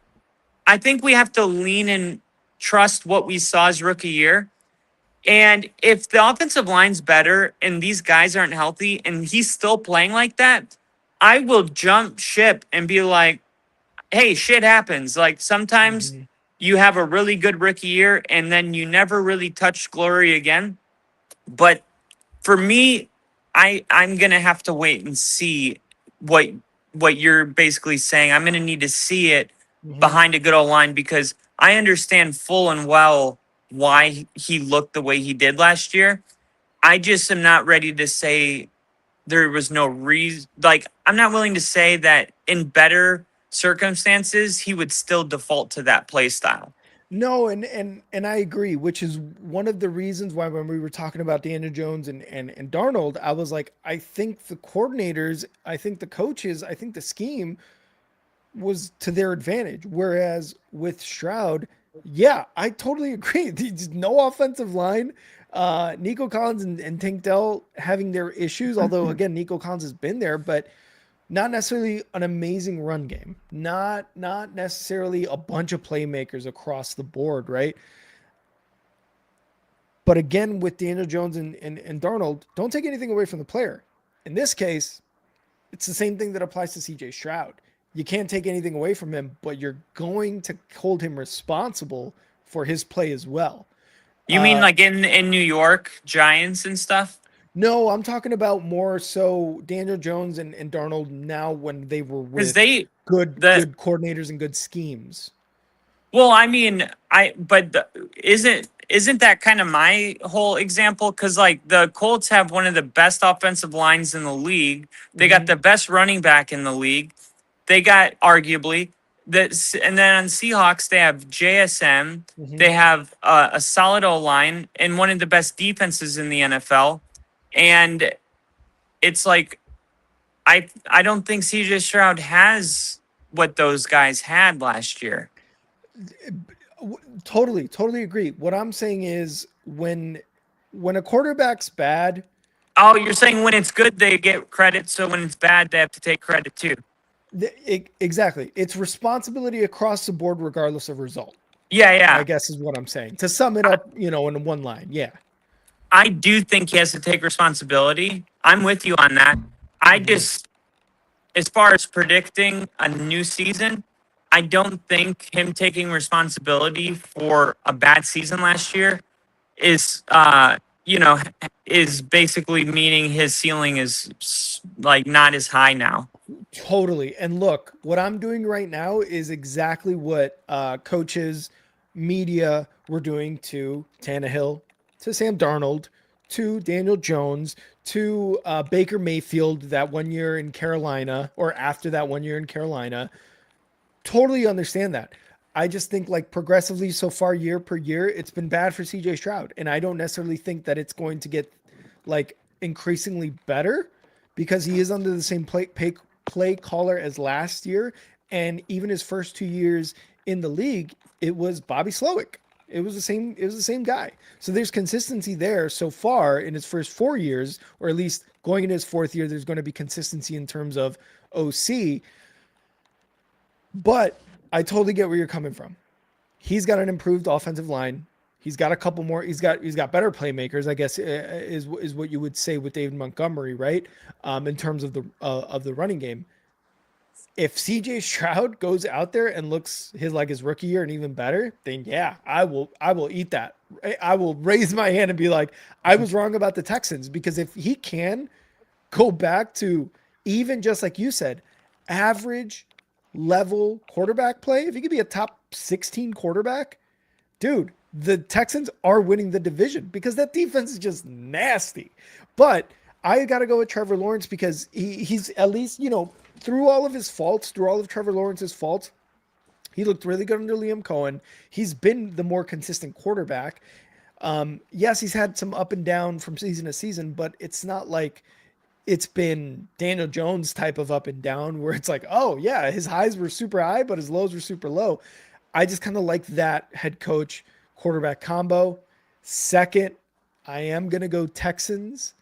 I think we have to lean and trust what we saw his rookie year. And if the offensive line's better and these guys aren't healthy and he's still playing like that, I will jump ship and be like, hey, shit happens. Like sometimes
Mhm.
you have a really good rookie year and then you never really touch glory again. But for me, I'm gonna have to wait and see what what you're basically saying. I'm gonna need to see it
Mhm.
behind a good old line, because I understand full and well why he looked the way he did last year. I just am not ready to say there was no reason. Like I'm not willing to say that in better circumstances he would still default to that play style.
No, and I agree, which is one of the reasons why when we were talking about Daniel Jones and Darnold, I was like, I think the coordinators, I think the coaches, I think the scheme was to their advantage. Whereas with Stroud, yeah, I totally agree. There's no offensive line. Nico Collins and Tank Dell having their issues, although again, Nico Collins has been there, but not necessarily an amazing run game. Not necessarily a bunch of playmakers across the board, right? But again, with Daniel Jones and Darnold, don't take anything away from the player. In this case, it's the same thing that applies to CJ Stroud. You can't take anything away from him, but you're going to hold him responsible for his play as well.
You mean
Uh,
like in New York Giants and stuff?
no, I'm talking about more so Daniel Jones and Darnold now when they were
Because
with
they the
good coordinators and good schemes.
well, I mean, isn't that kind of my whole example? Because like the Colts have one of the best offensive lines in the league. They got
Mm-hmm.
the best running back in the league. They got arguably that, and then on Seahawks they have JSM.
Mm-hmm.
They have a solid O line and one of the best defenses in the NFL. And it's like I don't think CJ Stroud has what those guys had last year.
Totally agree. What I'm saying is when a quarterback's bad,
Oh, you're saying when it's good they get credit, so when it's bad they have to take credit too.
exactly, it's responsibility across the board regardless of result.
Yeah,
I
yeah.
guess is what I'm saying. To sum it
I,
up, in one line. Yeah.
I do think he has to take responsibility. I'm with you on that. I
Mm-hmm.
just, as far as predicting a new season, I don't think him taking responsibility for a bad season last year is you know is basically meaning his ceiling is like not as high now.
Totally. And look, what I'm doing right now is exactly what coaches, media were doing to Tannehill, to Sam Darnold, to Daniel Jones to Baker Mayfield that 1 year in Carolina or after that 1 year in Carolina. Totally understand that. I just think like progressively so far year per year, it's been bad for CJ Stroud. And I don't necessarily think that it's going to get like increasingly better because he is under the same play caller as last year. And even his first 2 years in the league, it was Bobby Slowick. It was the same guy. So there's consistency there so far in his first 4 years, or at least going into his fourth year, there's going to be consistency in terms of OC. But I totally get where you're coming from. He's got an improved offensive line. He's got a couple more. He's got better playmakers, I guess, is what you would say with David Montgomery, right? In terms of the running game. If CJ Stroud goes out there and looks his rookie year and even better, then yeah, I will eat that. I will raise my hand and be like, I was wrong about the Texans, because if he can go back to even just like you said, average level quarterback play, if he could be a top 16 quarterback, dude, the Texans are winning the division because that defense is just nasty. But I got to go with Trevor Lawrence because he's at least, through all of his faults, through all of Trevor Lawrence's faults, he looked really good under Liam Cohen. He's been the more consistent quarterback. Yes, he's had some up and down from season to season, but it's not like it's been Daniel Jones type of up and down where it's like, oh yeah, his highs were super high, but his lows were super low. I just kind of like that head coach quarterback combo. Second, I am going to go Texans.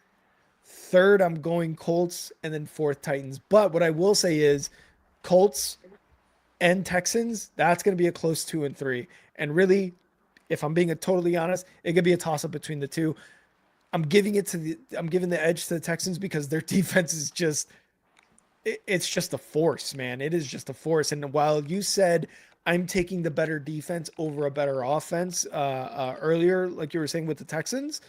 Third, I'm going Colts, and then fourth, Titans. But what I will say is Colts and Texans, that's going to be a close 2 and 3. And really, if I'm being totally honest, it could be a toss up between the two. I'm giving the edge to the Texans because their defense is it's just a force, man. It is just a force. And while you said I'm taking the better defense over a better offense earlier, like you were saying with the Texans,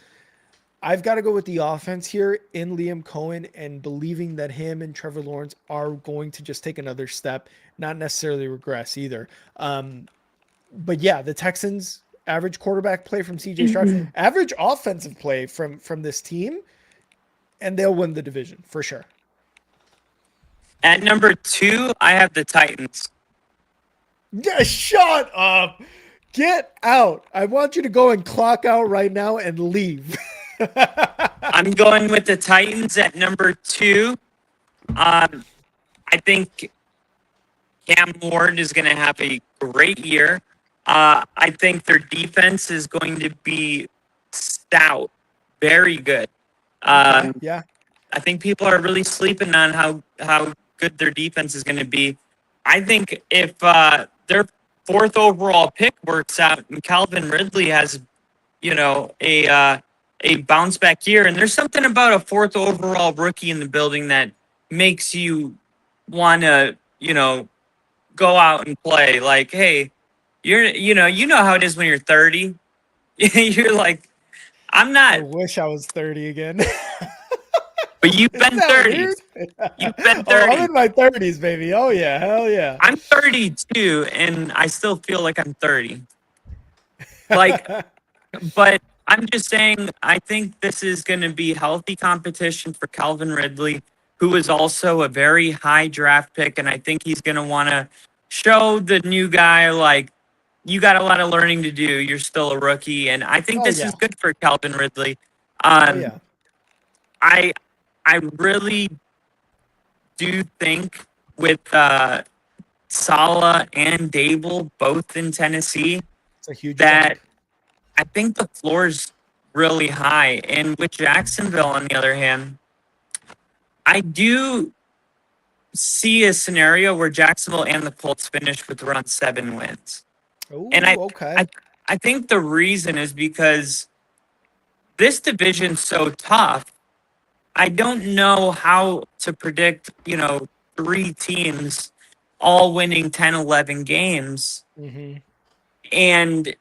I've got to go with the offense here in Liam Cohen and believing that him and Trevor Lawrence are going to just take another step, not necessarily regress either. But yeah, the Texans, average quarterback play from CJ Stroud, average offensive play from this team, and they'll win the division for sure.
At number 2, I have the Titans.
Yeah, shut up. Get out. I want you to go and clock out right now and leave.
I'm going with the Titans at number 2. I think Cam Ward is going to have a great year. I think their defense is going to be stout, very good.
Yeah.
I think people are really sleeping on how good their defense is going to be. I think if their 4th overall pick works out and Calvin Ridley has, a bounce back year, and there's something about a 4th overall rookie in the building that makes you want to, go out and play. Like, hey, you know how it is when you're 30. You're like, I'm
I
not,
wish I was 30 again.
but you've been 30. You've been 30.
Oh, I'm in my 30s, baby. Oh yeah, hell yeah.
I'm 32, and I still feel like I'm 30. Like, but I'm just saying, I think this is going to be healthy competition for Calvin Ridley, who is also a very high draft pick, and I think he's going to want to show the new guy, like, you got a lot of learning to do. You're still a rookie, and I think this is good for Calvin Ridley. I really do think with Saleh and Dable both in Tennessee,
It's a huge
that
jump.
I think the floor is really high. And with Jacksonville, on the other hand, I do see a scenario where Jacksonville and the Colts finish with around 7 wins.
Ooh,
And
okay.
I think the reason is because this division's so tough. I don't know how to predict, 3 teams all winning 10, 11 games.
Mm-hmm.
And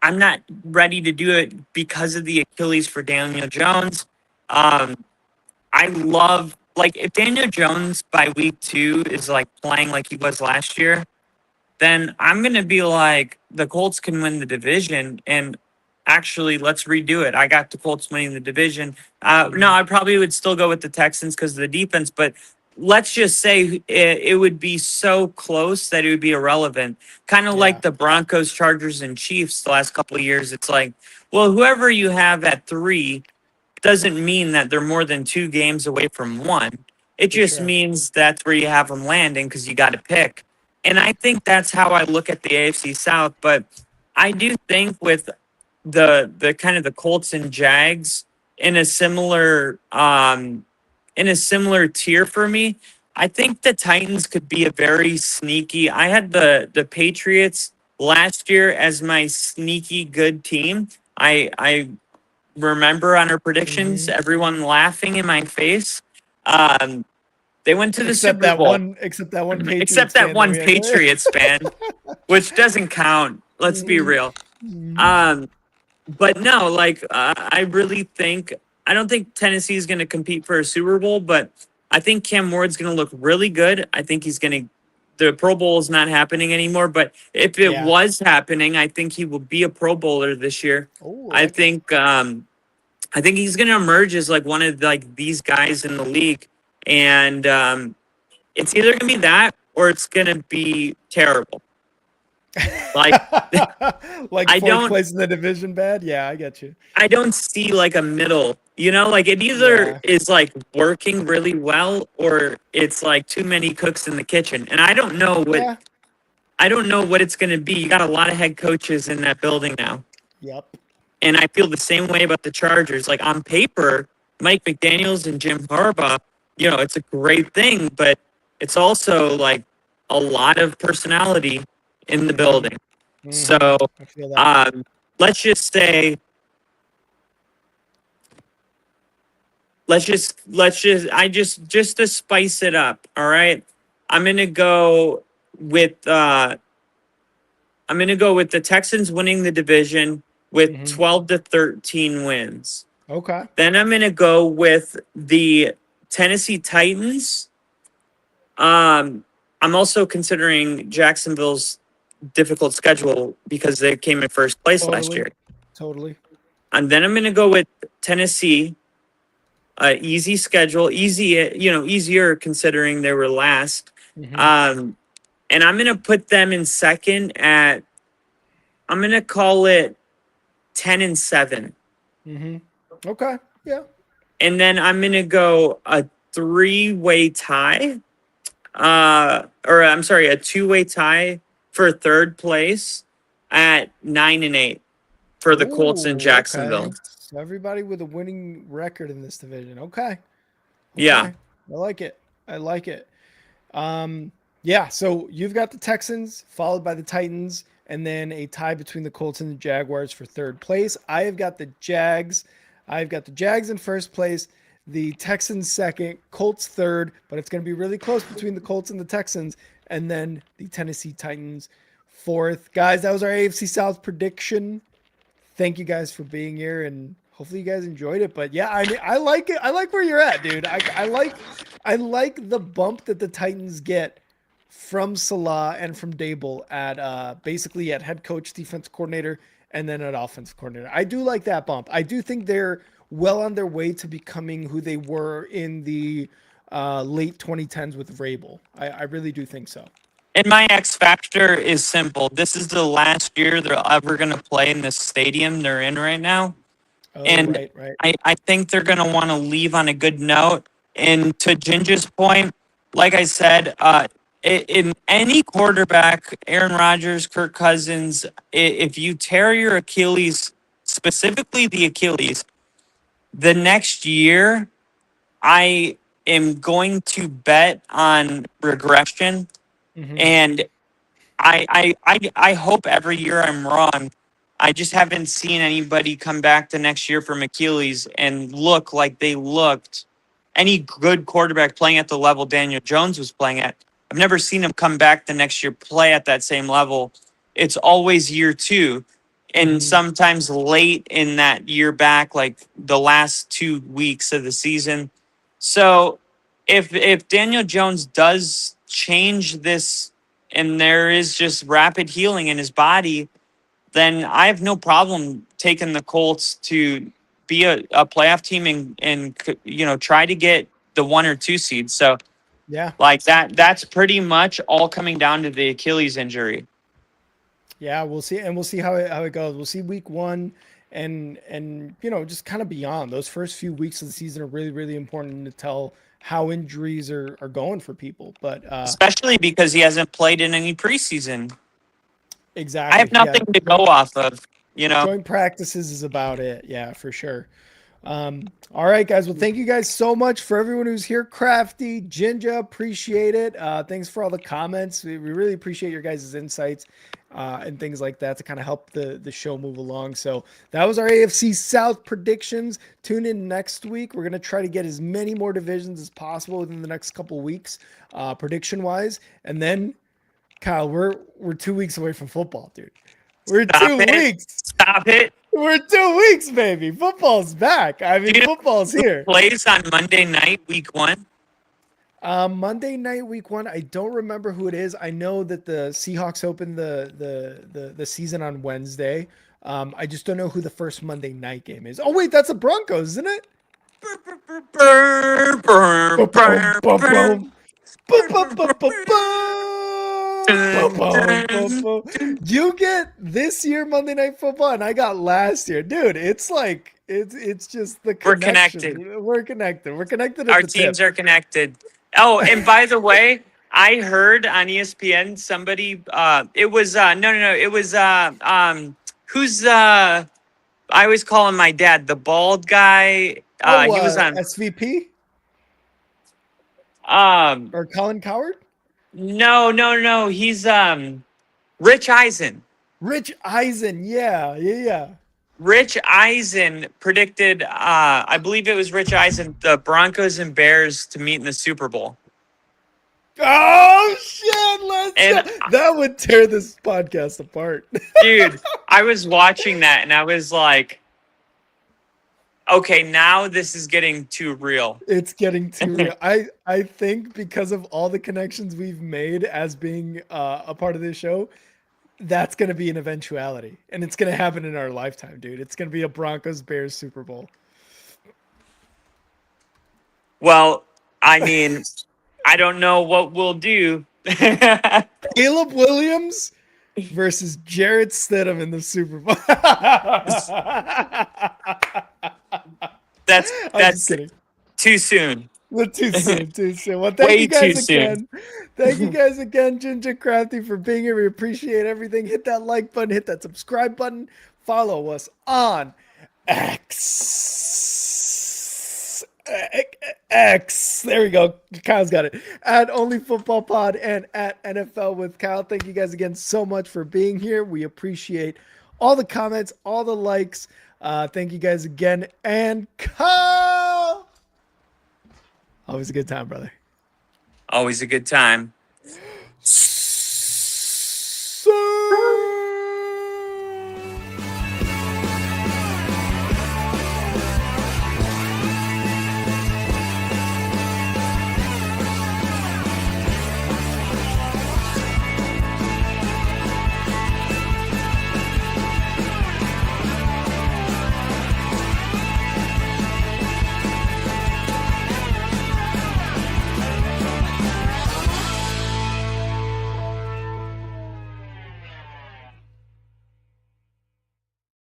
I'm not ready to do it because of the Achilles for Daniel Jones. I love, like, if Daniel Jones by week 2 is like playing like he was last year, then I'm going to be like, the Colts can win the division. And actually, let's redo it. I got the Colts winning the division. No, I probably would still go with the Texans because of the defense, but let's just say it would be so close that it would be irrelevant. Kind of
Yeah.
like the Broncos, Chargers, and Chiefs the last couple of years. It's like, well, whoever you have at 3 doesn't mean that they're more than 2 games away from 1. It
For
just
sure.
means that's where you have them landing because you got to pick. And I think that's how I look at the AFC South. But I do think with the kind of the Colts and Jags in a similar tier for me. I think the Titans could be a very sneaky. I had the Patriots last year as my sneaky good team. I remember on our predictions, everyone laughing in my face. They went to the Super Bowl.
Except that one Patriots
Except that
fan
one
we had.
Patriots fan, which doesn't count. Let's be real. But no, like I really think I don't think Tennessee is going to compete for a Super Bowl, but I think Cam Ward's going to look really good. I think he's going to. The Pro Bowl is not happening anymore, but if it was happening, I think he will be a Pro Bowler this year.
Oh,
I think he's going to emerge as like one of like these guys in the league, and it's either going to be that or it's going to be terrible. Like,
like
I
fourth
don't
place in the division bad. Yeah, I get you.
I don't see like a middle, like it either is like working really well or it's like too many cooks in the kitchen. And I don't know what it's going to be. You got a lot of head coaches in that building now.
Yep.
And I feel the same way about the Chargers. Like on paper, Mike McDaniels and Jim Harbaugh, it's a great thing, but it's also like a lot of personality in the building. So let's just say just to spice it up, all right? I'm gonna go with the Texans winning the division with 12 to 13 wins.
Okay.
Then I'm gonna go with the Tennessee Titans. I'm also considering Jacksonville's difficult schedule because they came in first place last year.
Totally.
And then I'm going to go with Tennessee. Easy schedule, easier considering they were last. And I'm going to put them in second I'm going to call it 10-7.
Okay. Yeah.
And then I'm going to go a 3-way tie. A 2-way tie for third place at 9-8 for the Colts in Jacksonville.
Okay. So everybody with a winning record in this division. Okay.
Yeah.
I like it. Yeah. So you've got the Texans followed by the Titans and then a tie between the Colts and the Jaguars for third place. I have got the Jags. I've got the Jags in first place, the Texans second, Colts third, but it's going to be really close between the Colts and the Texans, and then the Tennessee Titans fourth. Guys, that was our AFC South prediction. Thank you guys for being here, and hopefully you guys enjoyed it. But yeah, I mean, I like it. I like where you're at, dude. I like the bump that the Titans get from Salah and from Dable at basically at head coach, defense coordinator, and then at offensive coordinator. I do like that bump. I do think they're well on their way to becoming who they were in the late 2010s with Vrabel. I really do think so.
And my X factor is simple. This is the last year they're ever going to play in this stadium they're in right now.
Right.
I think they're going to want to leave on a good note. And to Ginger's point, like I said, in any quarterback, Aaron Rodgers, Kirk Cousins, if you tear your Achilles, specifically the Achilles, the next year, I am going to bet on regression. And I hope every year I'm wrong. I just haven't seen anybody come back the next year from Achilles and look like they looked. Any good quarterback playing at the level Daniel Jones was playing at, I've never seen him come back the next year play at that same level. It's always year 2. And sometimes late in that year back, like the last 2 weeks of the season. So if Daniel Jones does change this and there is just rapid healing in his body, then I have no problem taking the Colts to be a playoff team and try to get the 1 or 2 seeds. So
Yeah.
like that's pretty much all coming down to the Achilles injury.
Yeah, we'll see, and we'll see how it goes. We'll see week 1, and just kind of beyond. Those first few weeks of the season are really, really important to tell how injuries are going for people. But
Especially because he hasn't played in any preseason. I
exactly,
have
yeah,
nothing to go off of,
joint practices is about it. Yeah, for sure. All right, guys. Well, thank you guys so much for everyone who's here. Crafty, Jinja, appreciate it. Thanks for all the comments. We really appreciate your guys' insights and things like that to kind of help the show move along. So that was our AFC South predictions. Tune in next week. We're gonna try to get as many more divisions as possible within the next couple weeks, prediction wise. And then, Kyle, we're 2 weeks away from football, dude. We're
Stop
2
it.
weeks.
Stop it.
We're 2 weeks, baby. Football's back. I mean,
Do you know
football's
who
here.
plays on Monday night, week 1?
Monday night, week 1. I don't remember who it is. I know that the Seahawks opened the season on Wednesday. I just don't know who the first Monday night game is. Oh wait, that's the Broncos, isn't it?
Burr, burr,
Boom,
burr,
boom, boom,
burr.
boom. Boom, boom, boom, boom, boom. Boom, boom, boom, boom. You get this year Monday Night Football, and I got last year, dude. It's like it's just the
We're
connection.
connected.
We're connected. We're connected.
Our
At the
teams
tip.
are connected. Oh, and by the way, I heard on ESPN somebody it was no, it was who's I always call him my dad, the bald guy. He was on
SVP
um
or Colin Coward?
no, he's Rich Eisen.
Rich Eisen. Yeah.
Rich Eisen predicted, I believe it was Rich Eisen, the Broncos and Bears to meet in the Super Bowl.
Oh shit!
And
that would tear this podcast apart.
dude, I was watching that and I was like, okay, now this is getting too real.
It's getting too real. I think because of all the connections we've made as being a part of this show, that's going to be an eventuality, and it's going to happen in our lifetime, dude. It's going to be a Broncos Bears Super Bowl.
Well, I mean, I don't know what we'll do.
Caleb Williams versus Jarrett Stidham in the Super Bowl.
That's too soon.
Too soon. Well, thank you guys again. Thank you guys again, Ginger Crafty, for being here. We appreciate everything. Hit that like button, hit that subscribe button. Follow us on X. There we go. Kyle's got it. At Only Football Pod and at NFL with Kyle. Thank you guys again so much for being here. We appreciate all the comments, all the likes. Thank you guys again. And Kyle, always a good time, brother.
Always a good time.